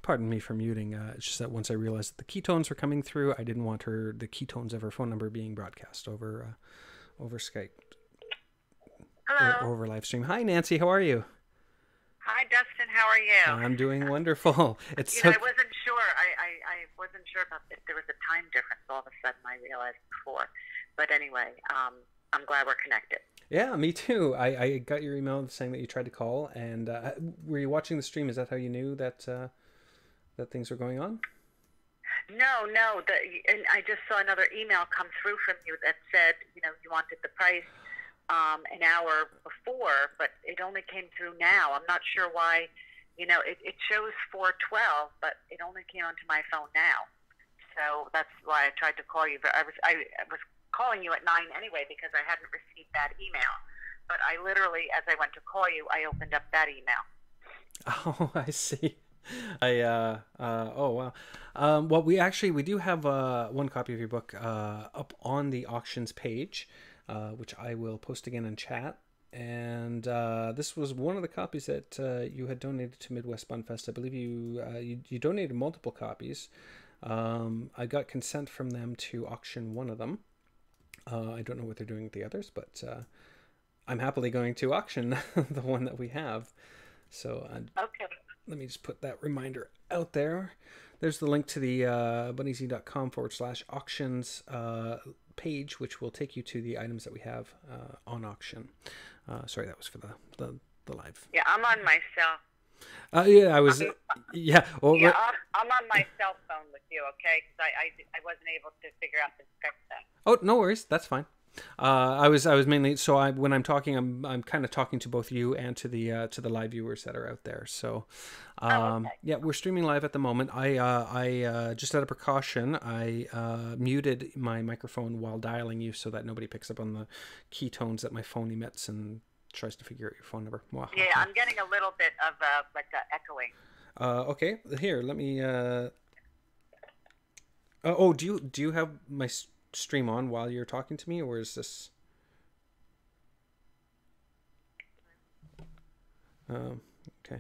Pardon me for muting. It's just that once I realized that the keytones were coming through, I didn't want the keytones of her phone number being broadcast over Skype. Hello. Or over live stream. Hi, Nancy. How are you? Hi, Dustin. How are you? I'm doing wonderful. It's I wasn't sure. I wasn't sure about if there was a time difference. All of a sudden, I realized before. But anyway, I'm glad we're connected. Yeah, me too. I got your email saying that you tried to call, and were you watching the stream? Is that how you knew that that things were going on? No. And I just saw another email come through from you that said, you wanted the price an hour before, but it only came through now. I'm not sure why. It shows 4:12, but it only came onto my phone now. So that's why I tried to call you. But I was calling you at 9 anyway because I hadn't received that email. But I literally, as I went to call you, I opened up that email. Oh, I see. Oh wow. Well, we do have one copy of your book up on the auctions page, which I will post again in chat. And this was one of the copies that you had donated to Midwest Bunfest. I believe you donated multiple copies. I got consent from them to auction one of them. I don't know what they're doing with the others, but I'm happily going to auction the one that we have. So okay. Let me just put that reminder out there. There's the link to the bunnyzine.com/auctions page, which will take you to the items that we have on auction. Sorry, that was for the live. Yeah, I'm on my cell. Yeah, I was. Yeah. Well, yeah, I'm on my cell phone with you, okay? Because I wasn't able to figure out the Skype thing. Oh, no worries. That's fine. I was mainly when I'm talking, I'm kind of talking to both you and to the live viewers that are out there. So, okay. Yeah, we're streaming live at the moment. I just out of precaution, I muted my microphone while dialing you so that nobody picks up on the keytones that my phone emits and tries to figure out your phone number. Wow. Yeah, I'm getting a little bit of echoing. Okay, here, let me. Oh, do you have my stream on while you're talking to me, or is this? Okay.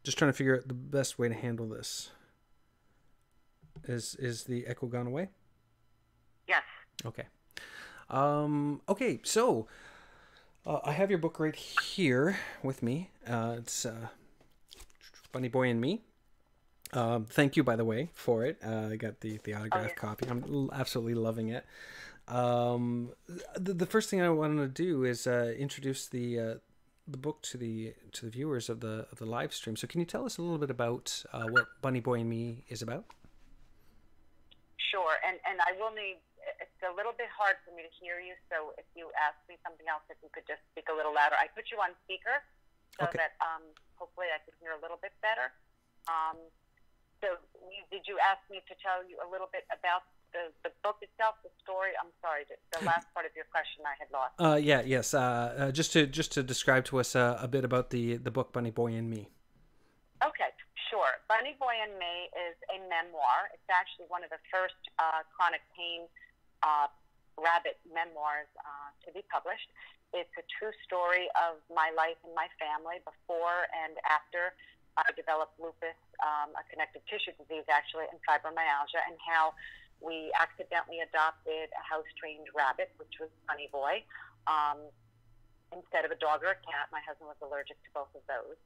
Just trying to figure out the best way to handle this. Is the echo gone away? Yes. Okay. Okay, so I have your book right here with me. It's Bunny Boy and Me. Thank you, by the way, for it. I got the autographed copy. I'm absolutely loving it. The first thing I wanted to do is introduce the book to the viewers of the live stream. So, can you tell us a little bit about what Bunny Boy and Me is about? Sure, and I will need. It's a little bit hard for me to hear you, so if you ask me something else, if you could just speak a little louder. I put you on speaker so that hopefully I can hear a little bit better. So did you ask me to tell you a little bit about the book itself, the story. I'm sorry, the last part of your question I had lost. Yes. Just to describe to us a bit about the book Bunny Boy and Me. Okay, sure. Bunny Boy and Me is a memoir. It's actually one of the first chronic pain rabbit memoirs to be published. It's a true story of my life and my family before and after I developed lupus, a connective tissue disease actually, and fibromyalgia, and how we accidentally adopted a house-trained rabbit, which was Bunny Boy, instead of a dog or a cat. My husband was allergic to both of those.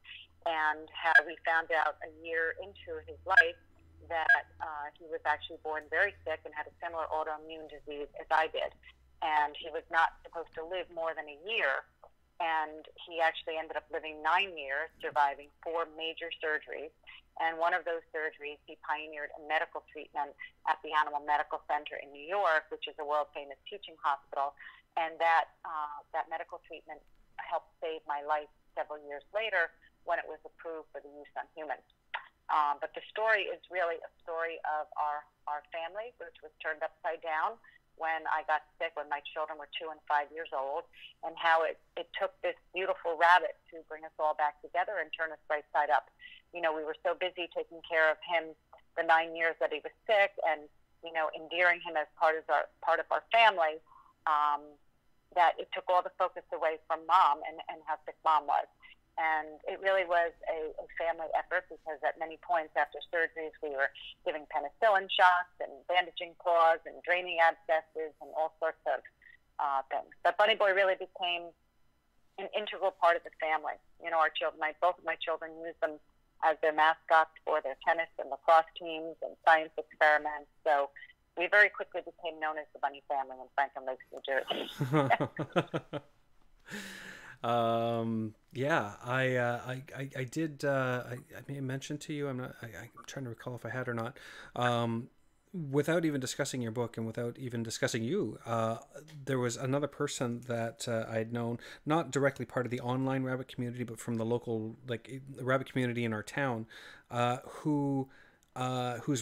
And how we found out a year into his life that he was actually born very sick and had a similar autoimmune disease as I did. And he was not supposed to live more than a year. And he actually ended up living 9 years, surviving 4 major surgeries. And one of those surgeries, he pioneered a medical treatment at the Animal Medical Center in New York, which is a world-famous teaching hospital. And that medical treatment helped save my life several years later when it was approved for the use on humans. But the story is really a story of our family, which was turned upside down when I got sick, when my children were 2 and 5 years old, and how it took this beautiful rabbit to bring us all back together and turn us right side up. You know, we were so busy taking care of him the 9 years that he was sick and, you know, endearing him as part of our family, that it took all the focus away from Mom and how sick Mom was. And it really was a family effort, because at many points after surgeries, we were giving penicillin shots and bandaging claws and draining abscesses and all sorts of things. But Bunny Boy really became an integral part of the family. You know, our children, both of my children used them as their mascots for their tennis and lacrosse teams and science experiments. So we very quickly became known as the Bunny family in Franklin Lakes, New Jersey. Yeah, I did. I may have mentioned to you. I'm trying to recall if I had or not. Without even discussing your book and without even discussing you, there was another person that I had known, not directly part of the online rabbit community, but from the local rabbit community in our town, whose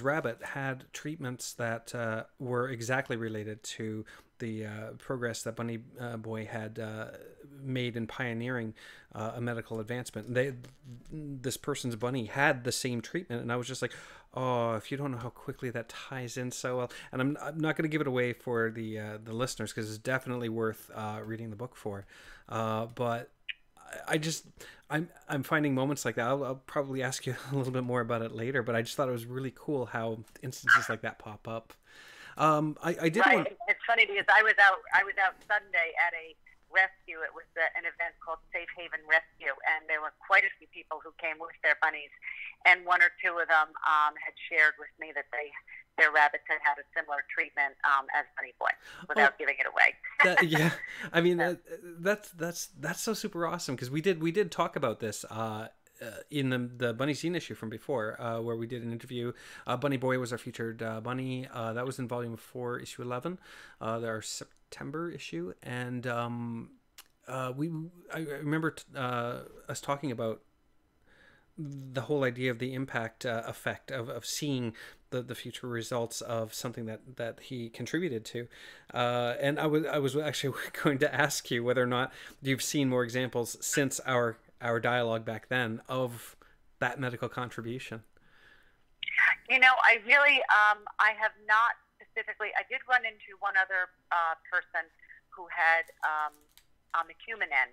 rabbit had treatments that were exactly related to the progress that Bunny Boy had made in pioneering a medical advancement. This person's bunny had the same treatment, and I was just like, oh, if you don't know how quickly that ties in so well. And I'm not going to give it away for the listeners, because it's definitely worth reading the book for. But I'm finding moments like that. I'll probably ask you a little bit more about it later, but I just thought it was really cool how instances like that pop up. I did. Right. It's funny because I was out Sunday at a rescue. It was an event called Safe Haven Rescue, and there were quite a few people who came with their bunnies, and 1 or 2 of them had shared with me that their rabbits had had a similar treatment as Bunny Boy, without giving it away. Yeah, I mean that's so super awesome, because we did talk about this in the Bunnyzine issue from before, where we did an interview. Bunny Boy was our featured bunny. That was in volume 4, issue 11, our September issue, and I remember us talking about the whole idea of the impact effect of seeing the future results of something that he contributed to, and I was actually going to ask you whether or not you've seen more examples since our dialogue back then of that medical contribution. You know, I really I have not specifically. I did run into one other person who had on the human end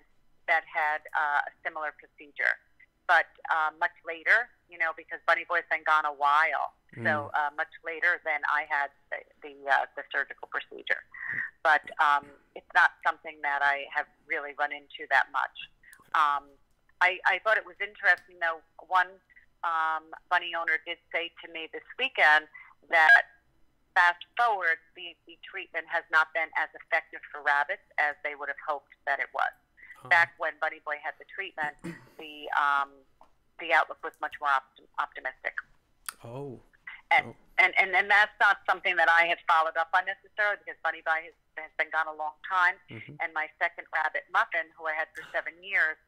that had a similar procedure. But much later, you know, because Bunny Boy's been gone a while, so much later than I had the surgical procedure. But it's not something that I have really run into that much. I thought it was interesting, though. One bunny owner did say to me this weekend that fast forward, the treatment has not been as effective for rabbits as they would have hoped that it was. Back when Bunny Boy had the treatment, the outlook was much more optimistic. And that's not something that I have followed up on necessarily, because Bunny Boy has been gone a long time. And my second rabbit, Muffin, who I had for 7 years,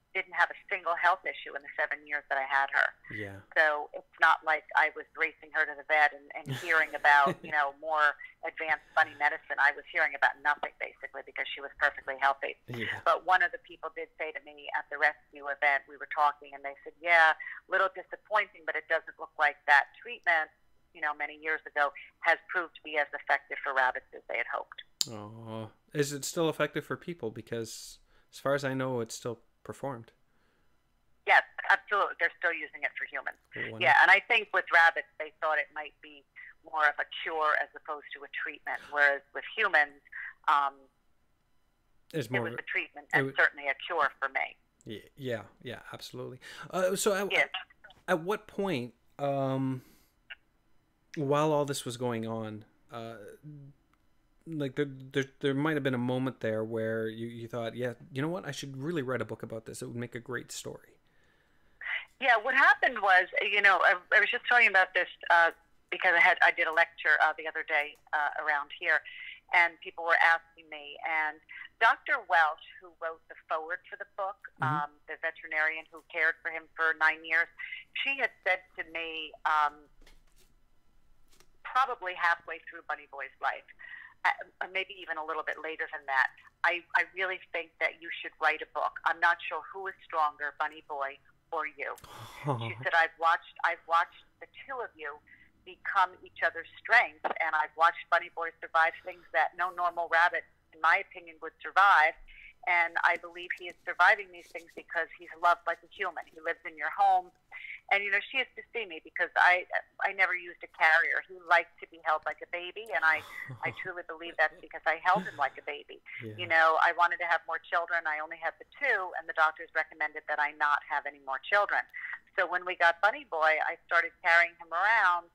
didn't have a single health issue in the 7 years that I had her. Yeah. So it's not like I was racing her to the vet and hearing about, more advanced bunny medicine. I was hearing about nothing, basically, because she was perfectly healthy. Yeah. But one of the people did say to me at the rescue event, we were talking, and they said, yeah, little disappointing, but it doesn't look like that treatment, many years ago, has proved to be as effective for rabbits as they had hoped. Oh, is it still effective for people? Because as far as I know, it's still performed. Yes, absolutely. They're still using it for humans. Wonderful. Yeah, and I think with rabbits, they thought it might be more of a cure as opposed to a treatment, whereas with humans, It's more it was a treatment and certainly a cure for me. Yeah, absolutely. So at what point, while all this was going on, like there might have been a moment there where you thought, yeah, you know what, I should really write a book about this. It would make a great story. Yeah, what happened was, I was just talking about this because I did a lecture the other day around here, and people were asking me, and Dr. Welsh, who wrote the foreword for the book, the veterinarian who cared for him for 9 years, she had said to me, probably halfway through Bunny Boy's life, maybe even a little bit later than that, I really think that you should write a book. I'm not sure who is stronger, Bunny Boy or you. She said, I've watched the two of you become each other's strength, and I've watched Bunny Boy survive things that no normal rabbit, in my opinion, would survive. And I believe he is surviving these things because he's loved like a human. He lives in your home. And, she used to see me because I never used a carrier. He liked to be held like a baby, and I truly believe that's because I held him like a baby. Yeah. I wanted to have more children. I only had the two, and the doctors recommended that I not have any more children. So when we got Bunny Boy, I started carrying him around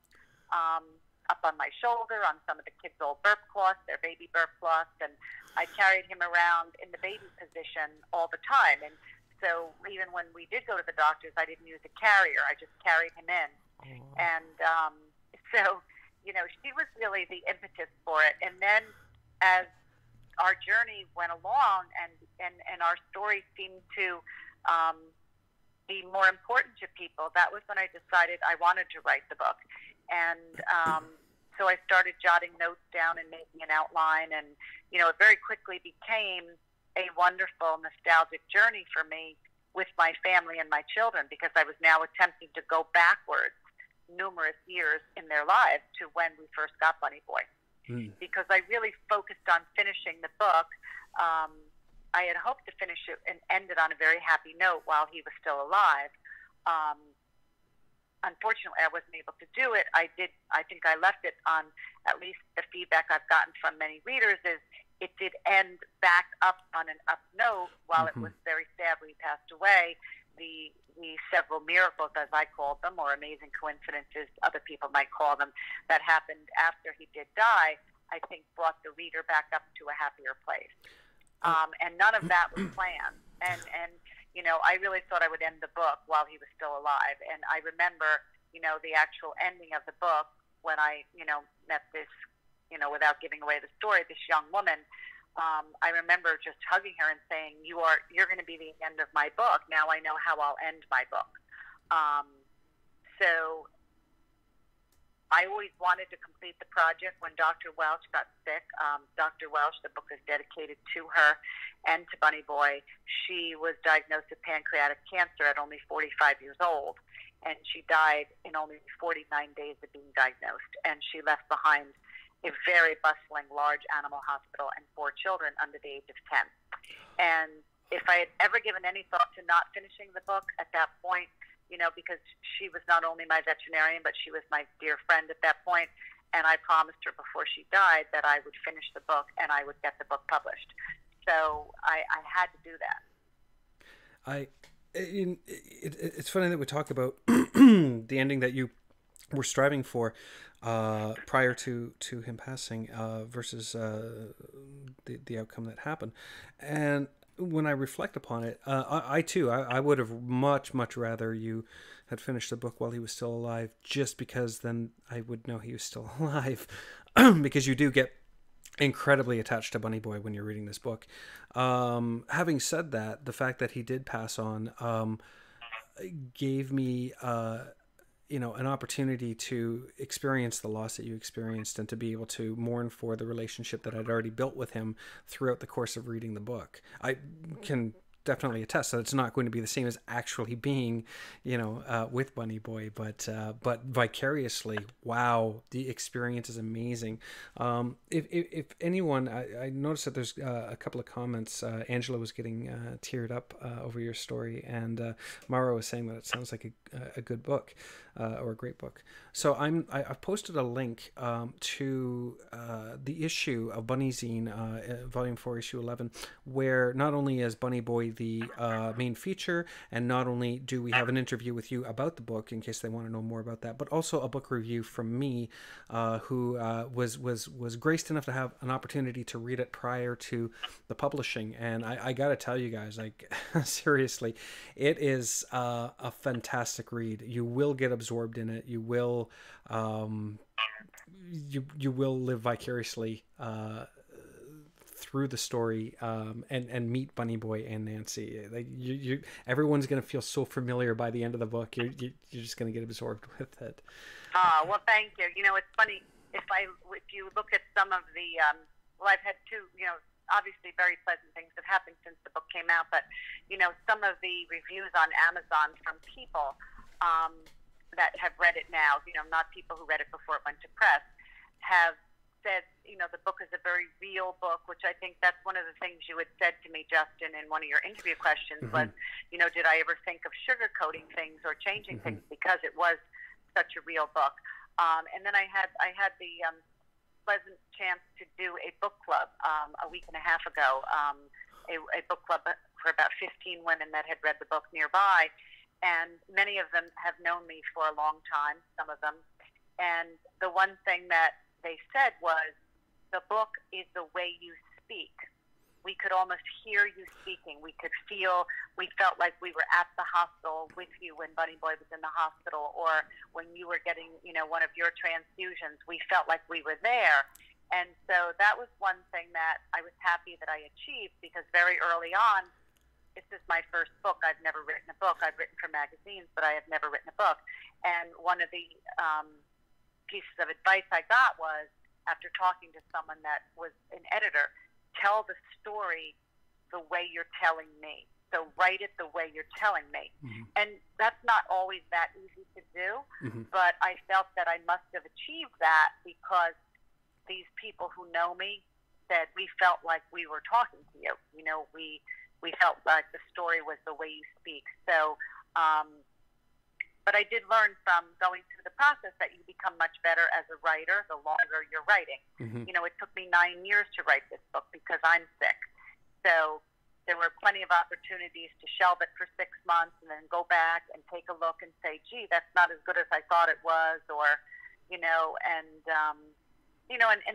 up on my shoulder on some of the kids' old burp cloths, their baby burp cloths, and I carried him around in the baby position all the time. And so even when we did go to the doctors, I didn't use a carrier. I just carried him in. Oh. And so, she was really the impetus for it. And then as our journey went along and our story seemed to be more important to people, that was when I decided I wanted to write the book. And so I started jotting notes down and making an outline. And, it very quickly became a wonderful, nostalgic journey for me with my family and my children, because I was now attempting to go backwards numerous years in their lives to when we first got Bunny Boy. Because I really focused on finishing the book. I had hoped to finish it and end it on a very happy note while he was still alive. Unfortunately, I wasn't able to do it. I think I left it on, at least the feedback I've gotten from many readers is, it did end back up on an up note while it was very sadly passed away. The several miracles, as I called them, or amazing coincidences, other people might call them, that happened after he did die, I think brought the reader back up to a happier place. And none of that was planned. And I really thought I would end the book while he was still alive. And I remember, the actual ending of the book when I, met this, without giving away the story, this young woman, I remember just hugging her and saying, you're going to be the end of my book. Now I know how I'll end my book. So I always wanted to complete the project. When Dr. Welsh got sick, Dr. Welsh, the book is dedicated to her and to Bunny Boy. She was diagnosed with pancreatic cancer at only 45 years old, and she died in only 49 days of being diagnosed. And she left behind a very bustling, large animal hospital and 4 children under the age of 10. And if I had ever given any thought to not finishing the book at that point, because she was not only my veterinarian, but she was my dear friend at that point, and I promised her before she died that I would finish the book and I would get the book published. So I had to do that. It's funny that we talk about the ending that you were striving for prior to him passing versus the outcome that happened. And when I reflect upon it, I too would have much rather you had finished the book while he was still alive, just because then I would know he was still alive. Because you do get incredibly attached to Bunny Boy when you're reading this book. Having said that, the fact that he did pass on gave me an opportunity to experience the loss that you experienced and to be able to mourn for the relationship that I'd already built with him throughout the course of reading the book. I can definitely attest that it's not going to be the same as actually being, with Bunny Boy, but vicariously, wow, the experience is amazing. If anyone, I noticed that there's a couple of comments. Angela was getting teared up over your story, and Mara was saying that it sounds like a good book. Or a great book. So I've posted a link to the issue of Bunnyzine, Volume 4, Issue 11, where not only is Bunny Boy the main feature, and not only do we have an interview with you about the book, in case they want to know more about that, but also a book review from me, who was graced enough to have an opportunity to read it prior to the publishing. And I got to tell you guys, like, seriously, it is a fantastic read. You will get absorbed in it. You will you will live vicariously through the story, and meet Bunny Boy and Nancy. Like everyone's going to feel so familiar by the end of the book. You're just going to get absorbed with it. Well, thank you. It's funny if you look at some of the I've had two obviously very pleasant things have happened since the book came out, but some of the reviews on Amazon from people that have read it now, not people who read it before it went to press, have said, the book is a very real book, which I think that's one of the things you had said to me, Justin, in one of your interview questions was, did I ever think of sugarcoating things or changing things, because it was such a real book. And then I had the pleasant chance to do a book club a week and a half ago, a book club for about 15 women that had read the book nearby. And many of them have known me for a long time, some of them. And the one thing that they said was, the book is the way you speak. We could almost hear you speaking. We felt like we were at the hospital with you when Bunny Boy was in the hospital, or when you were getting, one of your transfusions. We felt like we were there. And so that was one thing that I was happy that I achieved, because very early on, this is my first book. I've never written a book. I've written for magazines, but I have never written a book. And one of the pieces of advice I got was, after talking to someone that was an editor, tell the story the way you're telling me. So write it the way you're telling me. And that's not always that easy to do, but I felt that I must have achieved that, because these people who know me said, we felt like we were talking to you. We felt like the story was the way you speak. So, but I did learn from going through the process that you become much better as a writer the longer you're writing. It took me 9 years to write this book because I'm sick. So there were plenty of opportunities to shelve it for 6 months and then go back and take a look and say, gee, that's not as good as I thought it was, or, in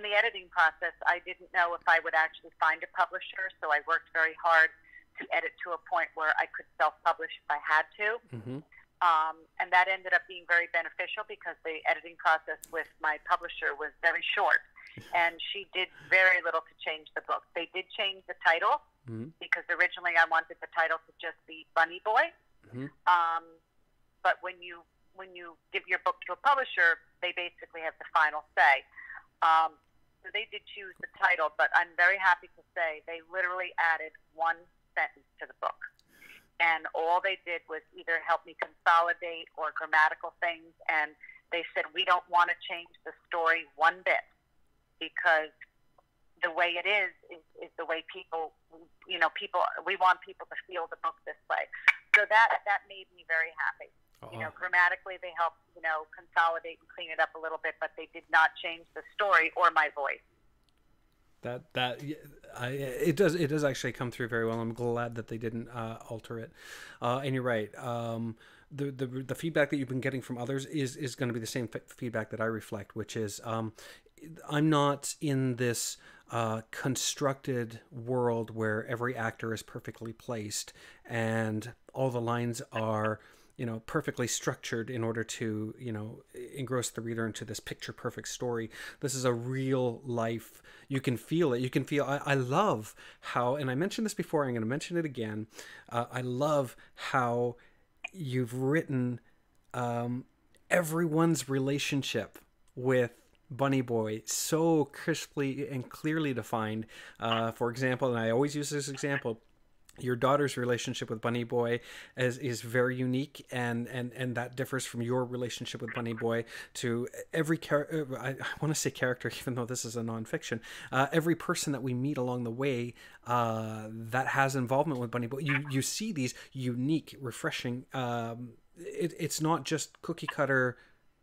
the editing process, I didn't know if I would actually find a publisher. So I worked very hard to edit to a point where I could self-publish if I had to. And that ended up being very beneficial, because the editing process with my publisher was very short. And she did very little to change the book. They did change the title, because originally I wanted the title to just be Bunny Boy. But when you give your book to a publisher, they basically have the final say. So they did choose the title, but I'm very happy to say they literally added one sentence to the book. And all they did was either help me consolidate or grammatical things. And they said, we don't want to change the story one bit, because the way it is the way people, we want people to feel the book this way. So that made me very happy. Grammatically, they helped, consolidate and clean it up a little bit, but they did not change the story or my voice. It does actually come through very well. I'm glad that they didn't alter it. And you're right. The feedback that you've been getting from others is going to be the same feedback that I reflect, which is I'm not in this constructed world where every actor is perfectly placed and all the lines are perfectly structured in order to, engross the reader into this picture perfect story. This is a real life. You can feel it. You can feel, I love how, and I mentioned this before, I'm going to mention it again. I love how you've written everyone's relationship with Bunny Boy so crisply and clearly defined. For example, and I always use this example, your daughter's relationship with Bunny Boy is very unique, and that differs from your relationship with Bunny Boy to every character. I want to say character, even though this is a nonfiction. Every person that we meet along the way that has involvement with Bunny Boy, you see these unique, refreshing. It's not just cookie cutter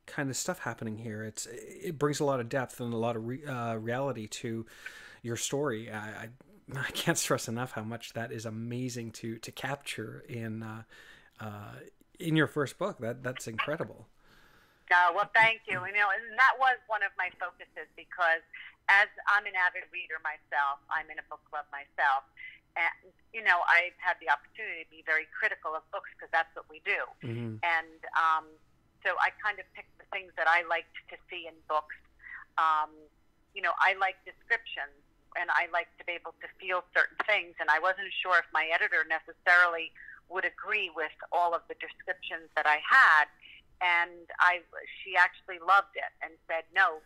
kind of stuff happening here. It brings a lot of depth and a lot of reality to your story. I can't stress enough how much that is amazing to capture in your first book. That's incredible. Well, thank you. And that was one of my focuses, because as I'm an avid reader myself, I'm in a book club myself, and I've had the opportunity to be very critical of books, because that's what we do. Mm-hmm. And so I kind of picked the things that I liked to see in books. I like descriptions, and I like to be able to feel certain things, and I wasn't sure if my editor necessarily would agree with all of the descriptions that I had, and she actually loved it and said, no,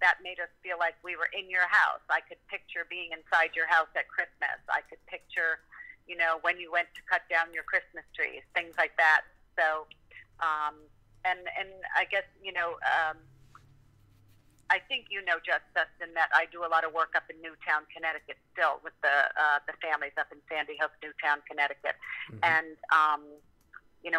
that made us feel like we were in your house. I could picture being inside your house at Christmas. I could picture, when you went to cut down your Christmas trees, things like that. So, and I guess, I think Justin, that I do a lot of work up in Newtown, Connecticut still with the families up in Sandy Hook, Newtown, Connecticut. Mm-hmm. And,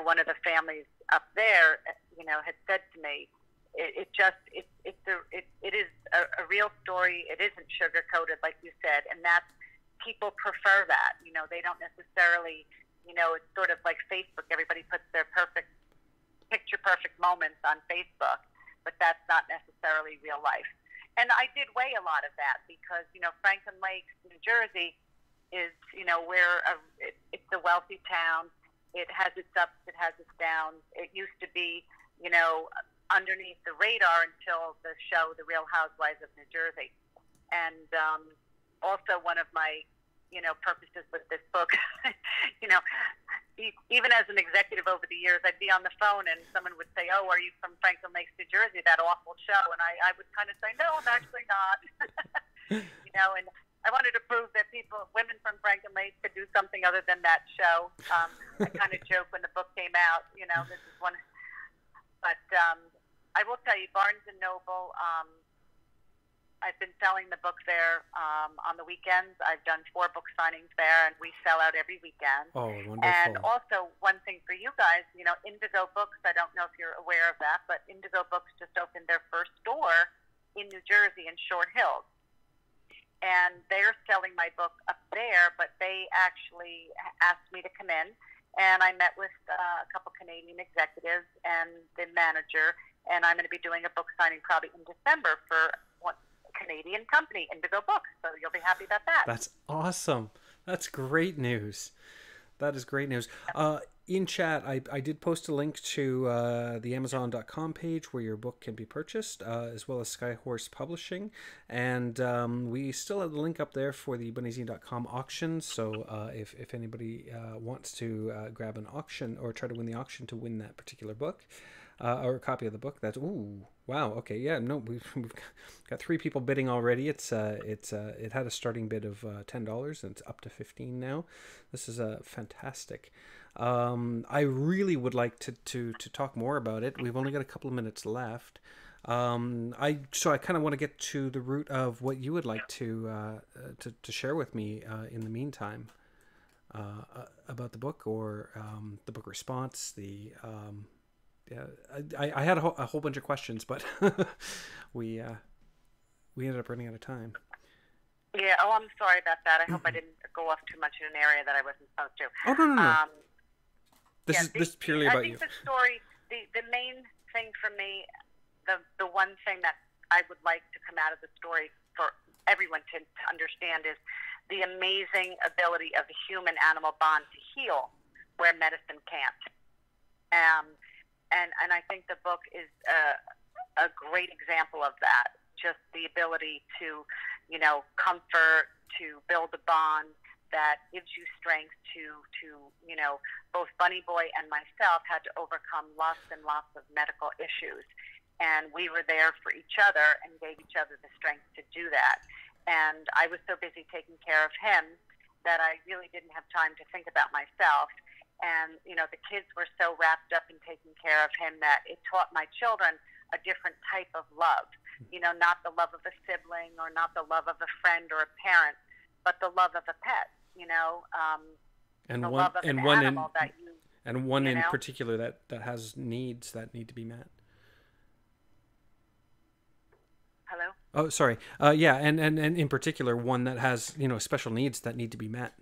one of the families up there, had said to me, it is a real story. It isn't sugar-coated, like you said, and that's, people prefer that. They don't necessarily, it's sort of like Facebook. Everybody puts their picture-perfect moments on Facebook, but that's not necessarily real life. And I did weigh a lot of that, because, Franklin Lakes, New Jersey is, it's a wealthy town. It has its ups, it has its downs. It used to be, underneath the radar until the show, The Real Housewives of New Jersey. And also one of my, purposes with this book, even as an executive over the years, I'd be on the phone and someone would say, oh, are you from Franklin Lakes, New Jersey, that awful show? And I would kind of say, no, I'm actually not. And I wanted to prove that women from Franklin Lakes could do something other than that show. I kind of joke when the book came out, this is one. But I will tell you, Barnes & Noble, I've been selling the book there on the weekends. I've done 4 book signings there, and we sell out every weekend. Oh, wonderful. And also, one thing for you guys, Indigo Books, I don't know if you're aware of that, but Indigo Books just opened their first store in New Jersey in Short Hills. And they're selling my book up there, but they actually asked me to come in. And I met with a couple Canadian executives and the manager, and I'm going to be doing a book signing probably in December for one Canadian company, Indigo Books. So you'll be happy about that. That's awesome. That's great news. That is great news. In chat, I did post a link to the Amazon.com page where your book can be purchased, as well as Skyhorse Publishing. And we still have the link up there for the Bunnyzine.com auction. So if anybody wants to grab an auction or try to win the auction to win that particular book, or a copy of the book, that's, ooh, wow, okay, yeah, no, we've got 3 people bidding already. It had a starting bid of $10, and it's up to $15 now. This is fantastic. I really would like to talk more about it. We've only got a couple of minutes left. I kind of want to get to the root of what you would like to share with me in the meantime about the book, or the book response. I had a whole bunch of questions, but we ended up running out of time. Yeah. Oh, I'm sorry about that. I hope I didn't go off too much in an area that I wasn't supposed to. Oh, no. This is purely about you. I think the story, the main thing for me, the one thing that I would like to come out of the story for everyone to understand is the amazing ability of the human-animal bond to heal. where medicine can't. And I think the book is a great example of that. Just the ability to, comfort, to build a bond that gives you strength to both Bunny Boy and myself had to overcome lots and lots of medical issues. And we were there for each other and gave each other the strength to do that. And I was so busy taking care of him that I really didn't have time to think about myself. And, the kids were so wrapped up in taking care of him that it taught my children a different type of love. Not the love of a sibling or not the love of a friend or a parent, but the love of a pet, and the one love of and an one animal in that you and one you in know? particular that has needs that need to be met. Hello? Oh, sorry. Yeah, and in particular one that has special needs that need to be met.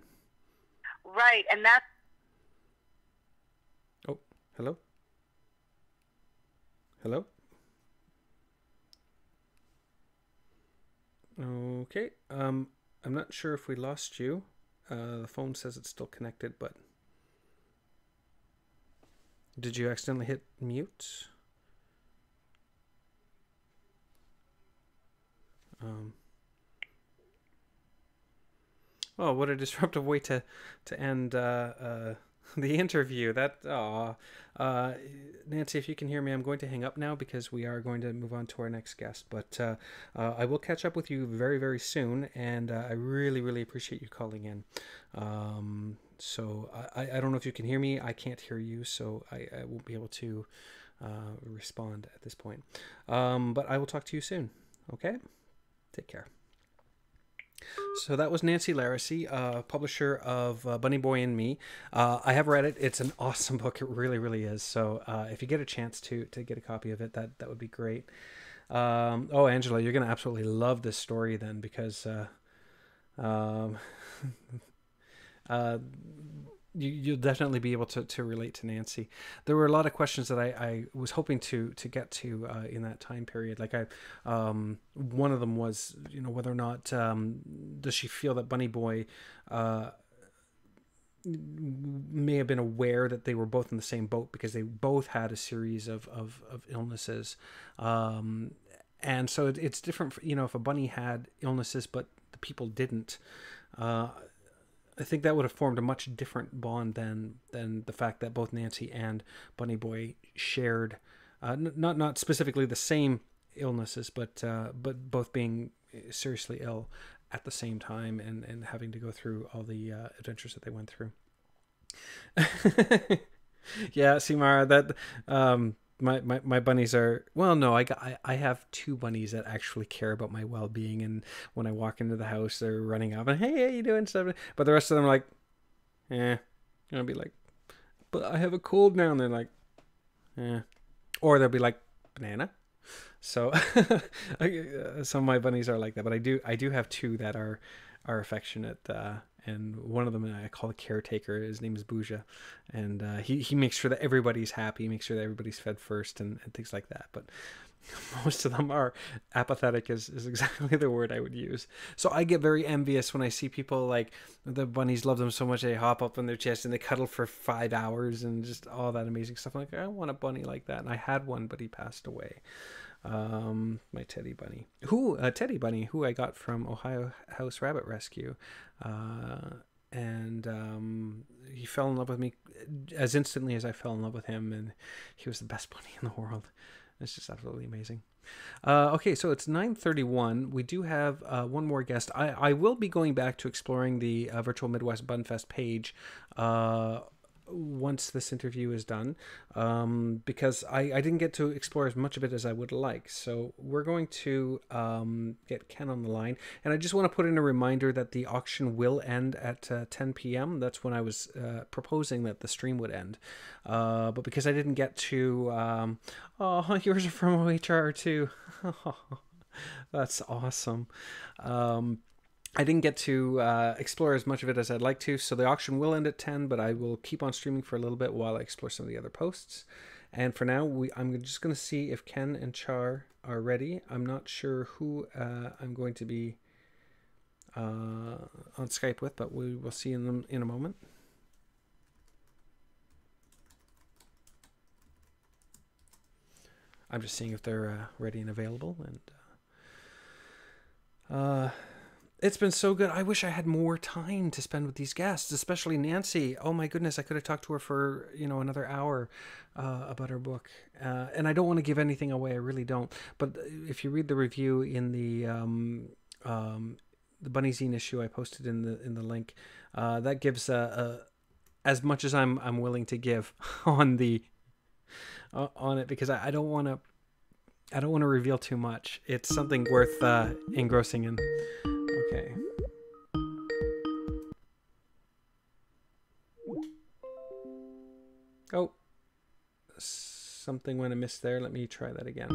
Right, and that's Oh, hello. Hello. Okay. I'm not sure if we lost you. The phone says it's still connected, but did you accidentally hit mute? Oh, what a disruptive way to end the interview. Nancy, if you can hear me, I'm going to hang up now because we are going to move on to our next guest. But I will catch up with you very, very soon, and I really, really appreciate you calling in. So I don't know if you can hear me. I can't hear you, so I won't be able to respond at this point. But I will talk to you soon. Okay? Take care. So that was Nancy Laracy, publisher of Bunny Boy and Me. I have read it. It's an awesome book. It really, really is. So if you get a chance to get a copy of it, that would be great. Oh, Angela, you're going to absolutely love this story then, because you'll definitely be able to relate to Nancy. There were a lot of questions that I was hoping to get to in that time period. Like one of them was, whether or not does she feel that Bunny Boy may have been aware that they were both in the same boat, because they both had a series of illnesses. And so it's different, if a bunny had illnesses but the people didn't. I think that would have formed a much different bond than the fact that both Nancy and Bunny Boy shared, not specifically the same illnesses, but both being seriously ill at the same time and having to go through all the adventures that they went through. Yeah, see, Mara, that my bunnies are, well, no, I have two bunnies that actually care about my well-being, and when I walk into the house, they're running up and, hey, how you doing, stuff. But the rest of them are like, and I'll be like, but I have a cold now, and they're like, or they'll be like, banana. So some of my bunnies are like that, but I do have two that are affectionate, and one of them I call the caretaker. His name is Bouja, and he makes sure that everybody's happy, makes sure that everybody's fed first, and things like that. But most of them are apathetic is exactly the word I would use. So I get very envious when I see people, like, the bunnies love them so much they hop up on their chest and they cuddle for 5 hours and just all that amazing stuff. I'm like, I want a bunny like that. And I had one, but he passed away. My Teddy Bunny, who I got from Ohio House Rabbit Rescue, and he fell in love with me as instantly as I fell in love with him, and he was the best bunny in the world. It's just absolutely amazing. Okay, so it's 9:31. We do have one more guest. I will be going back to exploring the virtual Midwest Bunfest page once this interview is done, because I didn't get to explore as much of it as I would like. So we're going to get Ken on the line, and I just want to put in a reminder that the auction will end at 10 p.m. That's when I was proposing that the stream would end, but because I didn't get to yours are from OHR too. That's awesome. I didn't get to explore as much of it as I'd like to, so the auction will end at 10, but I will keep on streaming for a little bit while I explore some of the other posts. And for now, I'm just going to see if Ken and Char are ready. I'm not sure who I'm going to be on Skype with, but we will see them in a moment. I'm just seeing if they're ready and available. And it's been so good. I wish I had more time to spend with these guests, especially Nancy. Oh my goodness, I could have talked to her for another hour about her book. And I don't want to give anything away. I really don't. But if you read the review in the Bunnyzine issue I posted in the link, that gives as much as I'm willing to give on it, because I don't want to reveal too much. It's something worth engrossing in. Okay. Oh, something went amiss there. Let me try that again.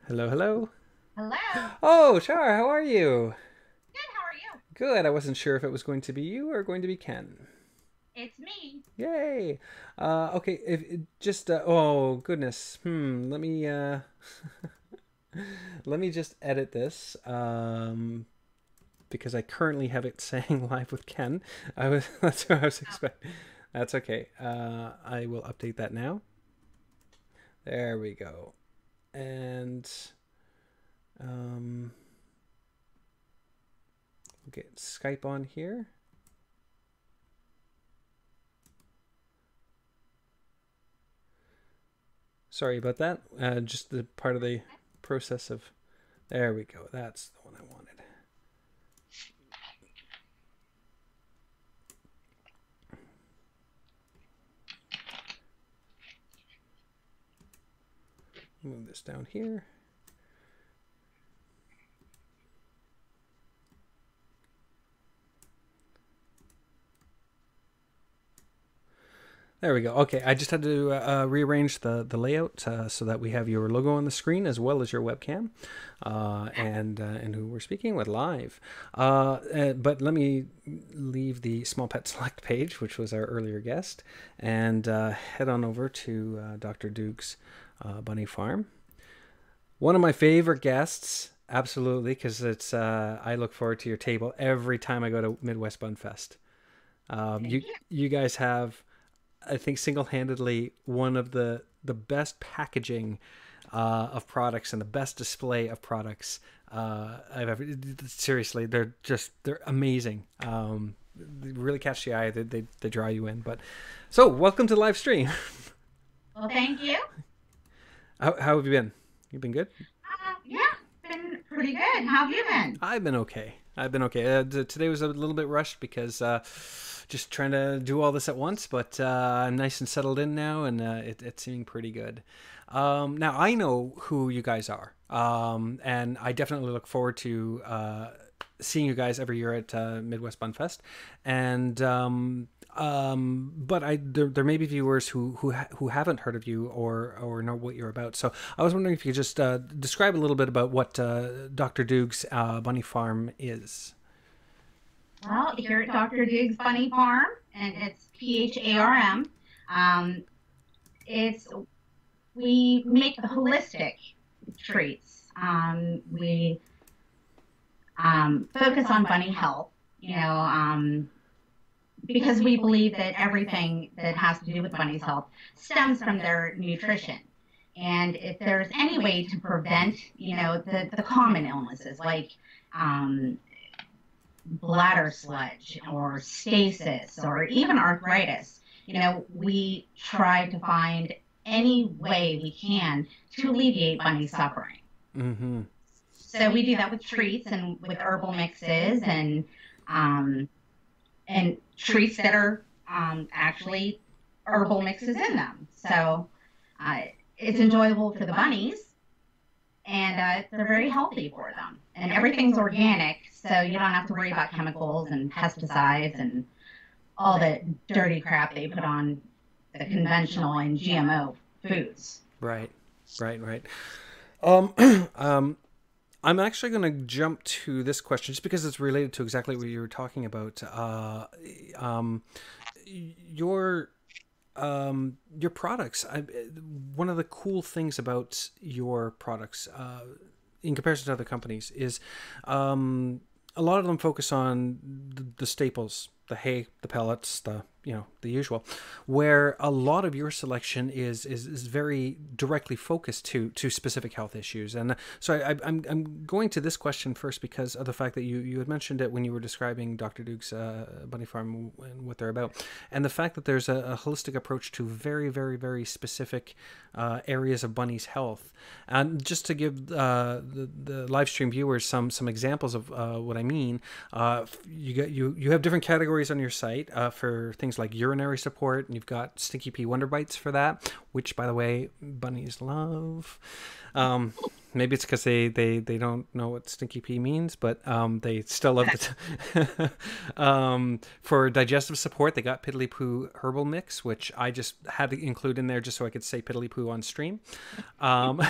Hello, hello. Hello. Oh, Shar, how are you? Good, how are you? Good. I wasn't sure if it was going to be you or going to be Ken. It's me. Yay. Okay, oh goodness. Let me let me just edit this. Because I currently have it saying live with Ken. That's what I was expecting. That's okay. I will update that now. There we go. And we'll get Skype on here. Sorry about that. Just the part of the process of... There we go. That's the one I wanted. Move this down here. There we go. Okay, I just had to rearrange the layout so that we have your logo on the screen as well as your webcam and who we're speaking with live. But let me leave the Small Pet Select page, which was our earlier guest, and head on over to Dr. Duke's Bunny Farm. One of my favorite guests, absolutely, because it's I look forward to your table every time I go to Midwest Bunfest. You guys have, I think, single-handedly one of the best packaging of products and the best display of products I've ever. Seriously, they're amazing. They really catch the eye. They draw you in. But so, welcome to the live stream. Well, thank you. How have you been? You been good? Yeah, been pretty good. How have you been? I've been okay. Today was a little bit rushed because just trying to do all this at once, but I'm nice and settled in now, and it's seeming pretty good. Now, I know who you guys are, and I definitely look forward to seeing you guys every year at Midwest Bunfest. And but there may be viewers who haven't heard of you or know what you're about. So I was wondering if you could just describe a little bit about what Dr. Duke's Bunny Farm is. Well, here at Dr. Duke's Bunny Farm, and it's PHARM. We make holistic treats. We focus on bunny health. Because we believe that everything that has to do with bunnies' health stems from their nutrition. And if there's any way to prevent, the common illnesses like bladder sludge or stasis or even arthritis, we try to find any way we can to alleviate bunny suffering. Mm-hmm. So we do that with treats and with herbal mixes and treats that are actually herbal mixes in them. So it's enjoyable for the bunnies, and they're very healthy for them. And everything's organic, so you don't have to worry about chemicals and pesticides and all the dirty crap they put on the conventional and GMO foods. Right. I'm actually going to jump to this question just because it's related to exactly what you were talking about. Your products. One of the cool things about your products, in comparison to other companies, is a lot of them focus on the staples, the hay, the pellets, the the usual, where a lot of your selection is very directly focused to specific health issues. And so I'm going to this question first because of the fact that you had mentioned it when you were describing Dr. Duke's bunny farm and what they're about, and the fact that there's a holistic approach to very, very, very specific areas of bunnies' health. And just to give the live stream viewers some examples of what I mean, you have different categories on your site for things like urinary support, and you've got Stinky Pea Wonder Bites for that, which, by the way, bunnies love. Maybe it's because they don't know what Stinky Pea means, but they still love it. For digestive support, they got Piddly Poo Herbal Mix, which I just had to include in there just so I could say Piddly Poo on stream. And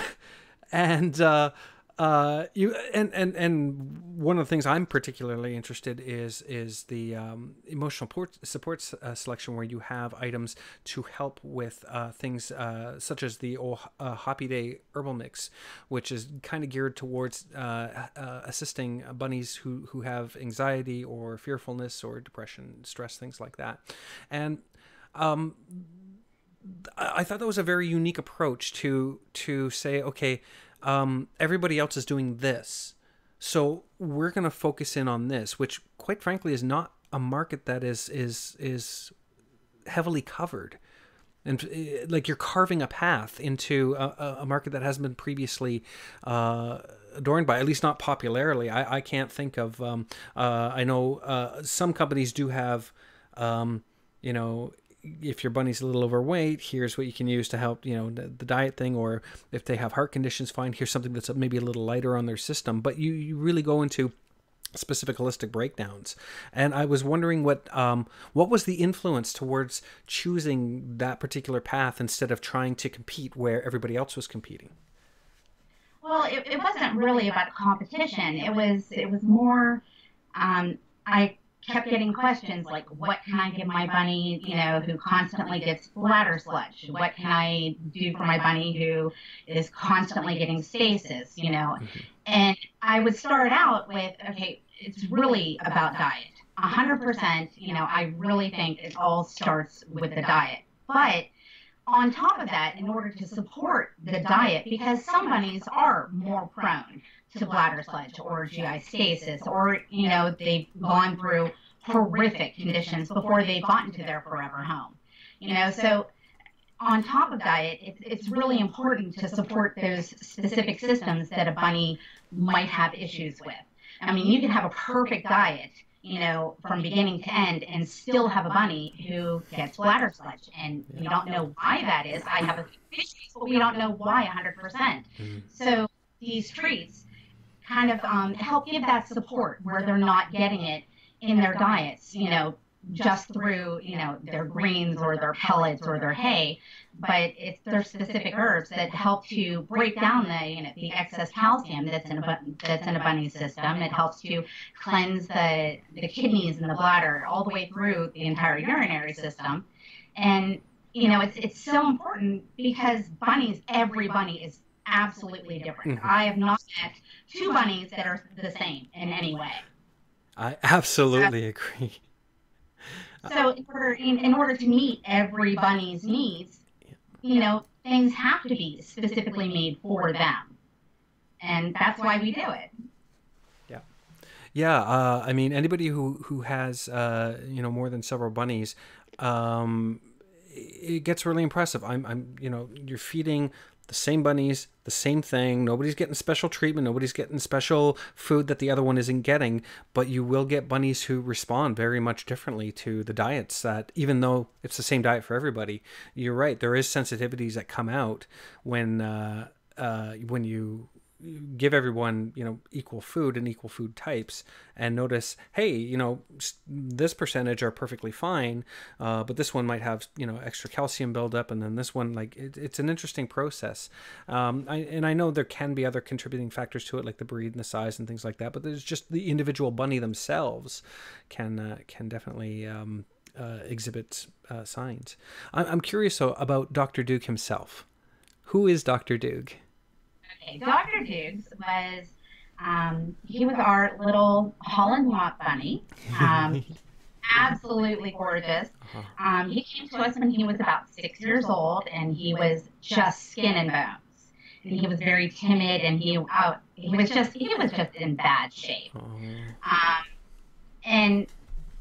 one of the things I'm particularly interested is the emotional support selection, where you have items to help with things such as the Happy Day Herbal Mix, which is kind of geared towards assisting bunnies who have anxiety or fearfulness or depression, stress, things like that. And I thought that was a very unique approach to say, okay, everybody else is doing this, so we're going to focus in on this, which quite frankly is not a market that is heavily covered. And like, you're carving a path into a market that hasn't been previously adorned by, at least not popularly. I can't think of, I know some companies do have, if your bunny's a little overweight, here's what you can use to help, the diet thing. Or if they have heart conditions, fine, here's something that's maybe a little lighter on their system. But you really go into specific holistic breakdowns. And I was wondering what was the influence towards choosing that particular path instead of trying to compete where everybody else was competing? Well, it wasn't really about competition. It was more, I kept getting questions like, what can I give my bunny, who constantly gets bladder sludge? What can I do for my bunny who is constantly getting stasis, And I would start out with, okay, it's really about diet. 100%, I really think it all starts with the diet. But on top of that, in order to support the diet, because some bunnies are more prone to bladder sludge or GI stasis, or, they've gone through horrific conditions before they've gotten to their forever home. So on top of diet, it's really important to support those specific systems that a bunny might have issues with. I mean, you can have a perfect diet, from beginning to end, and still have a bunny who gets bladder sludge, and we don't know why that is. I have a few issues, but we don't know why 100%. So these treats kind of help give that support where they're not getting it in their diets, just through, their greens or their pellets or their hay, but it's their specific herbs that help to break down the excess calcium that's in a bunny's system. It helps to cleanse the kidneys and the bladder all the way through the entire urinary system. And, it's so important because every bunny is absolutely different. I have not met two bunnies that are the same in any way. I absolutely agree. So in order to meet every bunny's needs, things have to be specifically made for them. And that's why we do it. Yeah. Yeah. I mean, anybody who has, more than several bunnies, it gets really impressive. You're feeding the same bunnies, the same thing. Nobody's getting special treatment. Nobody's getting special food that the other one isn't getting. But you will get bunnies who respond very much differently to the diets, that even though it's the same diet for everybody, you're right. There is sensitivities that come out when you give everyone, equal food and equal food types, and notice, hey, this percentage are perfectly fine, but this one might have, extra calcium buildup, and then this one, it's an interesting process. I know there can be other contributing factors to it, like the breed and the size and things like that, but there's just the individual bunny themselves can definitely exhibit signs. I'm curious about Dr. Duke himself. Who is Dr. Duke? Okay, Dr. Dukes was, he was our little Holland Mop bunny. absolutely gorgeous. He came to us when he was about 6 years old, and he was just skin and bones. And he was very timid, and he was just in bad shape. And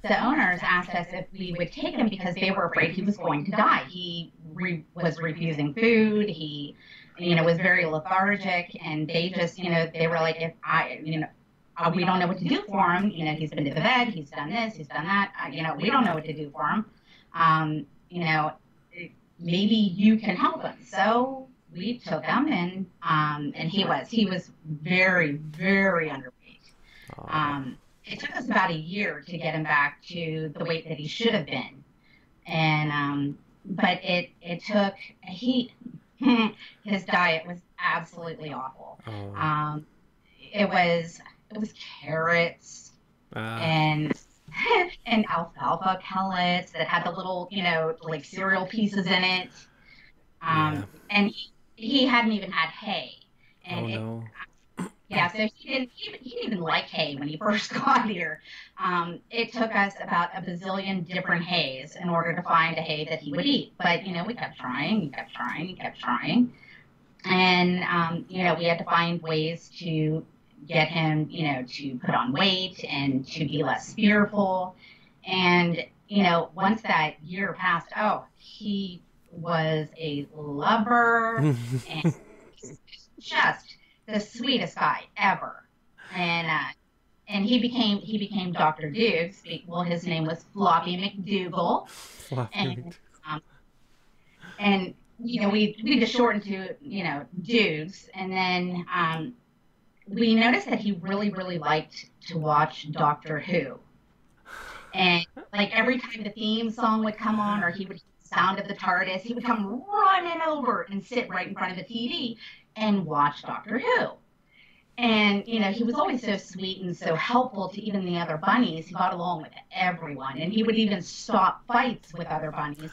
the owners asked us if we would take him because they were afraid he was going to die. He was refusing food. He, was very lethargic, and they just, they were like, we don't know what to do for him. He's been to the vet, he's done this, he's done that. We don't know what to do for him. Maybe you can help him. So we took him, and he was very, very underweight. It took us about a year to get him back to the weight that he should have been. And, but it took, his diet was absolutely awful. It was carrots and alfalfa pellets that had the little, like cereal pieces in it. And he hadn't even had hay. And so he didn't even like hay when he first got here. It took us about a bazillion different hays in order to find a hay that he would eat. But, we kept trying. And, we had to find ways to get him, to put on weight and to be less fearful. And, once that year passed, he was a lover and just the sweetest guy ever. And he became Dr. Dukes. Well, his name was Floppy McDougal. And we just shortened to, Dukes. And then we noticed that he really, really liked to watch Doctor Who. And like every time the theme song would come on, or he would hear the sound of the TARDIS, he would come running over and sit right in front of the TV and watch Doctor Who. And, he was always so sweet and so helpful to even the other bunnies. He got along with everyone. And he would even stop fights with other bunnies,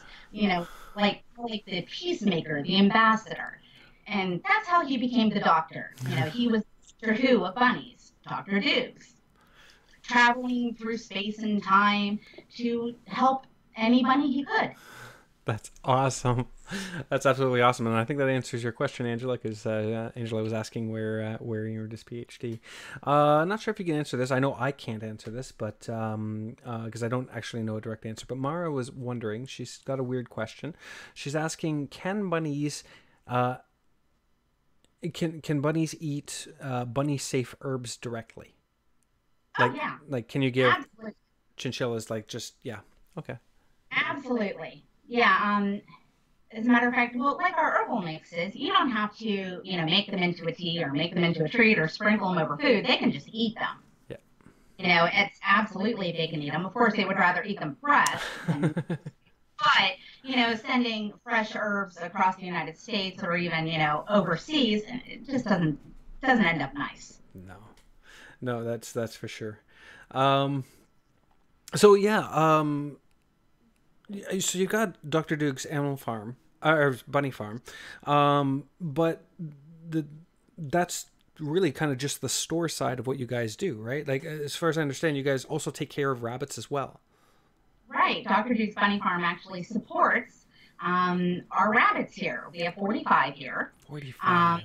like the peacemaker, the ambassador. And that's how he became the doctor. He was Doctor Who of bunnies, Dr. Dukes, traveling through space and time to help any bunny he could. That's awesome. That's absolutely awesome, and I think that answers your question, Angela, because Angela was asking where you were this PhD. Not sure if you can answer this. I know I can't answer this, but because I don't actually know a direct answer. But Mara was wondering. She's got a weird question. She's asking, can bunnies can bunnies eat bunny safe herbs directly? Like, can you give chinchillas okay. Absolutely. Yeah. As a matter of fact, well, like our herbal mixes, you don't have to, make them into a tea or make them into a treat or sprinkle them over food. They can just eat them. Yeah. It's absolutely they can eat them. Of course, they would rather eat them fresh. But, sending fresh herbs across the United States or even, overseas, it just doesn't end up nice. No, that's for sure. So you got Dr. Duke's animal farm or bunny farm, but that's really kind of just the store side of what you guys do, right? Like, as far as I understand, you guys also take care of rabbits as well. Right. Dr. Duke's Bunny Farm actually supports our rabbits here. We have 45 here. 45.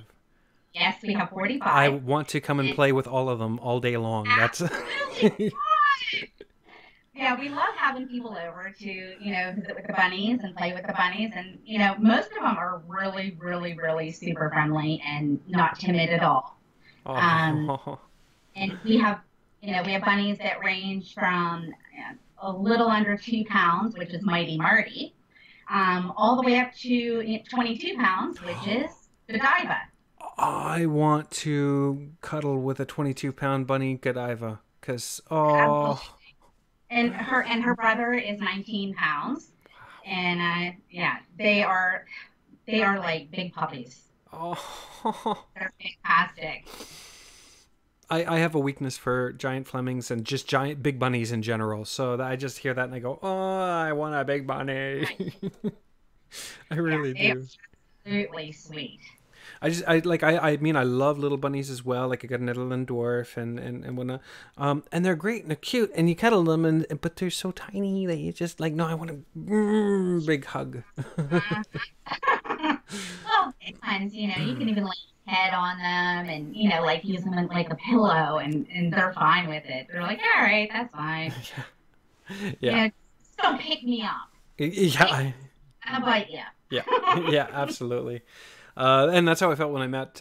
Yes, we have 45. I want to come and play with all of them all day long. Absolutely. Yeah, we love having people over to, visit with the bunnies and play with the bunnies. And, most of them are really, really, really super friendly and not timid at all. And we have bunnies that range from a little under 2 pounds, which is Mighty Marty, all the way up to 22 pounds, which is Godiva. I want to cuddle with a 22-pound bunny Godiva because And her brother is 19 pounds, and they are like big puppies. They're fantastic. I have a weakness for giant Flemings and just giant big bunnies in general. So I just hear that and I go, I want a big bunny. I really do. Absolutely sweet. I mean, I love little bunnies as well. Like I got a Netherland dwarf and whatnot. And they're great and they're cute and you cuddle them but they're so tiny that you just like, no, I want a big hug. Well, sometimes, you can even lay your head on them and, like use them as like a pillow and they're fine with it. They're like, all right, that's fine. Yeah. Just don't pick me up. Yeah. I'll bite you. Yeah. Yeah, absolutely. And that's how I felt when I met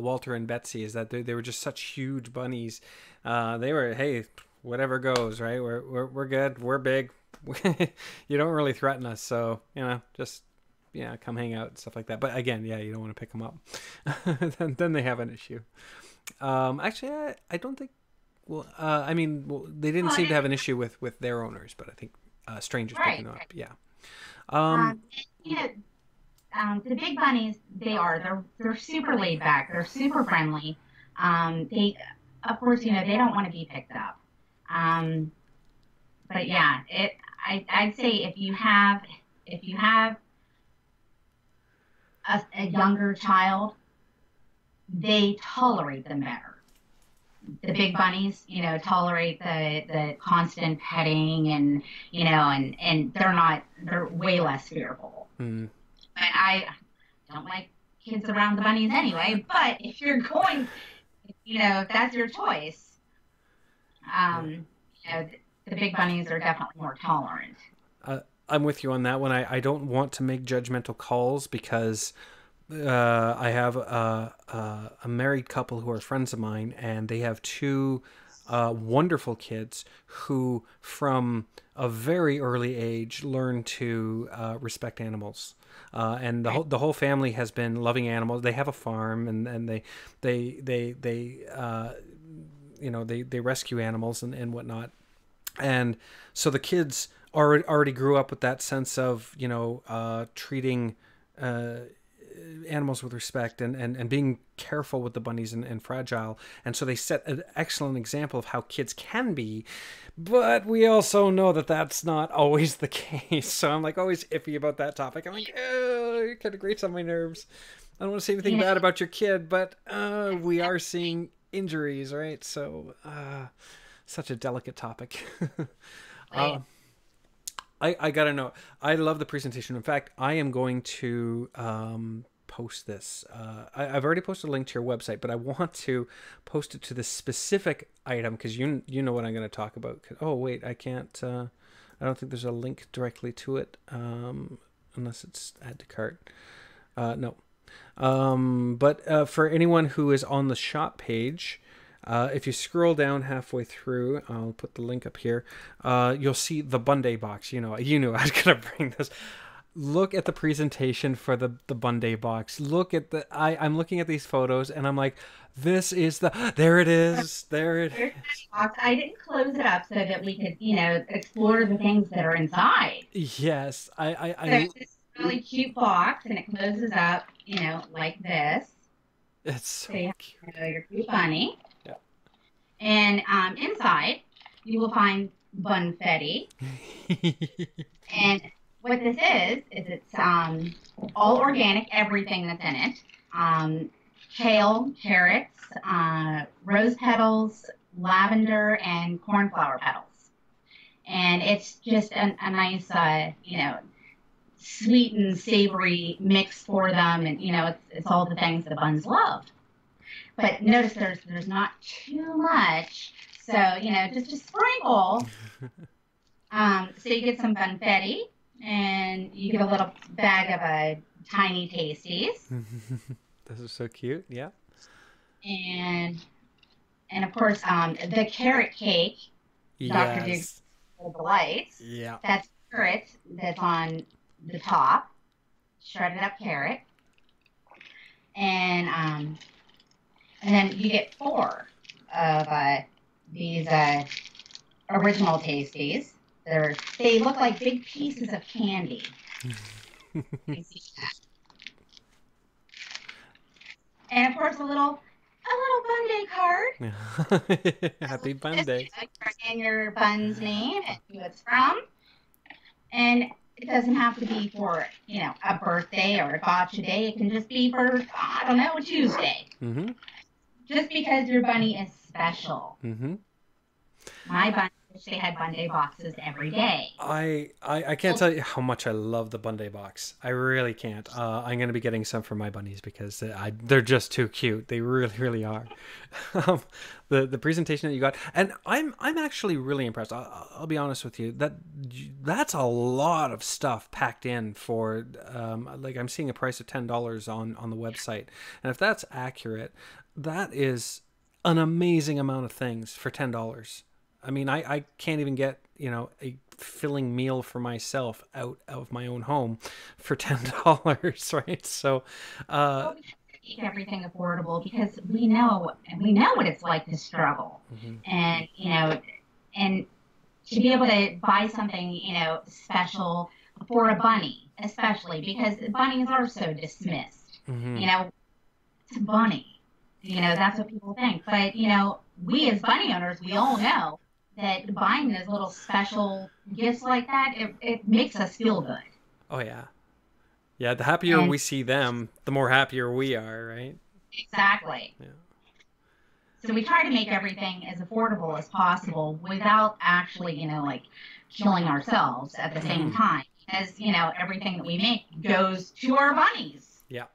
Walter and Betsy, is that they were just such huge bunnies. They were, hey, whatever goes, right? We're good. We're big. You don't really threaten us. So, just, come hang out and stuff like that. But again, you don't want to pick them up. then they have an issue. Actually, I don't think, they didn't seem to have an issue with their owners, but I think strangers picking them up. Yeah. The big bunnies, they're super laid back. They're super friendly. They, of course, they don't want to be picked up. But yeah, I'd say if you have a younger child, they tolerate them better. The big bunnies, tolerate the constant petting and, and they're way less fearful. Mm. But I don't like kids around the bunnies anyway, but if you're going, if that's your choice, the big bunnies are definitely more tolerant. I'm with you on that one. I don't want to make judgmental calls because I have a married couple who are friends of mine, and they have two wonderful kids who, from a very early age, learn to respect animals. And the whole family has been loving animals. They have a farm, and they rescue animals and whatnot. And so the kids already grew up with that sense of treating animals with respect and being careful with the bunnies and fragile. And so they set an excellent example of how kids can be, but we also know that that's not always the case. So I'm like always iffy about that topic. I'm like, oh, it kind of grates on my nerves. I don't want to say anything bad about your kid, but we are seeing injuries, right? So such a delicate topic. I gotta know. I love the presentation. In fact, I am going to post this. I've already posted a link to your website, but I want to post it to this specific item because you know what I'm going to talk about. Oh wait, I can't. I don't think there's a link directly to it unless it's add to cart. No. But for anyone who is on the shop page. If you scroll down halfway through, I'll put the link up here. You'll see the Bunday box. You knew I was gonna bring this. Look at the presentation for the Bunday box. Look at I'm looking at these photos and I'm like, this is there it is. There it is. I didn't close it up so that we could, explore the things that are inside. Yes, There's this really cute box and it closes up, like this. It's so cute. Your cute bunny. Yeah. And inside, you will find bunfetti. And what this is it's all organic, everything that's in it. Kale, carrots, rose petals, lavender, and cornflower petals. And it's just a nice, sweet and savory mix for them. And, it's all the things the buns love. But notice there's not too much. So, just a sprinkle. So you get some bunfetti. And you get a little bag of tiny tasties. Those are so cute, yeah. And of course, the carrot cake. Yes. Dr. Duke's delights. Yeah. That's carrot that's on the top. Shredded up carrot. And then you get 4 of these original tasties. They look like big pieces of candy. And of course, a little Bunday card. Happy Bunday. And your bun's name and who it's from. And it doesn't have to be for, a birthday or a gotcha day. It can just be for, I don't know, a Tuesday. Mm-hmm. Just because your bunny is special. Mm-hmm. My bunny wish they had Bunday boxes every day. I can't tell you how much I love the Bunday box. I really can't. I'm going to be getting some for my bunnies because they're just too cute. They really, really are. The presentation that you got, and I'm actually really impressed. I'll be honest with you. That's a lot of stuff packed in for like I'm seeing a price of $10 on the website, and if that's accurate, that is an amazing amount of things for $10. I mean, I can't even get, a filling meal for myself out of my own home for $10, right? So, Well, we have to keep everything affordable because we know what it's like to struggle, and and to be able to buy something special for a bunny, especially because bunnies are so dismissed. It's a bunny. That's what people think. But we as bunny owners, we all know that buying those little special gifts like that, it makes us feel good. oh yeah. Yeah, the happier And we see them, the more happier we are, right? exactly. Yeah. So we try to make everything as affordable as possible without actually, like killing ourselves at the same time. As everything that we make goes to our bunnies. Yeah.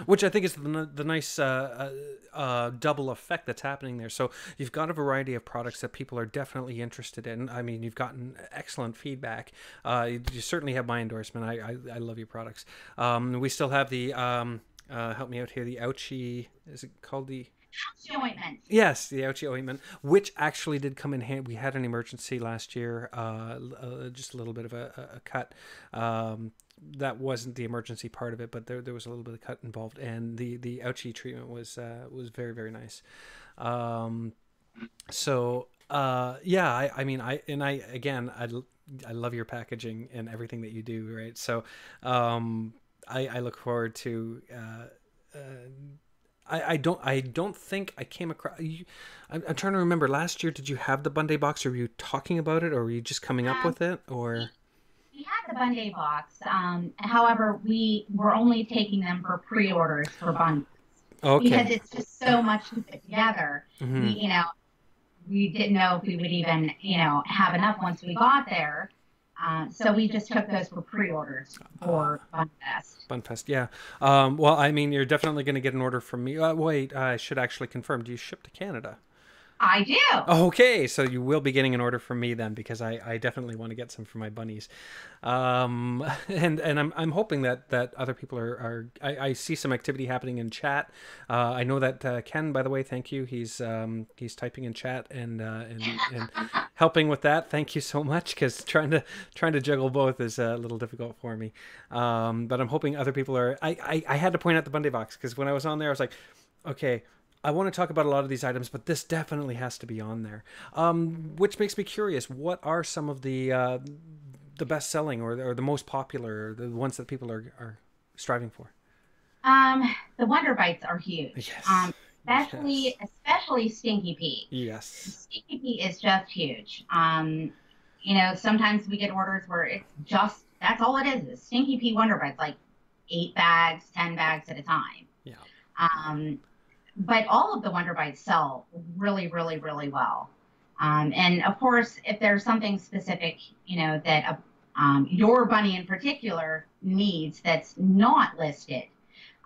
Which I think is the nice double effect that's happening there. So you've got a variety of products that people are definitely interested in. I mean, you've gotten excellent feedback. You certainly have my endorsement. I love your products. We still have the, help me out here, the Ouchie, is it called the... Ouchie ointment. Yes, the Ouchie ointment, which actually did come in handy. We had an emergency last year, just a little bit of a cut. That wasn't the emergency part of it, but there was a little bit of cut involved, and the Ouchie treatment was very, very nice. Yeah, I mean, I love your packaging and everything that you do, right? So I look forward to I don't think I came across you. I'm trying to remember, last year did you have the Bunday box, or were you talking about it, or were you just coming up with it, or... We had the Bunday box. However, we were only taking them for pre-orders for Bunday. Okay. Because it's just so much to put together. We didn't know if we would even, have enough once we got there. So we just took those for pre-orders for Bunfest. Bunfest, yeah. Well, I mean, you're definitely going to get an order from me. Wait, I should actually confirm. Do you ship to Canada? I do. Okay, so you will be getting an order from me then, because I definitely want to get some for my bunnies. And I'm hoping that other people are I see some activity happening in chat. I know that Ken, by the way, thank you. He's typing in chat and helping with that. Thank you so much, because trying to juggle both is a little difficult for me. But I'm hoping other people are. I had to point out the Bunday box, because when I was on there, I was like, okay, I want to talk about a lot of these items, but this definitely has to be on there. Which makes me curious. What are some of the best selling or the most popular, or the ones that people are striving for? The Wonder Bites are huge. Yes. Especially Stinky Pete. Yes. Stinky Pete is just huge. Sometimes we get orders where it's just, that's all it is Stinky Pete Wonder Bites, like 8 bags, 10 bags at a time. Yeah. But all of the Wonder Bites sell really, really, really well. And of course, if there's something specific, that your bunny in particular needs that's not listed,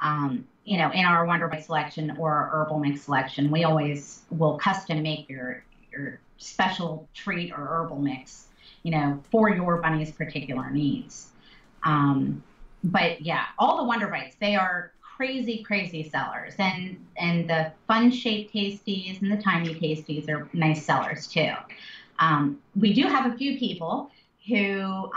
in our Wonder Bite selection or our herbal mix selection, we always will custom make your special treat or herbal mix, for your bunny's particular needs. But yeah, all the Wonder Bites, they are crazy sellers, and the fun shaped tasties and the tiny tasties are nice sellers too. We do have a few people who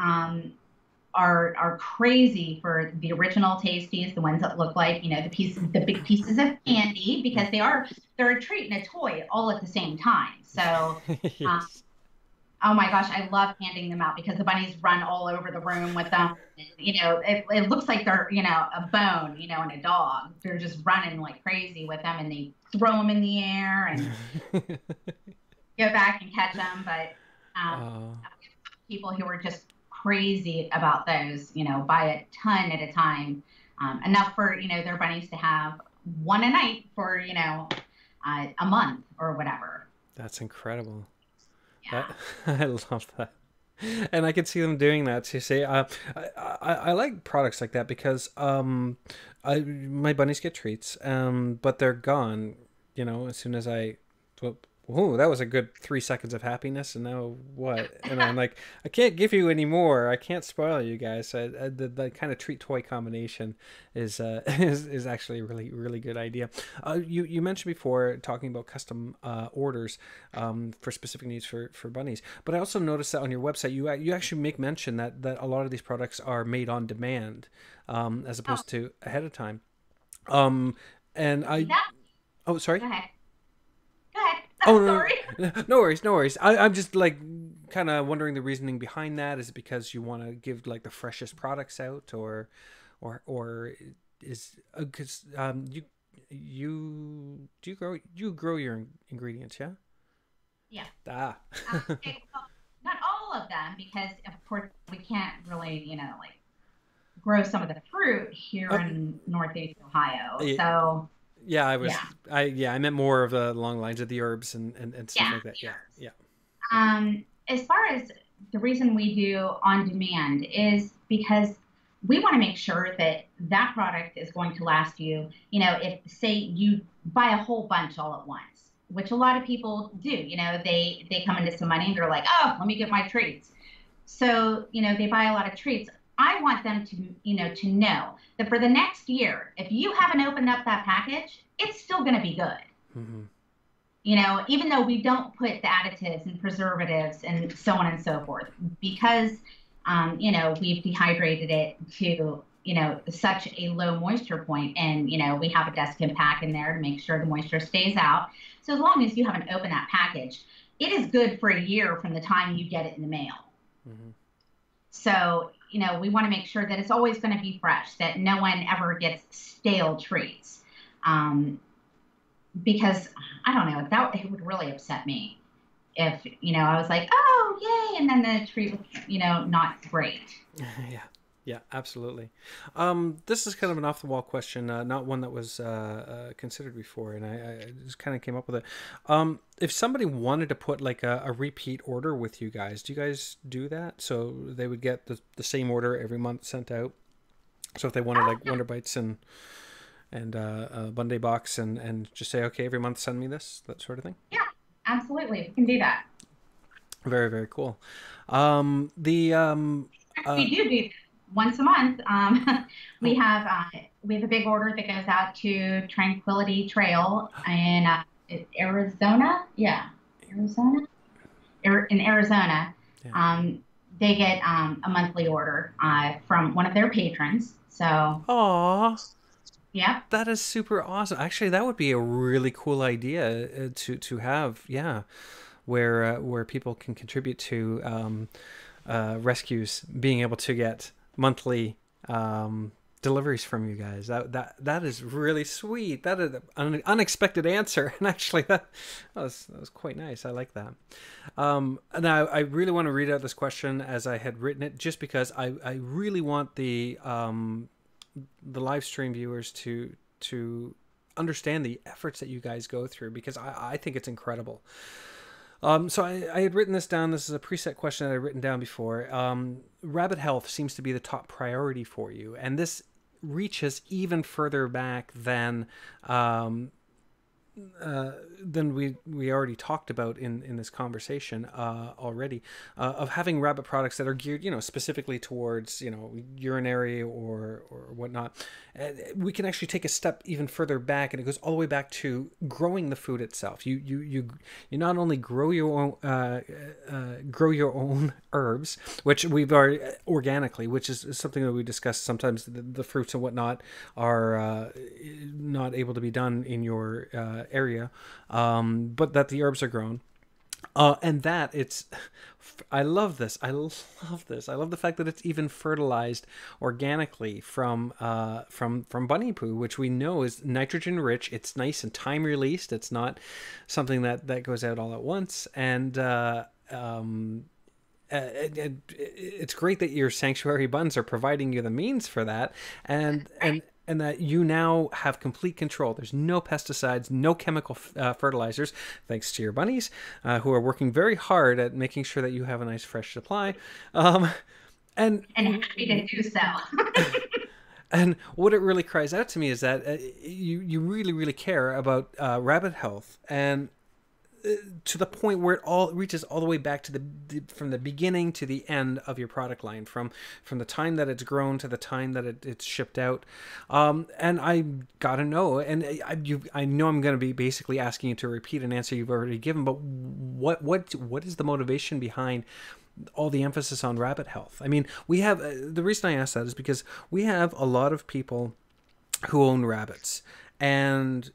are crazy for the original tasties, the ones that look like the big pieces of candy, because they're a treat and a toy all at the same time. So Yes. oh my gosh, I love handing them out because the bunnies run all over the room with them. It looks like they're, a bone, and a dog. They're just running like crazy with them, and they throw them in the air and go back and catch them. But people who are just crazy about those, buy a ton at a time, enough for, their bunnies to have one a night for, a month or whatever. That's incredible. Yeah. I love that. And I can see them doing that. To say, I like products like that because my bunnies get treats, but they're gone. As soon as well, oh, that was a good 3 seconds of happiness, and now what? And I'm like, I can't give you any more. I can't spoil you guys. The kind of treat toy combination is is actually a really really good idea. You mentioned before talking about custom orders for specific needs for bunnies, but I also noticed that on your website you actually make mention that a lot of these products are made on demand, as opposed to ahead of time. And I. Oh, sorry. Go ahead. Go ahead. Oh, Sorry. no worries, no worries. I'm just like kind of wondering the reasoning behind that. Is it because you want to give like the freshest products out, or is because you grow your ingredients, yeah? Yeah. Okay, well, not all of them, because of course we can't really, like grow some of the fruit here in Northeast Ohio. So. Yeah, I meant more of along the lines of the herbs and stuff like that. Sure. Yeah. As far as the reason we do on demand is because we want to make sure that that product is going to last you. If say you buy a whole bunch all at once, which a lot of people do, they come into some money and they're like, oh, let me get my treats. So, they buy a lot of treats. I want them to, to know that for the next year, if you haven't opened up that package, it's still going to be good. Mm-hmm. Even though we don't put the additives and preservatives and so on and so forth, because, we've dehydrated it to, such a low moisture point, and, we have a desiccant pack in there to make sure the moisture stays out. So as long as you haven't opened that package, it is good for a year from the time you get it in the mail. Mm-hmm. So, we want to make sure that it's always going to be fresh, that no one ever gets stale treats. Because I don't know, it would really upset me if, I was like, oh, yay, and then the treat was, not great. Yeah, absolutely. This is kind of an off-the-wall question, not one that was considered before, and I just kind of came up with it. If somebody wanted to put like a repeat order with you guys, do you guys do that? So they would get the same order every month sent out. So if they wanted like Wonder Bites and a Bunday box and just say, okay, every month send me this, that sort of thing. Yeah, absolutely, we can do that. Very, very cool. We do once a month. We have a big order that goes out to Tranquility Trail in Arizona. Yeah, Arizona. In Arizona, Yeah. They get a monthly order from one of their patrons. So. Aww. Yeah. That is super awesome. Actually, that would be a really cool idea to have. Yeah, where people can contribute to rescues, being able to get monthly deliveries from you guys. That is really sweet. That is an unexpected answer, and actually that was quite nice. I like that. Now I really want to read out this question as I had written it, just because I really want the live stream viewers to understand the efforts that you guys go through, because I think it's incredible. So I had written this down. This is a preset question that I'd written down before. Rabbit health seems to be the top priority for you, and this reaches even further back than we already talked about in this conversation already, of having rabbit products that are geared, specifically towards, urinary or whatnot. We can actually take a step even further back, and it goes all the way back to growing the food itself. You not only grow your own herbs, which we've already organically, which is something that we discussed. Sometimes the fruits and whatnot are not able to be done in your area, but that the herbs are grown, and that I love this. I love the fact that it's even fertilized organically from bunny poo, which we know is nitrogen rich. It's nice and time released. It's not something that goes out all at once, and it's great that your sanctuary buns are providing you the means for that, and that you now have complete control. There's no pesticides, no chemical fertilizers, thanks to your bunnies, who are working very hard at making sure that you have a nice fresh supply. And happy to do so. And what it really cries out to me is that you really, really care about rabbit health, and to the point where it all reaches all the way back to from the beginning to the end of your product line, from the time that it's grown to the time that it's shipped out. And I gotta know, and I know I'm going to be basically asking you to repeat an answer you've already given, but what is the motivation behind all the emphasis on rabbit health? I mean, we have the reason I ask that is because we have a lot of people who own rabbits, and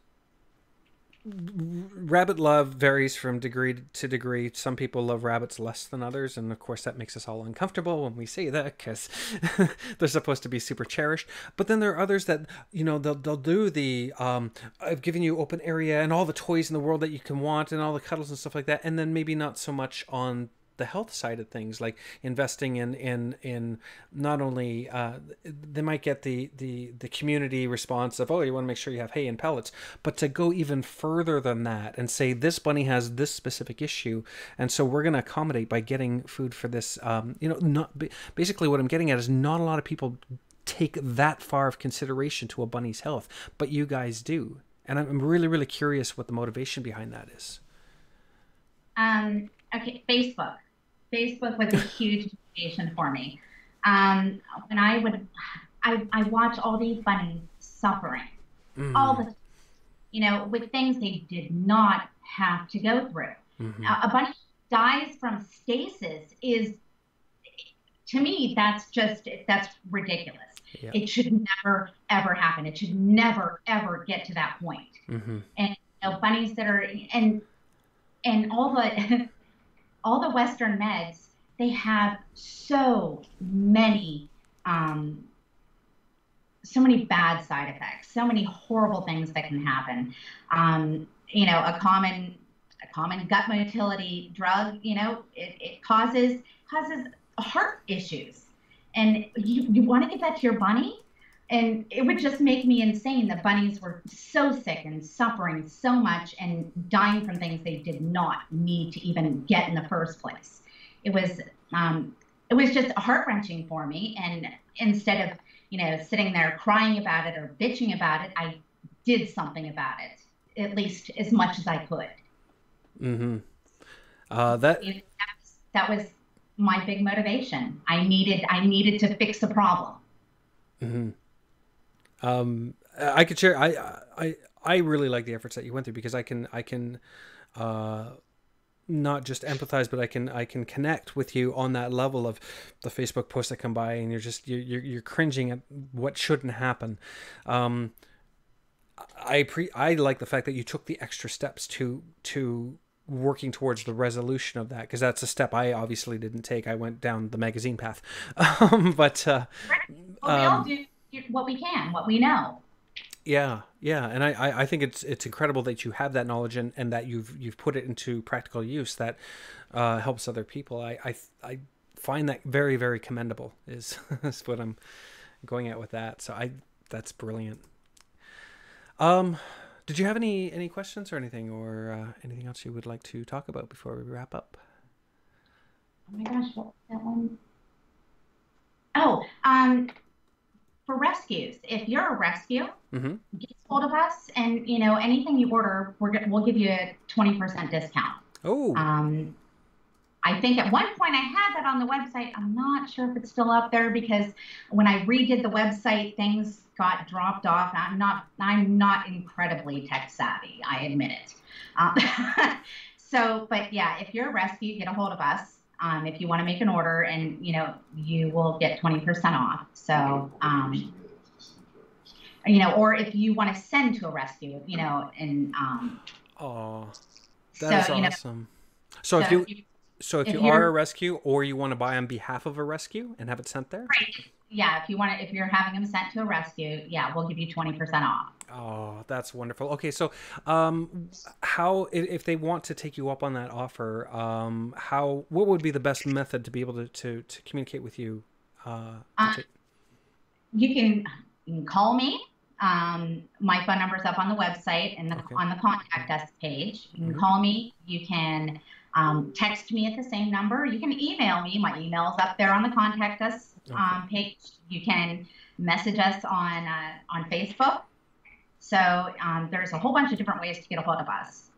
rabbit love varies from degree to degree. Some people love rabbits less than others, and of course that makes us all uncomfortable when we say that, because they're supposed to be super cherished. But then there are others that, they'll do the I've given you open area and all the toys in the world that you can want and all the cuddles and stuff like that, and then maybe not so much on the health side of things, like investing in not only they might get the community response of, oh, you want to make sure you have hay and pellets, but to go even further than that and say, this bunny has this specific issue, and so we're going to accommodate by getting food for this. Basically what I'm getting at is not a lot of people take that far of consideration to a bunny's health, but you guys do, and I'm really, really curious what the motivation behind that is. Okay, Facebook was a huge motivation for me. When I watch all these bunnies suffering, all the, with things they did not have to go through. A bunny dies from stasis is, to me, that's ridiculous. Yeah. It should never, ever happen. It should never, ever get to that point. And bunnies that are, and all the, all the Western meds, they have so many bad side effects, so many horrible things that can happen. A common gut motility drug, it causes heart issues, and you want to give that to your bunny, and it would just make me insane that bunnies were so sick and suffering so much and dying from things they did not need to even get in the first place. It was just heart-wrenching for me, and instead of sitting there crying about it or bitching about it, I did something about it, at least as much as I could. That was my big motivation. I needed to fix a problem. I could share. I really like the efforts that you went through, because I can not just empathize, but I can connect with you on that level of the Facebook posts that come by, and you're cringing at what shouldn't happen. I like the fact that you took the extra steps to working towards the resolution of that, because that's a step I obviously didn't take. I went down the magazine path, but we all do what we can, what we know. Yeah, and I think it's incredible that you have that knowledge and that you've put it into practical use that helps other people. I find that very, very commendable is what I'm going at with that. So that's brilliant. Did you have any questions or anything, or anything else you would like to talk about before we wrap up? Oh my gosh, what was that one? Oh, for rescues, if you're a rescue, get hold of us, and anything you order, we'll give you a 20% discount. Oh. I think at one point I had that on the website. I'm not sure if it's still up there, because when I redid the website, things got dropped off. I'm not incredibly tech savvy, I admit it. But yeah, if you're a rescue, get a hold of us. If you want to make an order, and you will get 20% off. So, or if you want to send to a rescue, and oh, that is awesome. So if you are a rescue, or you want to buy on behalf of a rescue and have it sent there, right? yeah, if you're having them sent to a rescue, yeah, we'll give you 20% off. Oh, that's wonderful. Okay, so how if they want to take you up on that offer, what would be the best method to be able to communicate with you? To take... You can call me. My phone number's up on the website and Okay. on the contact us page. You can Mhm. call me. You can text me at the same number. You can email me. My email's up there on the contact us Okay. page. You can message us on Facebook. So there's a whole bunch of different ways to get a hold of us.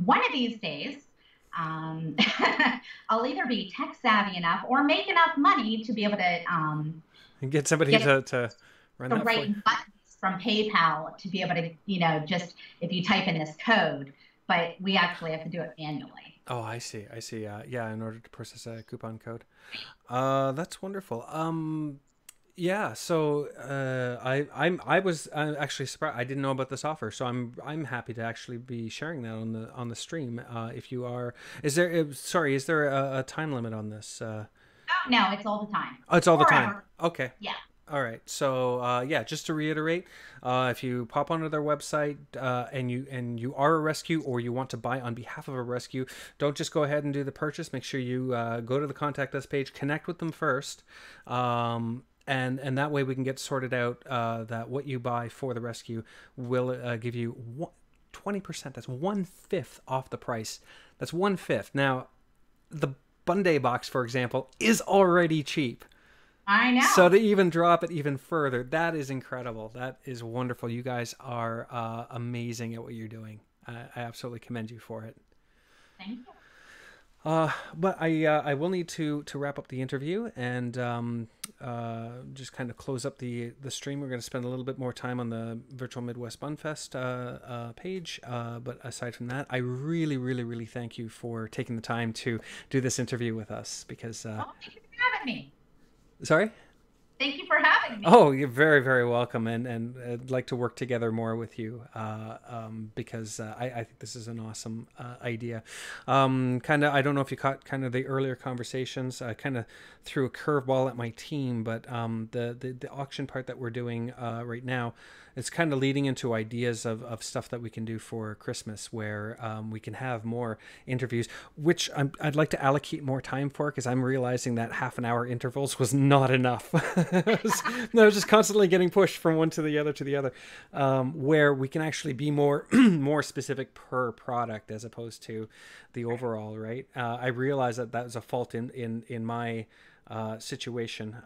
One of these days, I'll either be tech savvy enough or make enough money to be able to And get somebody to run the that for you. right buttons from PayPal to be able to, just if you type in this code, but we actually have to do it manually. Oh, I see. I see. Yeah, in order to process a coupon code. That's wonderful. Yeah. So, I was actually surprised. I didn't know about this offer, so I'm happy to actually be sharing that on the stream. If you are, sorry, is there a time limit on this? No, it's all the time. Oh, it's all the time. Forever. Okay. Yeah. All right. So yeah, just to reiterate, if you pop onto their website and you are a rescue or you want to buy on behalf of a rescue, don't just go ahead and do the purchase. Make sure you go to the contact us page, connect with them first, and that way we can get sorted out that what you buy for the rescue will give you 20%. That's 1/5 off the price. That's 1/5. Now, the Bunday box, for example, is already cheap. I know. So to even drop it even further, that is incredible. That is wonderful. You guys are amazing at what you're doing. I absolutely commend you for it. Thank you. But I will need to wrap up the interview and just kind of close up the stream. We're going to spend a little bit more time on the virtual Midwest Bunfest page. But aside from that, I really, really, really thank you for taking the time to do this interview with us because. Thank you for having me. Sorry? Thank you for having me. Oh, you're very, very welcome, and I'd like to work together more with you because I think this is an awesome idea. Kind of, I don't know if you caught kind of the earlier conversations. I kind of threw a curveball at my team, but the auction part that we're doing right now, it's kind of leading into ideas of stuff that we can do for Christmas, where we can have more interviews, which I'd like to allocate more time for because I'm realizing that half-an-hour intervals was not enough. I was just constantly getting pushed from one to the other, where we can actually be more more specific per product as opposed to the overall, right? I realized that was a fault in my situation.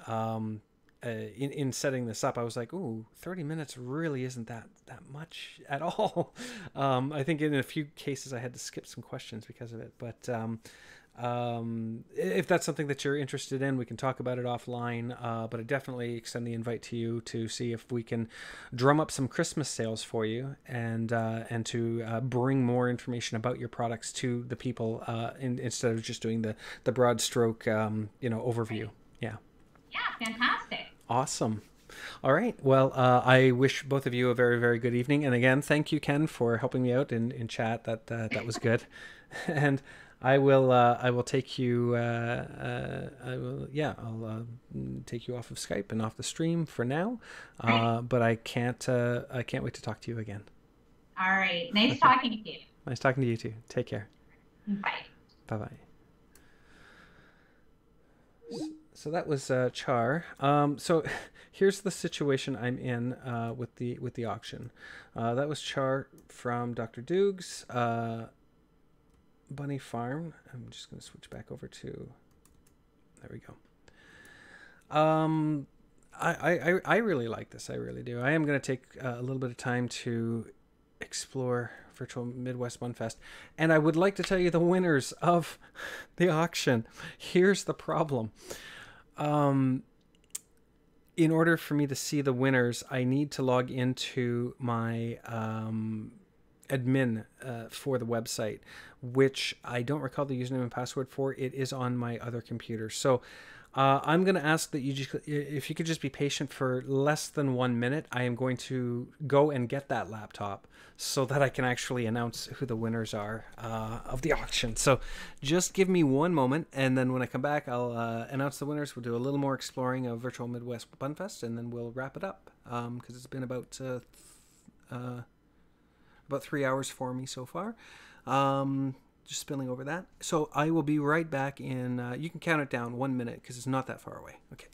In setting this up, I was like, ooh, 30 minutes really isn't that much at all. I think in a few cases I had to skip some questions because of it. But if that's something that you're interested in, we can talk about it offline. But I definitely extend the invite to you to see if we can drum up some Christmas sales for you and to bring more information about your products to the people instead of just doing the broad stroke overview. Yeah. Yeah, fantastic. Awesome. All right. Well, I wish both of you a very, very good evening. And again, thank you, Ken, for helping me out in chat. That was good. And I'll take you I'll take you off of Skype and off the stream for now. But I can't wait to talk to you again. All right. Nice talking to you. Nice talking to you too. Take care. Bye. Bye-bye. So that was Char. So here's the situation I'm in with the auction. That was Char from Dr. Doog's Bunny Farm. I'm just going to switch back over to. There we go. I really like this. I really do. I am going to take a little bit of time to explore virtual Midwest Bunfest, and I would like to tell you the winners of the auction. Here's the problem. In order for me to see the winners, I need to log into my admin for the website, which I don't recall the username and password for. It is on my other computer. So I'm going to ask that you just, if you could just be patient for less than 1 minute. I am going to go and get that laptop so that I can actually announce who the winners are of the auction. So just give me 1 moment, and then when I come back, I'll announce the winners. We'll do a little more exploring of Virtual Midwest Bunfest, and then we'll wrap it up because it's been about 3 hours for me so far. Just spilling over that. So I will be right back in, you can count it down 1 minute because it's not that far away. Okay.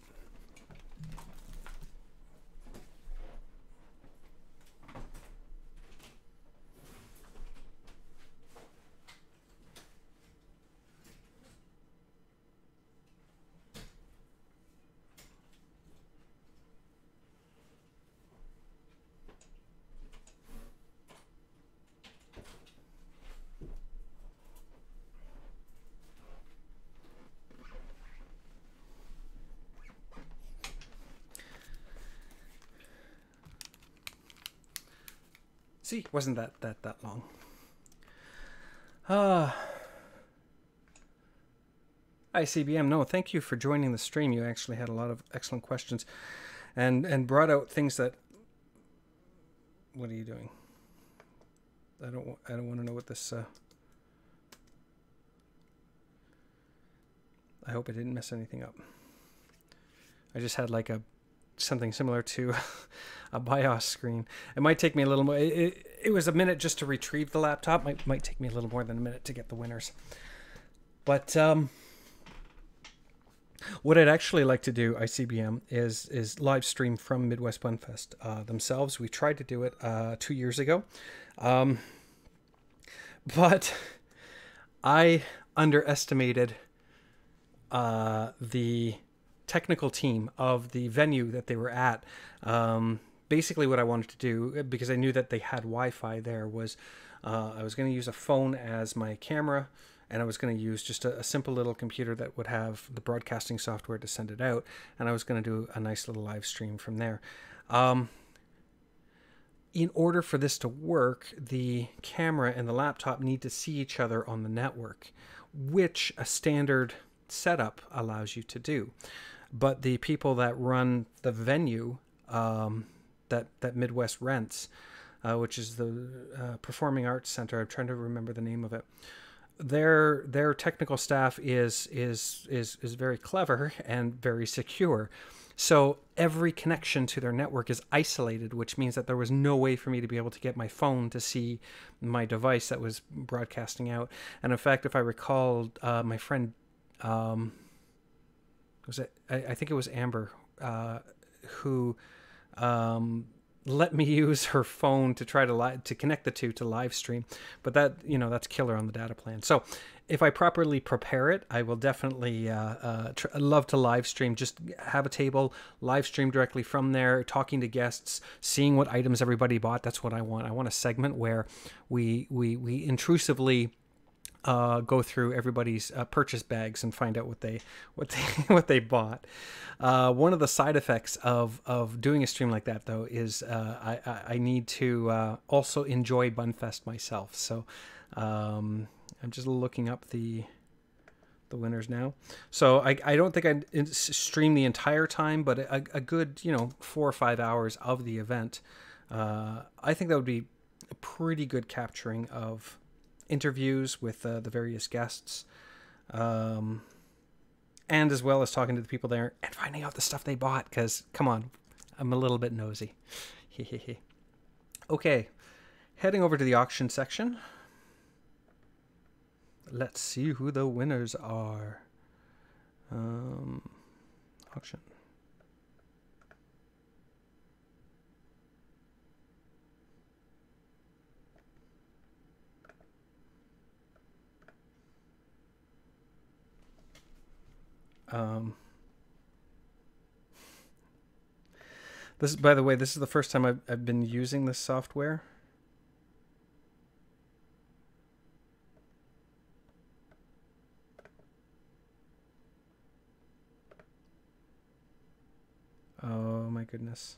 See, wasn't that long. ICBM, no, thank you for joining the stream. You actually had a lot of excellent questions and brought out things that... What are you doing? I don't want to know what this... I hope I didn't mess anything up. I just had like something similar to a BIOS screen. It might take me a little more. It was a minute just to retrieve the laptop. Might take me a little more than a minute to get the winners. But what I'd actually like to do, ICBM, is live stream from Midwest Bunfest themselves. We tried to do it 2 years ago, but I underestimated the technical team of the venue that they were at. Basically what I wanted to do, because I knew that they had Wi-Fi there, was I was going to use a phone as my camera, and I was going to use just a simple little computer that would have the broadcasting software to send it out, and I was going to do a nice little live stream from there. In order for this to work, the camera and the laptop need to see each other on the network, which a standard setup allows you to do. But the people that run the venue that Midwest rents, which is the Performing Arts Center, I'm trying to remember the name of it. Their technical staff is very clever and very secure. So every connection to their network is isolated, which means that there was no way for me to be able to get my phone to see my device that was broadcasting out. And in fact, if I recall, my friend, I think it was Amber, who let me use her phone to try to connect the two to live stream, but that, that's killer on the data plan. So if I properly prepare it, I will definitely love to live stream. Just have a table, live stream directly from there, talking to guests, seeing what items everybody bought. That's what I want. I want a segment where we intrusively go through everybody's purchase bags and find out what they bought. One of the side effects of doing a stream like that, though, is I need to also enjoy Bunfest myself. So I'm just looking up the winners now. So I don't think I stream the entire time, but a good 4 or 5 hours of the event. I think that would be a pretty good capturing of interviews with the various guests, and as well as talking to the people there and finding out the stuff they bought, because come on, I'm a little bit nosy. Okay, heading over to the auction section. Let's see who the winners are. Auction. This, by the way, this is the first time I've been using this software. Oh my goodness.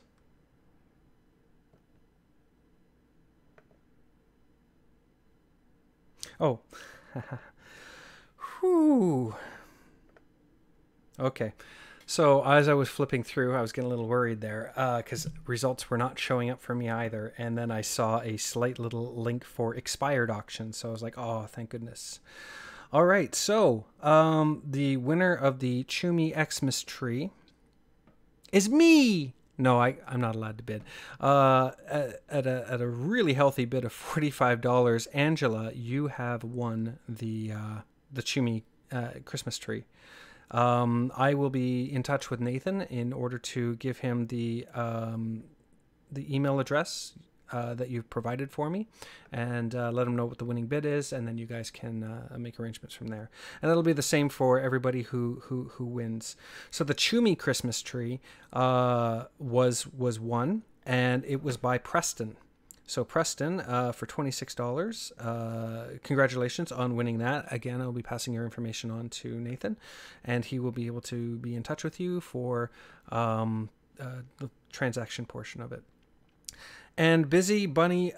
Oh. Whew. Okay. So as I was flipping through, I was getting a little worried there because results were not showing up for me either. And then I saw a slight little link for expired auctions. So I was like, oh, thank goodness. All right. So the winner of the Chumi Xmas tree is me. No, I'm not allowed to bid. At a really healthy bid of $45, Angela, you have won the Chumi Christmas tree. I will be in touch with Nathan in order to give him the email address that you've provided for me, and let him know what the winning bid is, and then you guys can make arrangements from there. And that'll be the same for everybody who wins. So the Chumi Christmas tree was won, and it was by Preston. So Preston, for $26, congratulations on winning that. Again, I'll be passing your information on to Nathan, and he will be able to be in touch with you for the transaction portion of it. And Busy Bunny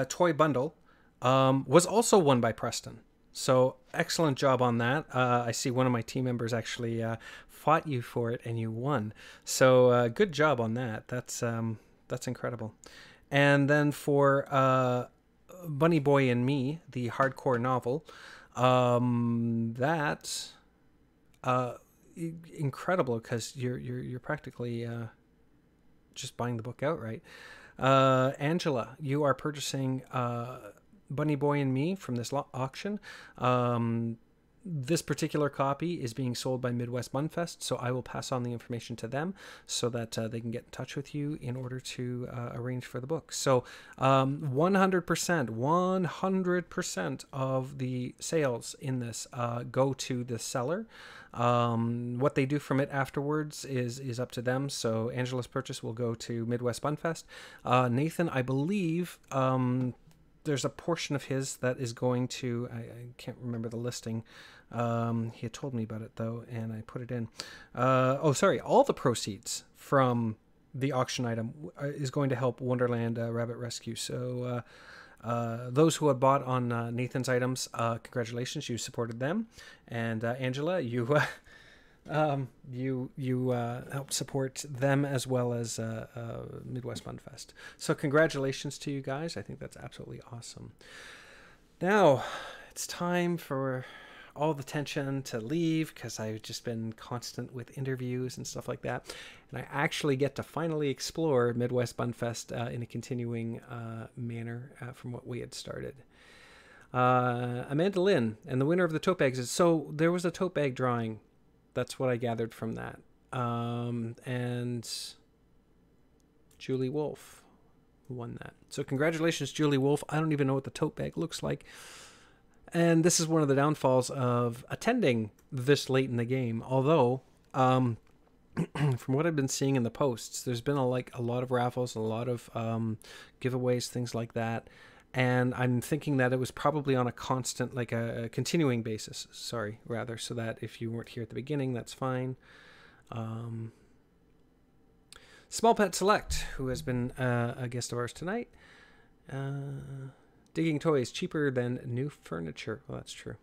Toy Bundle was also won by Preston. So excellent job on that. I see one of my team members actually fought you for it, and you won. So good job on that. That's incredible. And then for Bunny Boy and Me, the hardcore novel, that's incredible because you're practically just buying the book outright. Angela, you are purchasing Bunny Boy and Me from this auction. This particular copy is being sold by Midwest Bunfest, so I will pass on the information to them so that they can get in touch with you in order to arrange for the book. So 100% of the sales in this go to the seller. What they do from it afterwards is up to them. So Angela's purchase will go to Midwest Bunfest. Nathan, I believe there's a portion of his that is going to, I can't remember the listing. He had told me about it though, and I put it in. All the proceeds from the auction item is going to help Wonderland Rabbit Rescue. So those who had bought on Nathan's items, congratulations, you supported them. And Angela, you helped support them as well as Midwest Bunfest. So congratulations to you guys. I think that's absolutely awesome. Now it's time for all the tension to leave because I've just been constant with interviews and stuff like that. And I actually get to finally explore Midwest Bunfest in a continuing manner from what we had started. Amanda Lynn, and the winner of the tote bags is, so there was a tote bag drawing. That's what I gathered from that. And Julie Wolf won that. So congratulations, Julie Wolf. I don't even know what the tote bag looks like. And this is one of the downfalls of attending this late in the game. Although, from what I've been seeing in the posts, there's been a lot of raffles, a lot of giveaways, things like that. And I'm thinking that it was probably on a constant, like a continuing basis, so that if you weren't here at the beginning, that's fine. Small Pet Select, who has been a guest of ours tonight. Digging toys, cheaper than new furniture. Well, that's true.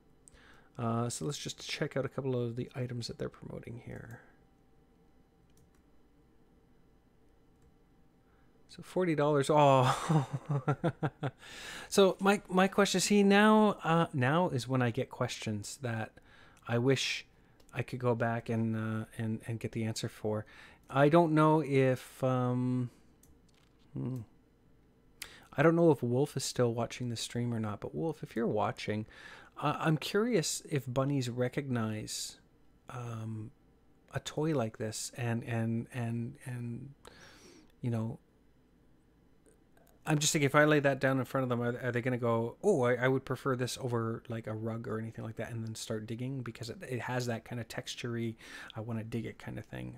So let's just check out a couple of the items that they're promoting here. So $40. Oh, so my question is, now is when I get questions that I wish I could go back and get the answer for. I don't know if I don't know if Wolf is still watching the stream or not. But Wolf, if you're watching, I'm curious if bunnies recognize a toy like this, and you know. I'm just thinking, if I lay that down in front of them, are they going to go, oh, I would prefer this over like a rug or anything like that, and then start digging because it has that kind of textury, I want to dig it kind of thing.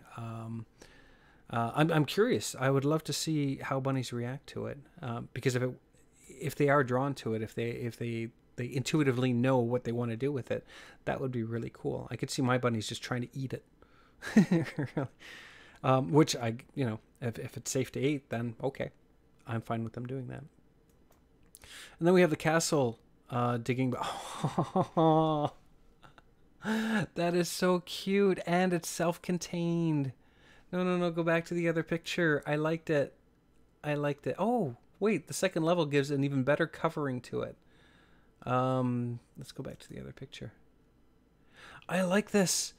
I'm curious. I would love to see how bunnies react to it, because if they are drawn to it, if they intuitively know what they want to do with it, that would be really cool. I could see my bunnies just trying to eat it, which if it's safe to eat, then okay. I'm fine with them doing that. And then we have the castle digging. That is so cute, and it's self-contained. No, no, no, go back to the other picture. I liked it. I liked it. Oh, wait, the second level gives an even better covering to it. Let's go back to the other picture. I like this.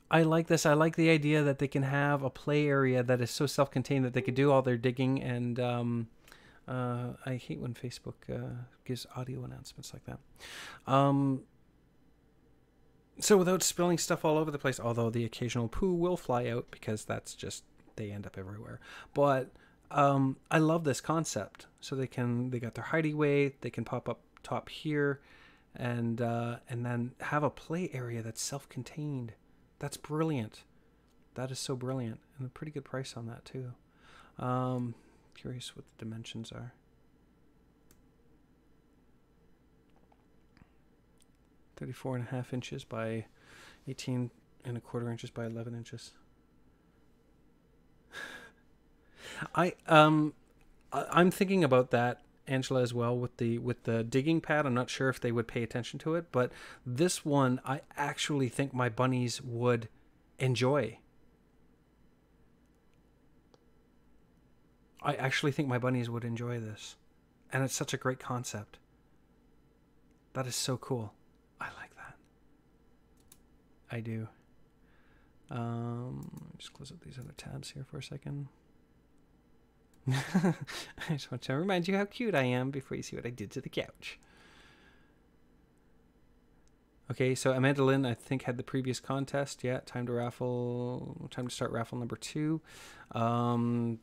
I like this. I like the idea that they can have a play area that is so self-contained that they could do all their digging. And I hate when Facebook gives audio announcements like that. So without spilling stuff all over the place, although the occasional poo will fly out because that's just, they end up everywhere. But I love this concept. So they got their hideaway, they can pop up top here, and then have a play area that's self-contained. That's brilliant. That is so brilliant, and a pretty good price on that too. Curious what the dimensions are. 34.5 inches by 18.25 inches by 11 inches. I'm thinking about that, Angela, as well with the digging pad. I'm not sure if they would pay attention to it, but this one I actually think my bunnies would enjoy. I actually think my bunnies would enjoy this, and it's such a great concept. That is so cool. I like that. I do. Just close up these other tabs here for a second. I just want to remind you how cute I am before you see what I did to the couch. Okay, so Amanda Lynn, I think, had the previous contest. Yeah, time to start raffle number 2.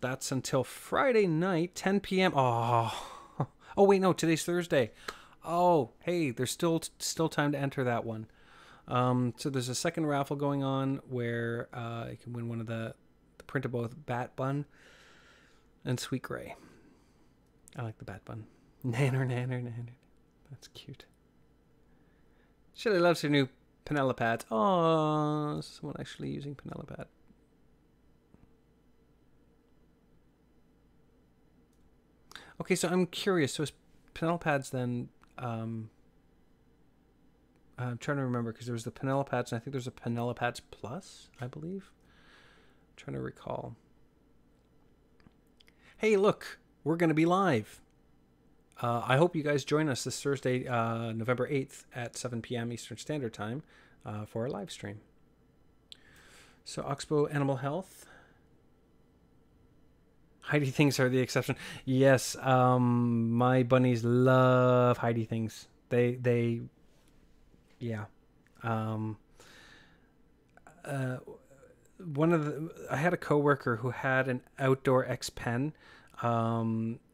That's until Friday night, 10 p.m. Oh, oh wait, no, today's Thursday. Oh, hey, there's still time to enter that one. So there's a second raffle going on where you can win one of the printable bat bun and sweet gray. I like the bat bun. Nanner, nanner, nanner. That's cute. Shelley loves her new Penella pads. Oh, someone actually using Penella pad. Okay, so I'm curious. So is Penella pads then? I'm trying to remember because there was the Penella pads, and I think there's a Penella pads Plus, I believe. I'm trying to recall. Hey, look, we're going to be live. I hope you guys join us this Thursday, November 8th at 7 p.m. Eastern Standard Time for our live stream. So Oxbow Animal Health. Heidi things are the exception. Yes, my bunnies love Heidi things. They yeah. I had a coworker who had an outdoor X pen.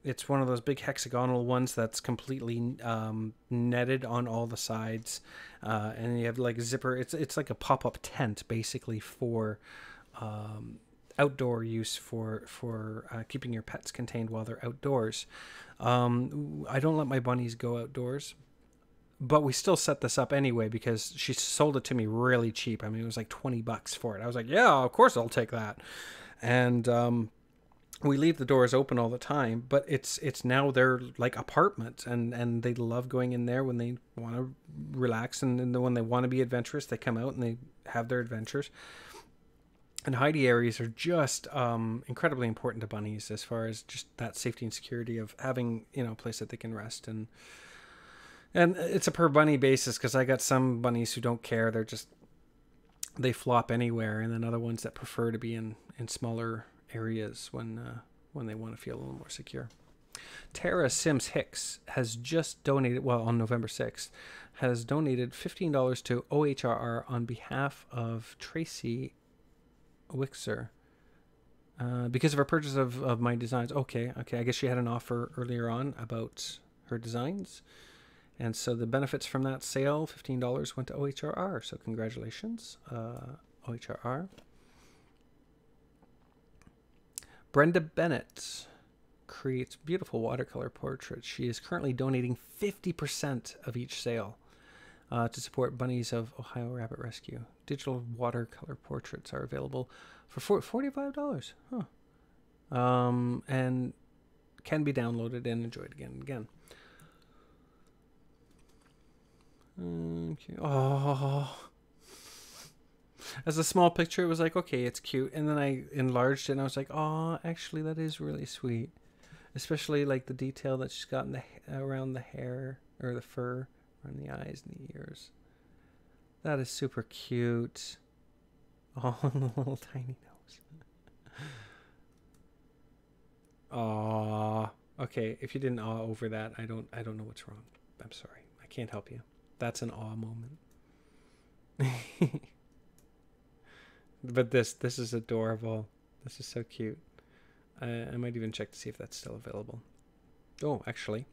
It's one of those big hexagonal ones that's completely netted on all the sides, and you have like a zipper. It's like a pop-up tent basically for outdoor use for keeping your pets contained while they're outdoors. I don't let my bunnies go outdoors, but we still set this up anyway because she sold it to me really cheap. I mean, it was like $20 for it. I was like, yeah, of course I'll take that. And we leave the doors open all the time, but it's now their like apartment, and they love going in there when they want to relax, and when they want to be adventurous, they come out and they have their adventures. And Heidi areas are just incredibly important to bunnies as far as just that safety and security of having, you know, a place that they can rest. And it's a per bunny basis because I got some bunnies who don't care. They flop anywhere, and then other ones that prefer to be in smaller areas when they want to feel a little more secure. Tara Sims Hicks has just donated, well, on November 6th, has donated $15 to OHRR on behalf of Tracy Wixer because of her purchase of my designs. Okay, I guess she had an offer earlier on about her designs, and so the benefits from that sale, $15, went to OHRR. So congratulations, OHRR. Brenda Bennett creates beautiful watercolor portraits. She is currently donating 50% of each sale to support Bunnies of Ohio Rabbit Rescue. Digital watercolor portraits are available for $45. And can be downloaded and enjoyed again and again. Okay. Oh, As a small picture, it was like, okay, it's cute. And then I enlarged it and I was like, oh, actually, that is really sweet. Especially like the detail that she's got in around the hair or the fur, around the eyes and the ears. That is super cute. Oh, the little tiny nose. Aw. Okay, if you didn't awe over that, I don't know what's wrong. I'm sorry. I can't help you. That's an awe moment. But this is adorable. This is so cute. I might even check to see if that's still available. Oh, actually.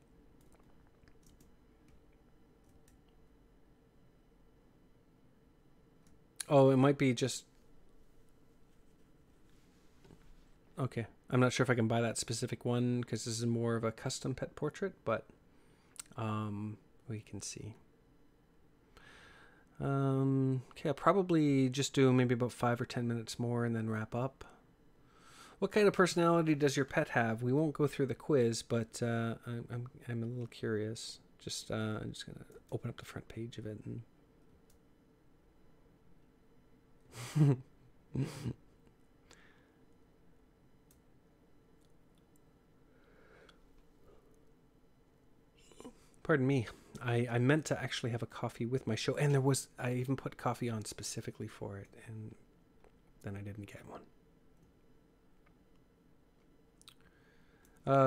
Oh, it might be just... Okay. I'm not sure if I can buy that specific one because this is more of a custom pet portrait, but we can see. Okay, I'll probably just do maybe about 5 or 10 minutes more and then wrap up. What kind of personality does your pet have? We won't go through the quiz, but I'm a little curious. Just I'm just gonna open up the front page of it and. Pardon me. I meant to actually have a coffee with my show, and I even put coffee on specifically for it, and then I didn't get one.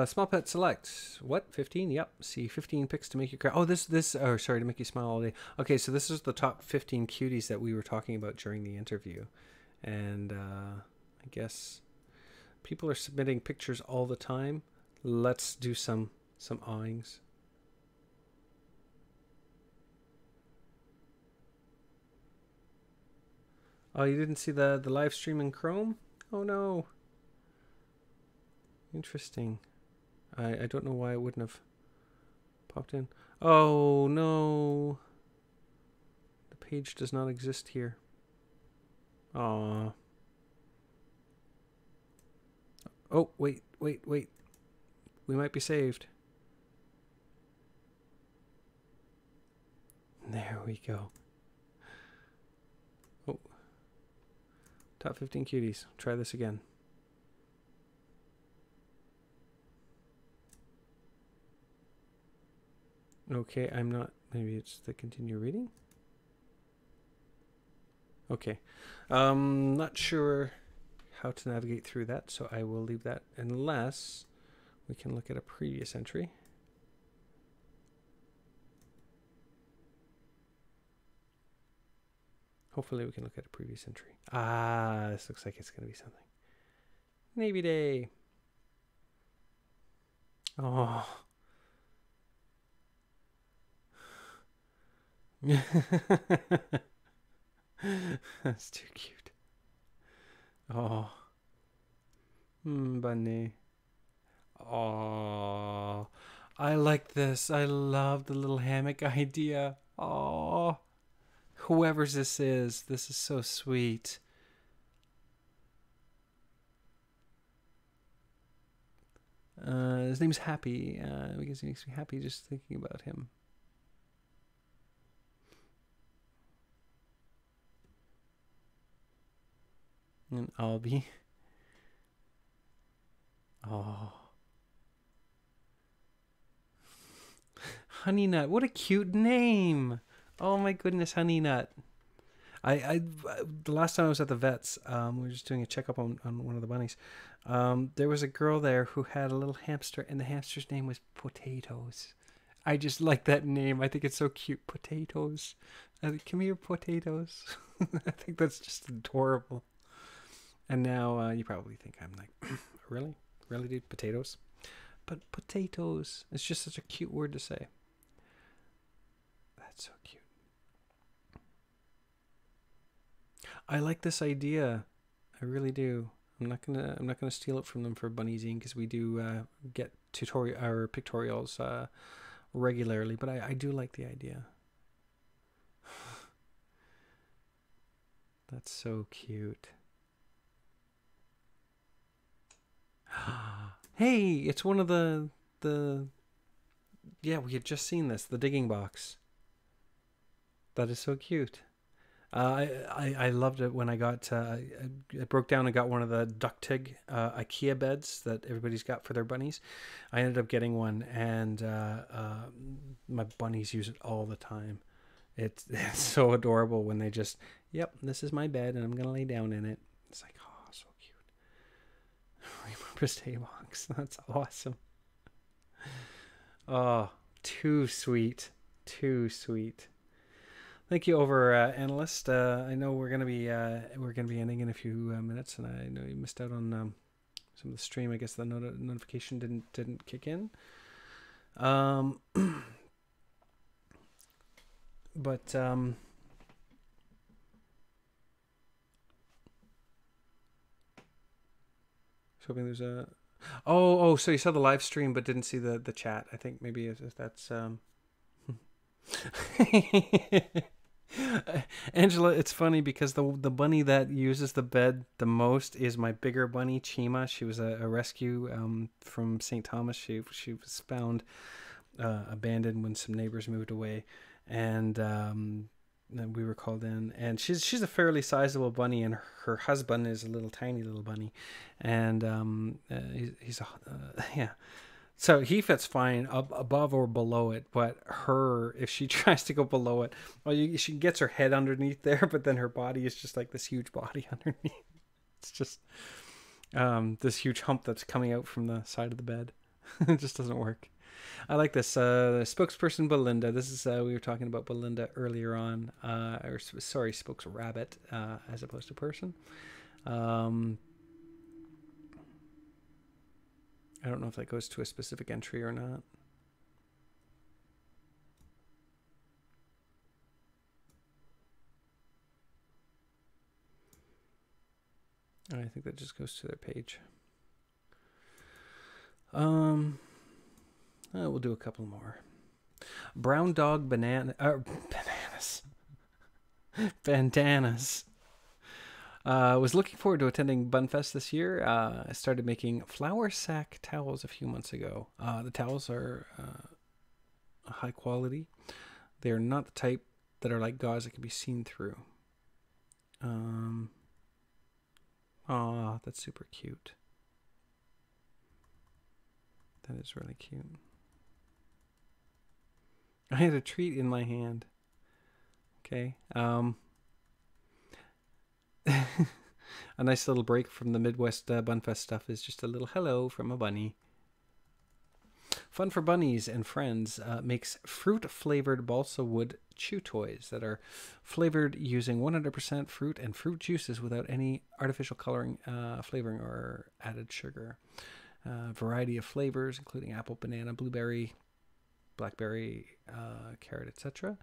Small pet select. What? 15? Yep. See, 15 picks to make you cry. Oh, oh, sorry, to make you smile all day. Okay, so this is the top 15 cuties that we were talking about during the interview. And I guess people are submitting pictures all the time. Let's do some awings. Oh, you didn't see the live stream in Chrome? Oh, no. Interesting. I don't know why it wouldn't have popped in. Oh, no. The page does not exist here. Aw. Oh, wait. We might be saved. There we go. Oh. Top 15 cuties. Try this again. Okay, I'm not... Maybe it's the continue reading? Okay. Not sure how to navigate through that, so I will leave that unless we can look at a previous entry. Hopefully we can look at a previous entry. Ah, this looks like it's going to be something. Navy Day. Oh. That's too cute. Oh. Bunny. Oh. I like this. I love the little hammock idea. Oh. Whoever's this is so sweet. His name's Happy, because he makes me happy just thinking about him. And Albie. Oh. Honey Nut, what a cute name. Oh my goodness, Honey Nut. I the last time I was at the vet's, we were just doing a checkup on one of the bunnies. There was a girl there who had a little hamster, and the hamster's name was Potatoes. I just like that name. I think it's so cute. Potatoes. Come here, Potatoes. I think that's just adorable. And now you probably think I'm like, really? Really, dude? Potatoes? But potatoes. It's just such a cute word to say. That's so cute. I like this idea. I really do. I'm not gonna steal it from them for Bunnyzine because we do get tutorial or pictorials regularly, but I do like the idea. That's so cute. Hey, it's one of the yeah, we had just seen this, the digging box. That is so cute. I loved it when I got I broke down and got one of the Ductig IKEA beds that everybody's got for their bunnies. I ended up getting one, and my bunnies use it all the time. It's so adorable when they just, yep, this is my bed and I'm gonna lay down in it. It's like, oh, so cute. Repurposed hay box. That's awesome. Oh, too sweet, too sweet. Thank you, over analyst. I know we're gonna be ending in a few minutes, and I know you missed out on some of the stream. I guess the notification didn't kick in. But I was hoping there's a. Oh, so you saw the live stream but didn't see the chat. I think maybe if that's Angela, it's funny because the bunny that uses the bed the most is my bigger bunny, Chima. She was a rescue from St. Thomas. She was found abandoned when some neighbors moved away, and then we were called in. And she's a fairly sizable bunny, and her husband is a tiny little bunny, and he's yeah. So he fits fine above or below it, but if she tries to go below it, well, she gets her head underneath there, but then her body is just like this huge body underneath. It's just this huge hump that's coming out from the side of the bed. It just doesn't work. I like this. Spokesperson Belinda. This is we were talking about Belinda earlier on, or sorry, spokesrabbit as opposed to person. I don't know if that goes to a specific entry or not. I think that just goes to their page. We'll do a couple more. Brown dog bananas. Bandanas. Was looking forward to attending Bunfest this year. I started making flour sack towels a few months ago. The towels are high quality. They're not the type that are like gauze that can be seen through. Aw, that's super cute. That is really cute. I had a treat in my hand. Okay. A nice little break from the Midwest Bunfest stuff is just a little hello from a bunny. Fun for Bunnies and Friends makes fruit-flavored balsa wood chew toys that are flavored using 100% fruit and fruit juices without any artificial coloring, flavoring, or added sugar. Variety of flavors, including apple, banana, blueberry, blackberry, carrot, etc.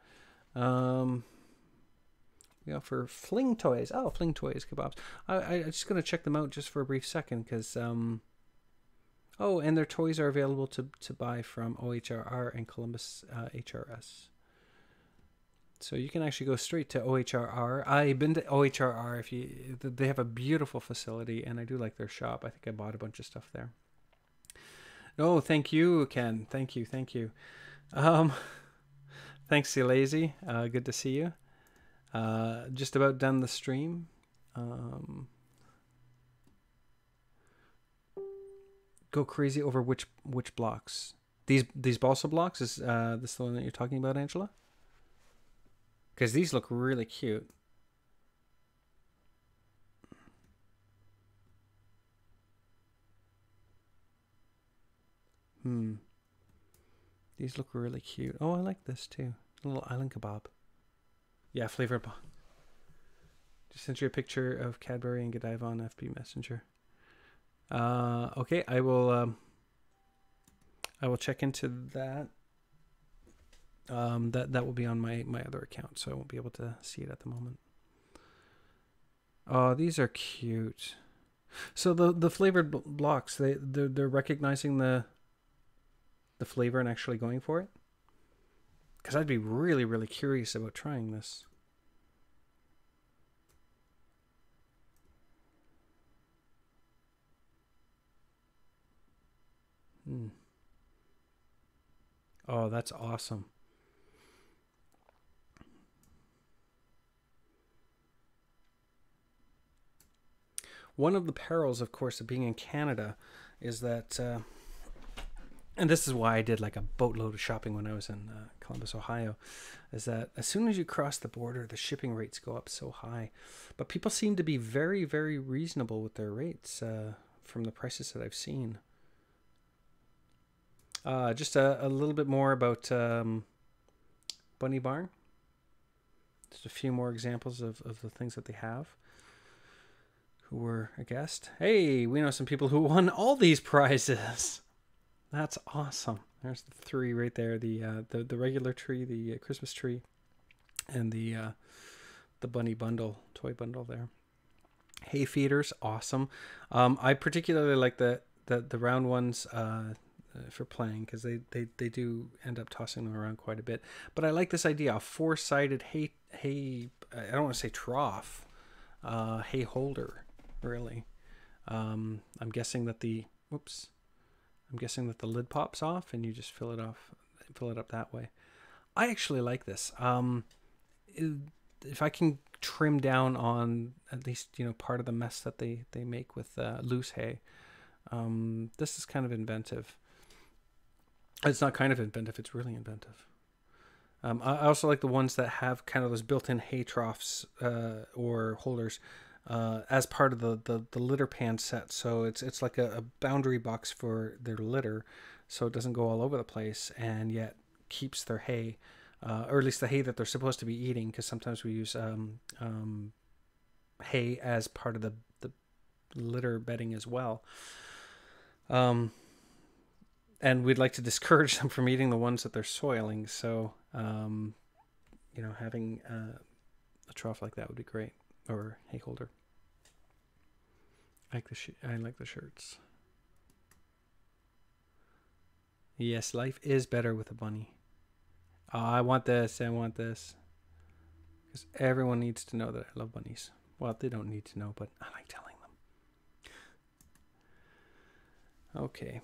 We offer fling toys. Oh, fling toys, kebabs. I'm just going to check them out just for a brief second because, oh, and their toys are available to buy from OHRR and Columbus HRS. So you can actually go straight to OHRR. I've been to OHRR. They have a beautiful facility, and I do like their shop. I think I bought a bunch of stuff there. Oh, thank you, Ken. Thank you. Thanks, C Lazy. Good to see you. Just about done the stream. Go crazy over which blocks. These balsa blocks, is this the one that you're talking about, Angela? Because these look really cute. These look really cute. Oh, I like this too. A little island kebab. Yeah, flavor bomb. Just sent you a picture of Cadbury and Godiva on FB Messenger. Okay, I will check into that. That will be on my other account, so I won't be able to see it at the moment. Oh, these are cute. So the flavored blocks, they're recognizing the flavor and actually going for it. Because I'd be really, really curious about trying this. Oh, that's awesome. One of the perils, of course, of being in Canada is that, and this is why I did like a boatload of shopping when I was in Columbus, Ohio, is that as soon as you cross the border, the shipping rates go up so high. But people seem to be very, very reasonable with their rates from the prices that I've seen. Just a little bit more about Bunny Barn. Just a few more examples of the things that they have. Who were a guest. Hey, we know some people who won all these prizes. That's awesome. There's the three right there. The regular tree, the Christmas tree, and the bunny bundle, toy bundle there. Hay feeders, awesome. I particularly like the round ones for playing, because they do end up tossing them around quite a bit. But I like this idea, a four-sided hay I don't want to say trough, hay holder, really. I'm guessing that the lid pops off and you just fill it up that way. I actually like this. If I can trim down on at least, part of the mess that they make with loose hay, this is kind of inventive. It's not kind of inventive, it's really inventive. I also like the ones that have kind of those built-in hay troughs or holders as part of the litter pan set. So it's like a boundary box for their litter, so it doesn't go all over the place, and yet keeps their hay, or at least the hay that they're supposed to be eating, because sometimes we use hay as part of the litter bedding as well. And we'd like to discourage them from eating the ones that they're soiling. So, having a trough like that would be great, or hay holder. I like the shirts. Yes, life is better with a bunny. Oh, I want this. Because everyone needs to know that I love bunnies. Well, they don't need to know, but I like telling them. Okay.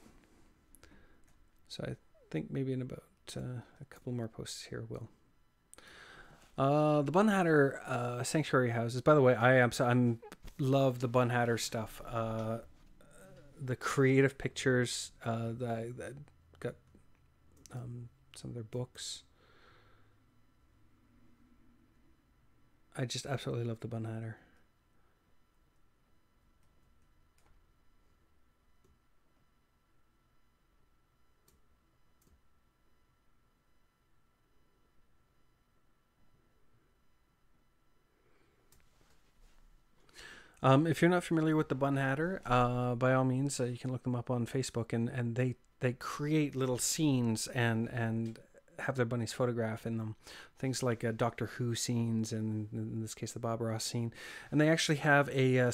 So I think maybe in about a couple more posts here, we'll. The Bun Hatter sanctuary houses. By the way, I love the Bun Hatter stuff. The creative pictures that got some of their books. I just absolutely love the Bun Hatter. If you're not familiar with the Bun Hatter, by all means, you can look them up on Facebook, and they create little scenes and have their bunnies photograph in them. Things like Doctor Who scenes, and in this case, the Bob Ross scene. And they actually have a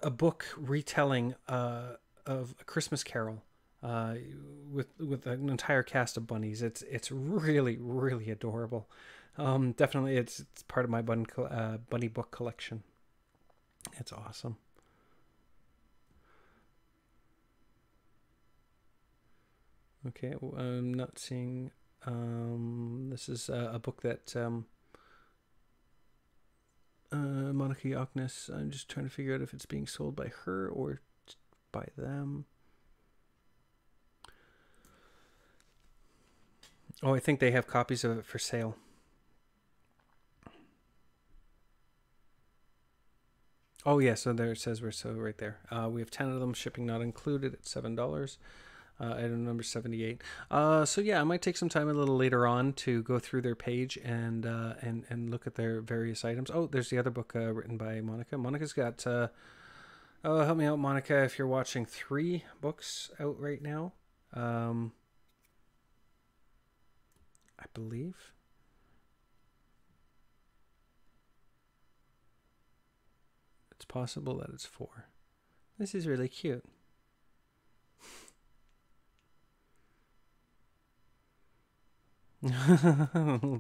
book retelling of A Christmas Carol with an entire cast of bunnies. It's really, really adorable. Definitely, it's part of my bunny book collection. It's awesome. Okay, I'm not seeing. This is a book that Monica Yockness. I'm just trying to figure out if it's being sold by her or by them. Oh, I think they have copies of it for sale. Oh yeah, so there it says right there. We have 10 of them, shipping not included, at $7. Item number 78. So yeah, I might take some time a little later on to go through their page and look at their various items. Oh, there's the other book written by Monica. Monica's got help me out, Monica, if you're watching, 3 books out right now. I believe. It's possible that it's 4. This is really cute.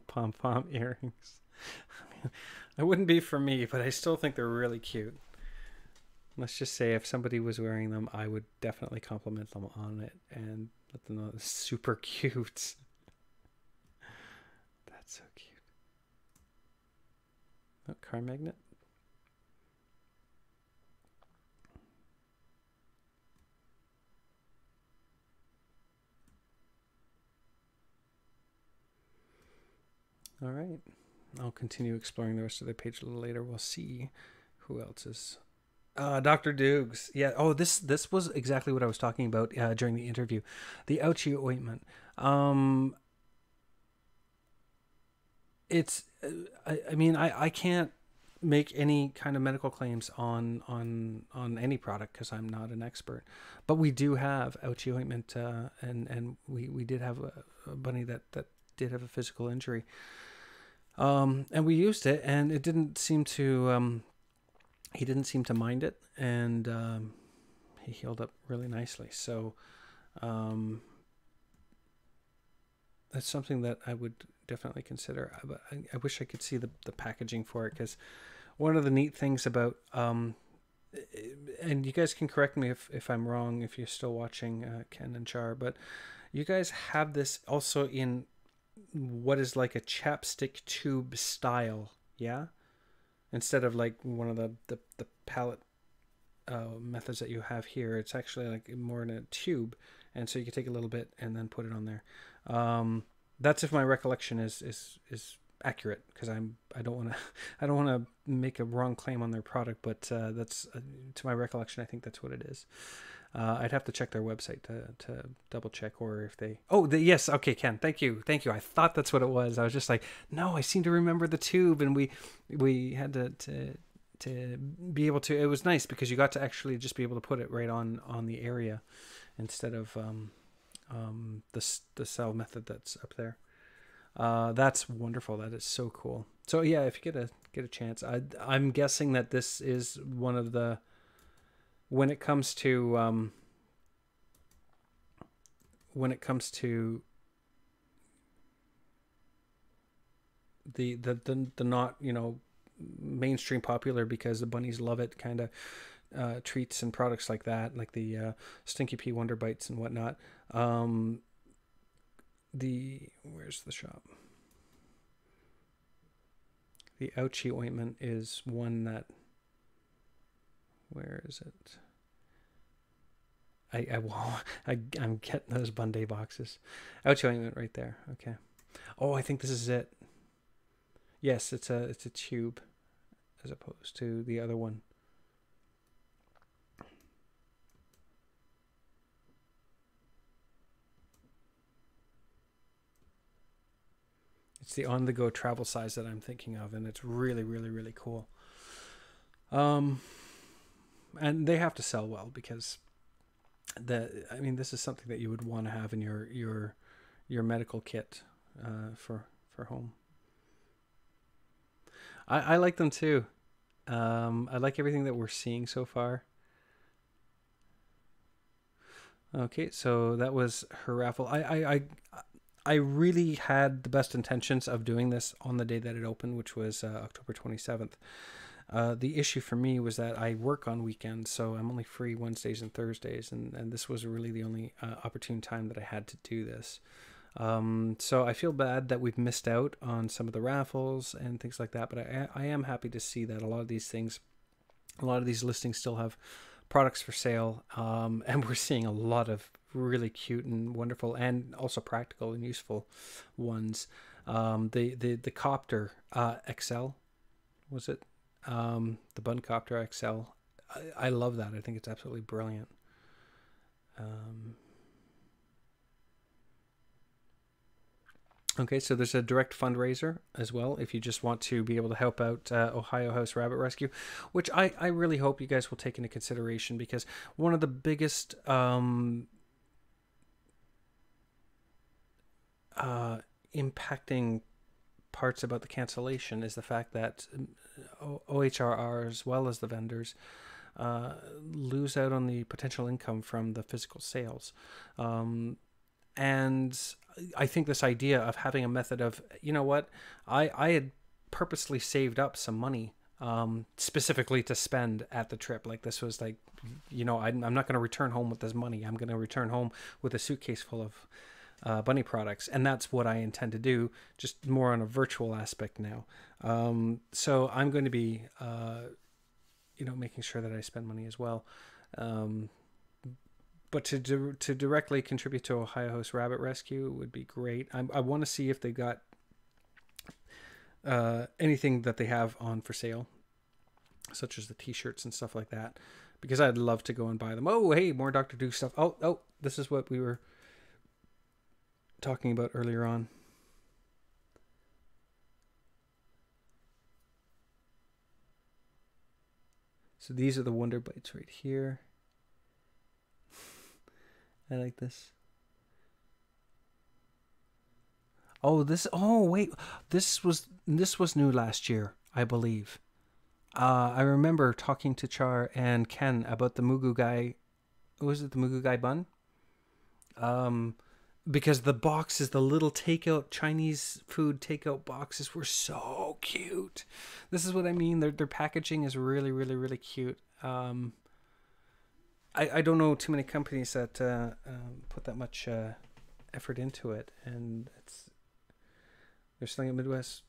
Pom-pom earrings. It wouldn't be for me, but I still think they're really cute. Let's just say if somebody was wearing them, I would definitely compliment them on it and let them know it's super cute. That's so cute. Oh, car magnet. All right. I'll continue exploring the rest of the page a little later. We'll see who else is. Dr. Dukes. Yeah. Oh, this was exactly what I was talking about during the interview. The ouchie ointment. It's. I mean, I can't make any kind of medical claims on any product because I'm not an expert. But we do have ouchie ointment, and we did have a bunny that did have a physical injury. And we used it, and it didn't seem to. He didn't seem to mind it, and he healed up really nicely. So that's something that I would definitely consider. But I wish I could see the packaging for it, because one of the neat things about and you guys can correct me if I'm wrong, if you're still watching, Ken and Char, but you guys have this also in what is like a chapstick tube style, yeah? Instead of like one of the palette methods that you have here, it's actually like more in a tube, and so you can take a little bit and then put it on there. That's if my recollection is accurate, because I don't want to make a wrong claim on their product, but that's to my recollection, I think that's what it is. I'd have to check their website to double check, or if they... yes, okay, Ken, thank you. I thought that's what it was. I was just like, no, I seem to remember the tube, and we had to be able to... It was nice because you got to actually just be able to put it right on the area instead of the cell method that's up there. That's wonderful. That is so cool. So yeah, if you get a chance, I'm guessing that this is one of the... When it comes to the not, mainstream popular because the bunnies love it kind of treats and products like that, like the Stinky Pea Wonder Bites and whatnot. Where's the shop? The ouchie ointment is one that... Where is it? I'm getting those Bunday boxes. Ouchie ointment right there. Okay. Oh, I think this is it. Yes, it's a tube as opposed to the other one. It's the on-the-go travel size that I'm thinking of, and it's really, really, really cool. And they have to sell well, because this is something that you would want to have in your medical kit for home. I like them too. I like everything that we're seeing so far. Okay, so that was her raffle. I really had the best intentions of doing this on the day that it opened, which was October 27th. The issue for me was that I work on weekends, so I'm only free Wednesdays and Thursdays, and this was really the only opportune time that I had to do this. So I feel bad that we've missed out on some of the raffles and things like that, but I am happy to see that a lot of these listings still have products for sale, and we're seeing a lot of really cute and wonderful and also practical and useful ones. The Copter XL, was it? The Buncopter XL. I love that. I think it's absolutely brilliant. Okay, so there's a direct fundraiser as well if you just want to be able to help out Ohio House Rabbit Rescue, which I really hope you guys will take into consideration, because one of the biggest impacting parts about the cancellation is the fact that OHRR, as well as the vendors, lose out on the potential income from the physical sales. And I think this idea of having a method of, I had purposely saved up some money specifically to spend at the trip. Like, this was like, I'm not going to return home with this money. I'm going to return home with a suitcase full of bunny products, and that's what I intend to do, just more on a virtual aspect now. So I'm going to be making sure that I spend money as well, but to directly contribute to Ohio House Rabbit Rescue would be great. I want to see if they got anything that they have on for sale, such as the t-shirts and stuff like that, because I'd love to go and buy them. Oh, hey, more Doctor Who stuff. Oh, this is what we were talking about earlier on. So these are the Wonder Bites right here. I like this. Oh, wait. This was new last year, I believe. I remember talking to Char and Ken about the Mugu Gai. Was it the Mugu Gai bun? Because the boxes, the little takeout Chinese food takeout boxes were so cute. This is what I mean. Their packaging is really, really, really cute. I don't know too many companies that put that much effort into it, and they're selling at Midwest.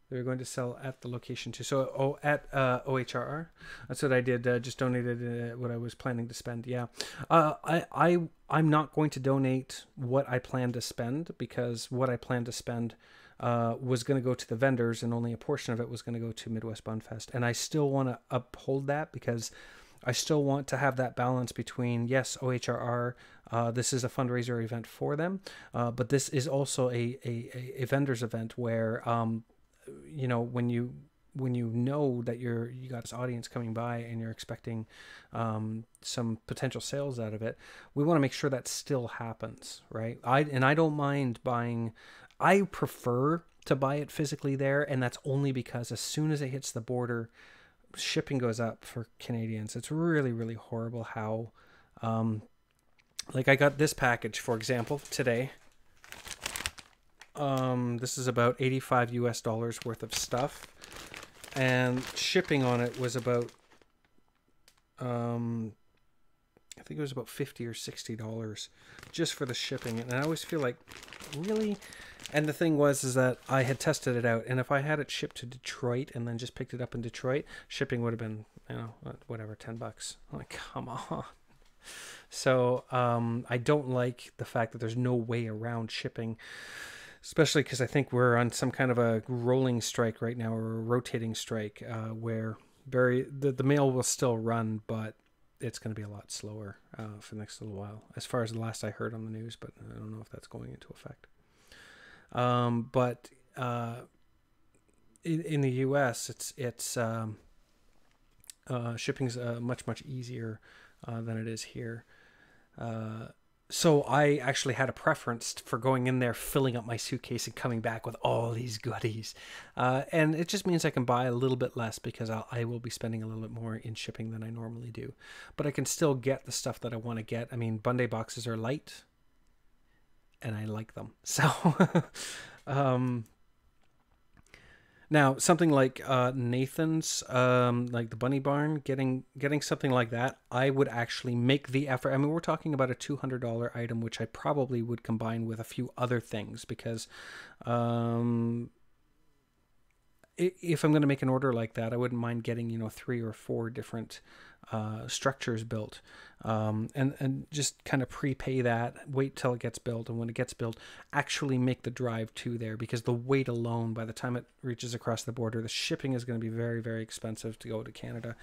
They're going to sell at the location too. So at OHRR, that's what I did. Just donated what I was planning to spend. Yeah, I'm not going to donate what I plan to spend, because what I plan to spend was going to go to the vendors, and only a portion of it was going to go to Midwest Bunfest. And I still want to uphold that, because I still want to have that balance between, yes, OHRR, this is a fundraiser event for them, but this is also a vendors event where, you know, when you know that you got this audience coming by and you're expecting some potential sales out of it, we want to make sure that still happens, right? I don't mind buying. I prefer to buy it physically there, and that's only because as soon as it hits the border, shipping goes up for Canadians. It's really, really horrible how, like I got this package, for example, today. This is about $85 worth of stuff, and shipping on it was about, I think it was about $50 or $60 just for the shipping. And I always feel like, really? And the thing is that I had tested it out, and if I had it shipped to Detroit and then just picked it up in Detroit, shipping would have been, you know, whatever, $10. I'm like, come on. So I don't like the fact that there's no way around shipping, especially because I think we're on some kind of a rolling strike right now, or a rotating strike, where the mail will still run, but it's going to be a lot slower for the next little while, as far as the last I heard on the news, but I don't know if that's going into effect. But in the U.S., it's shipping's much easier than it is here. So I actually had a preference for going in there, filling up my suitcase, and coming back with all these goodies. And it just means I can buy a little bit less, because I will be spending a little bit more in shipping than I normally do. But I can still get the stuff that I want to get. I mean, Bunday boxes are light, and I like them. So now something like Nathan's, like the Bunny Barn, getting something like that, I would actually make the effort. I mean, we're talking about a $200 item, which I probably would combine with a few other things, because if I'm going to make an order like that, I wouldn't mind getting, you know, 3 or 4 different structures built, and just kind of prepay that, wait till it gets built, and when it gets built, actually make the drive to there, because the weight alone, by the time it reaches across the border, the shipping is going to be very, very expensive to go to Canada,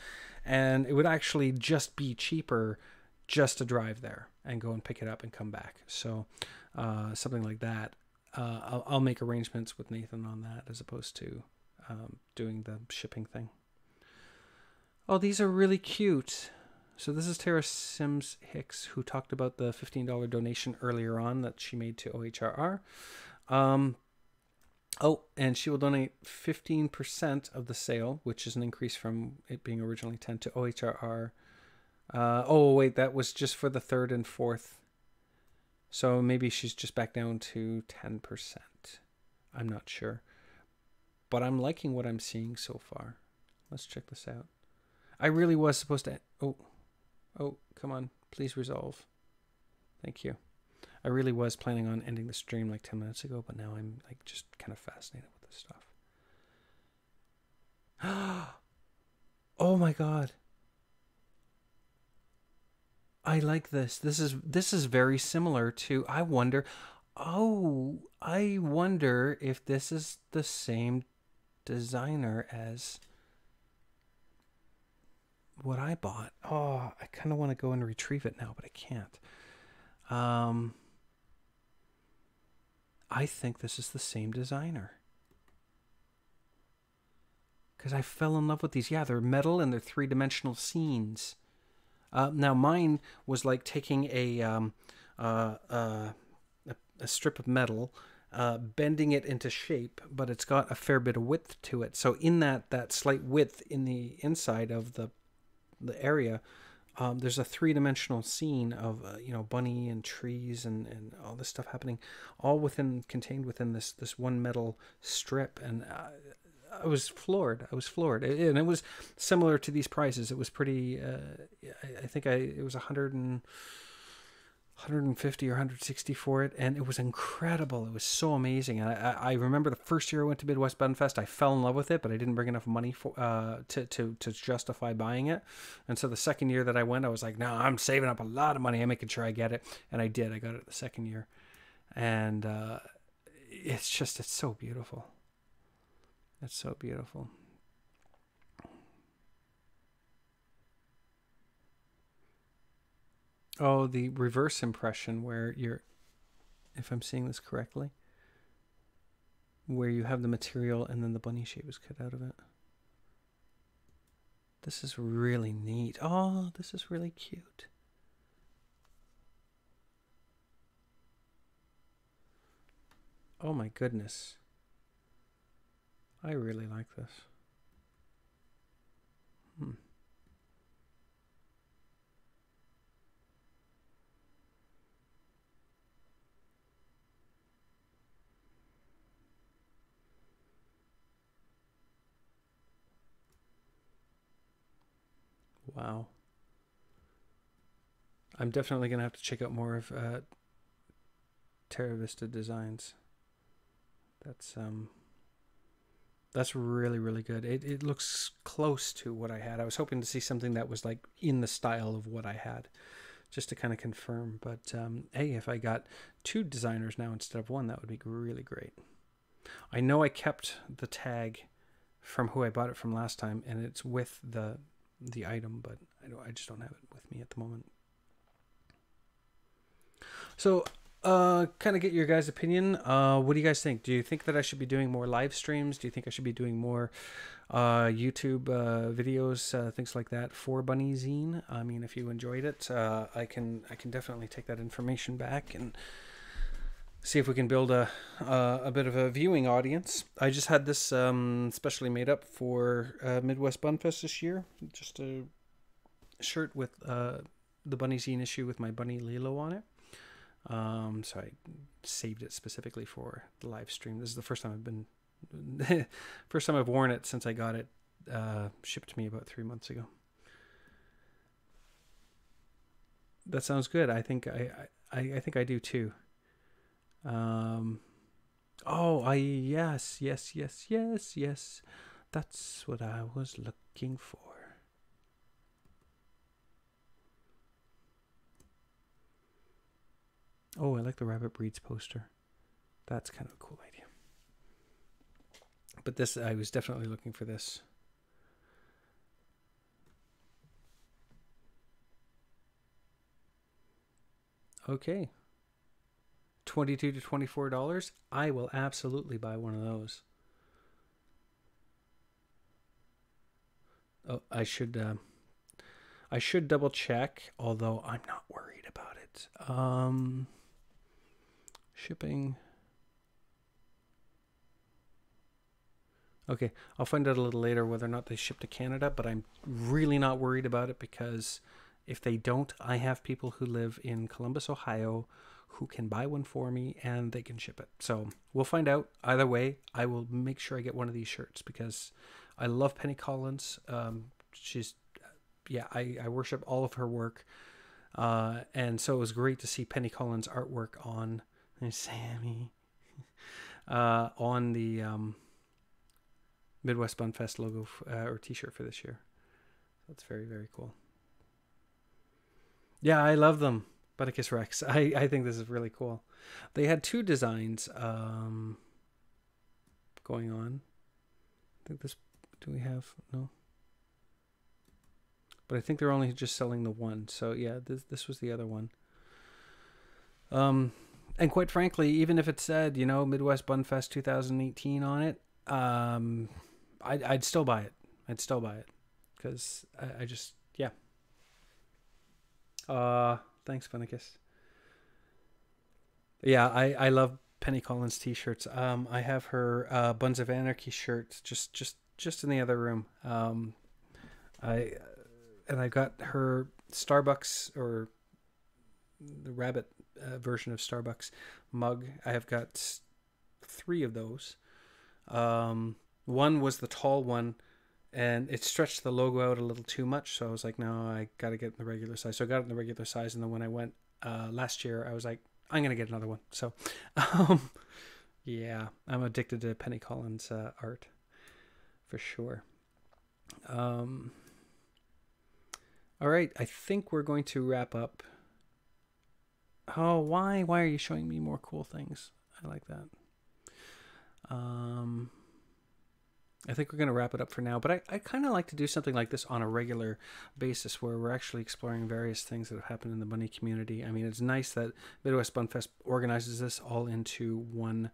and it would actually just be cheaper just to drive there and go and pick it up and come back. So something like that, I'll make arrangements with Nathan on that, as opposed to doing the shipping thing. Oh, these are really cute. So this is Tara Sims Hicks, who talked about the $15 donation earlier on that she made to OHRR. Oh, and she will donate 15% of the sale, which is an increase from it being originally 10 to OHRR. Oh, wait, that was just for the 3rd and 4th. So maybe she's just back down to 10%. I'm not sure. But I'm liking what I'm seeing so far. Let's check this out. I really was supposed to... Oh, come on. Please resolve. Thank you. I really was planning on ending the stream like 10 minutes ago, but now I'm like just kind of fascinated with this stuff. Oh my God. I like this. This is very similar to... I wonder... Oh, I wonder if this is the same designer as what I bought. Oh, I kind of want to go and retrieve it now, but I can't. Um, I think this is the same designer. Because I fell in love with these. Yeah, they're metal and they're three-dimensional scenes. Now mine was like taking uh, uh, a strip of metal, bending it into shape, but it's got a fair bit of width to it. So in that slight width in the inside of the area, there's a three-dimensional scene of bunny and trees and all this stuff happening, all contained within this one metal strip. And I was floored. And it was similar to these prices. It was pretty. I think it was 150 or 160 for it, and it was incredible. It was so amazing. And I remember the first year I went to Midwest Bunfest, I fell in love with it, but I didn't bring enough money for to justify buying it. And so the second year that I went, I was like, no, I'm saving up a lot of money. I'm making sure I get it, and I did. I got it the second year, and it's so beautiful. It's so beautiful. Oh, the reverse impression where if I'm seeing this correctly, where you have the material and then the bunny shape is cut out of it. This is really neat. Oh, this is really cute. Oh my goodness. I really like this. Wow. I'm definitely going to have to check out more of Terra Vista Designs. That's really, really good. It looks close to what I had. I was hoping to see something that was like in the style of what I had, just to kind of confirm. But hey, if I got 2 designers now instead of 1, that would be really great. I know I kept the tag from who I bought it from last time, and it's with the item, but I just don't have it with me at the moment. So kind of get your guys' opinion. What do you guys think? Do you think that I should be doing more live streams? Do you think I should be doing more YouTube videos, things like that for Bunnyzine? I mean, if you enjoyed it, I can definitely take that information back and see if we can build a bit of a viewing audience. I just had this specially made up for Midwest Bunfest this year. Just a shirt with the Bunnyzine issue with my bunny Lilo on it. So I saved it specifically for the live stream. This is the first time first time I've worn it since I got it shipped to me about 3 months ago. That sounds good. I think I do too. Yes. That's what I was looking for. Oh, I like the Rabbit Breeds poster. That's kind of a cool idea. But this, I was definitely looking for this. Okay. $22 to $24. I will absolutely buy one of those. Oh, I should double check, although I'm not worried about it. Shipping. Okay, I'll find out a little later whether or not they ship to Canada, but I'm really not worried about it because if they don't, I have people who live in Columbus, Ohio, who can buy one for me and they can ship it. So we'll find out. Either way, I will make sure I get one of these shirts because I love Penny Collins. I worship all of her work. And so it was great to see Penny Collins' artwork on Sammy on the Midwest Bunfest logo or t-shirt for this year. That's very, very cool. Yeah, I love them. Bunnykiss Rex. I think this is really cool. They had two designs going on. I think this. Do we have no? But I think they're only just selling the one. So yeah, this was the other one. And quite frankly, even if it said, you know, Midwest Bunfest 2018 on it, I'd still buy it. I'd still buy it because I just, yeah. Thanks, Bunnykiss. Yeah, I love Penny Collins t-shirts. I have her Buns of Anarchy shirt just in the other room. I got her Starbucks, or the rabbit version of Starbucks mug. I have got 3 of those. One was the tall one, and it stretched the logo out a little too much, so I was like, no, I gotta get in the regular size. So I got it in the regular size, and then when I went last year, I was like, I'm gonna get another one. So yeah, I'm addicted to Penny Collins art for sure. All right, I think we're going to wrap up. Oh, why are you showing me more cool things? I like that. I think we're going to wrap it up for now, but I kind of like to do something like this on a regular basis where we're actually exploring various things that have happened in the bunny community. I mean, it's nice that Midwest Bunfest organizes this all into one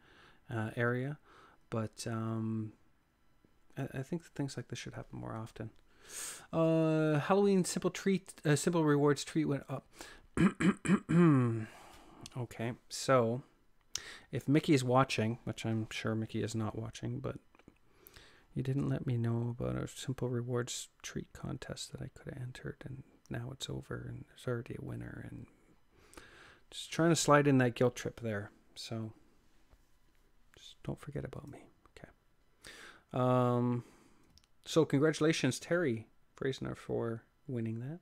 area, but I think that things like this should happen more often. Halloween simple rewards treat went up. Okay, so if Mickey's watching, which I'm sure Mickey is not watching, but you didn't let me know about a simple rewards treat contest that I could have entered, and now it's over and there's already a winner, and just trying to slide in that guilt trip there. So just don't forget about me. Okay. So congratulations, Terry Fraser, for winning that.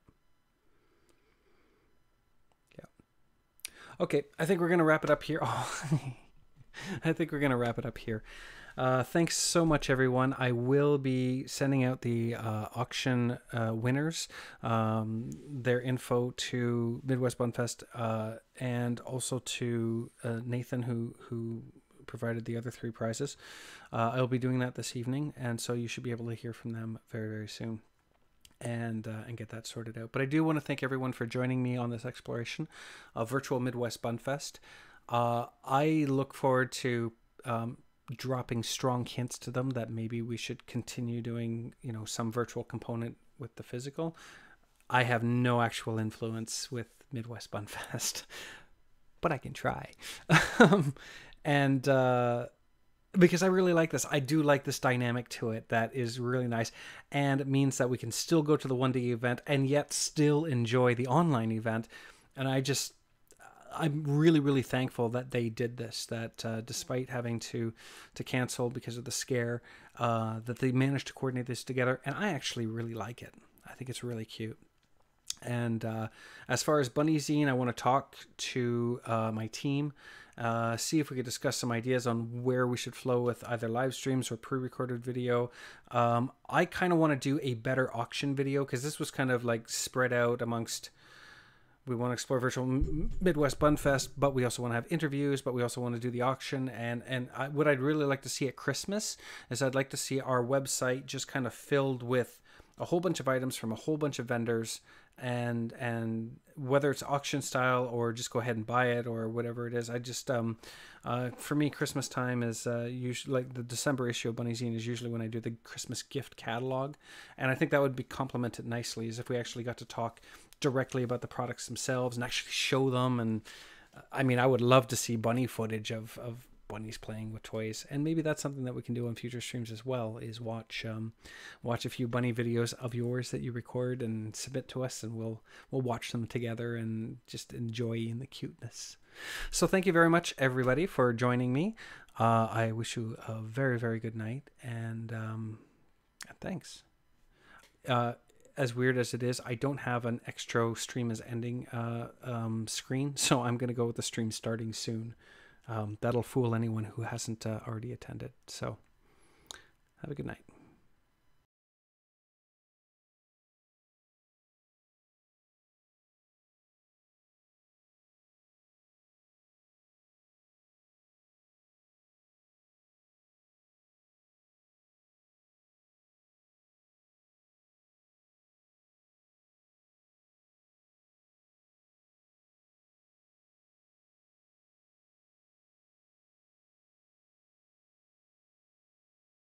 Okay, I think we're going to wrap it up here. Oh, I think we're going to wrap it up here. Thanks so much, everyone. I will be sending out the auction winners, their info to Midwest Bunfest, and also to Nathan, who provided the other 3 prizes. I'll be doing that this evening, and so you should be able to hear from them very, very soon. And get that sorted out. But I do want to thank everyone for joining me on this exploration of virtual Midwest Bunfest. I look forward to dropping strong hints to them that maybe we should continue doing, you know, some virtual component with the physical. I have no actual influence with Midwest Bunfest, but I can try. Because I really like this. I do like this dynamic to it that is really nice, and it means that we can still go to the one-day event and yet still enjoy the online event. And I'm really, really thankful that they did this, that despite having to cancel because of the scare, that they managed to coordinate this together. And I actually really like it. I think it's really cute. And as far as Bunnyzine, I want to talk to my team, see if we could discuss some ideas on where we should flow with either live streams or pre-recorded video. I kind of want to do a better auction video because this was kind of like spread out amongst. We want to explore virtual Midwest Bunfest, but we also want to have interviews, but we also want to do the auction. And what I'd really like to see at Christmas is I'd like to see our website just kind of filled with a whole bunch of items from a whole bunch of vendors, and whether it's auction style or just go ahead and buy it or whatever it is. I just for me, Christmas time is usually like the December issue of Bunnyzine is usually when I do the Christmas gift catalog, and I think that would be complemented nicely is if we actually got to talk directly about the products themselves and actually show them. And I mean, I would love to see bunny footage of bunnies playing with toys, and maybe that's something that we can do on future streams as well, is watch a few bunny videos of yours that you record and submit to us, and we'll watch them together and just enjoy in the cuteness. So thank you very much, everybody, for joining me. I wish you a very, very good night, and thanks. As weird as it is, I don't have an extra stream is ending screen, so I'm going to go with the stream starting soon. That'll fool anyone who hasn't already attended. So have a good night.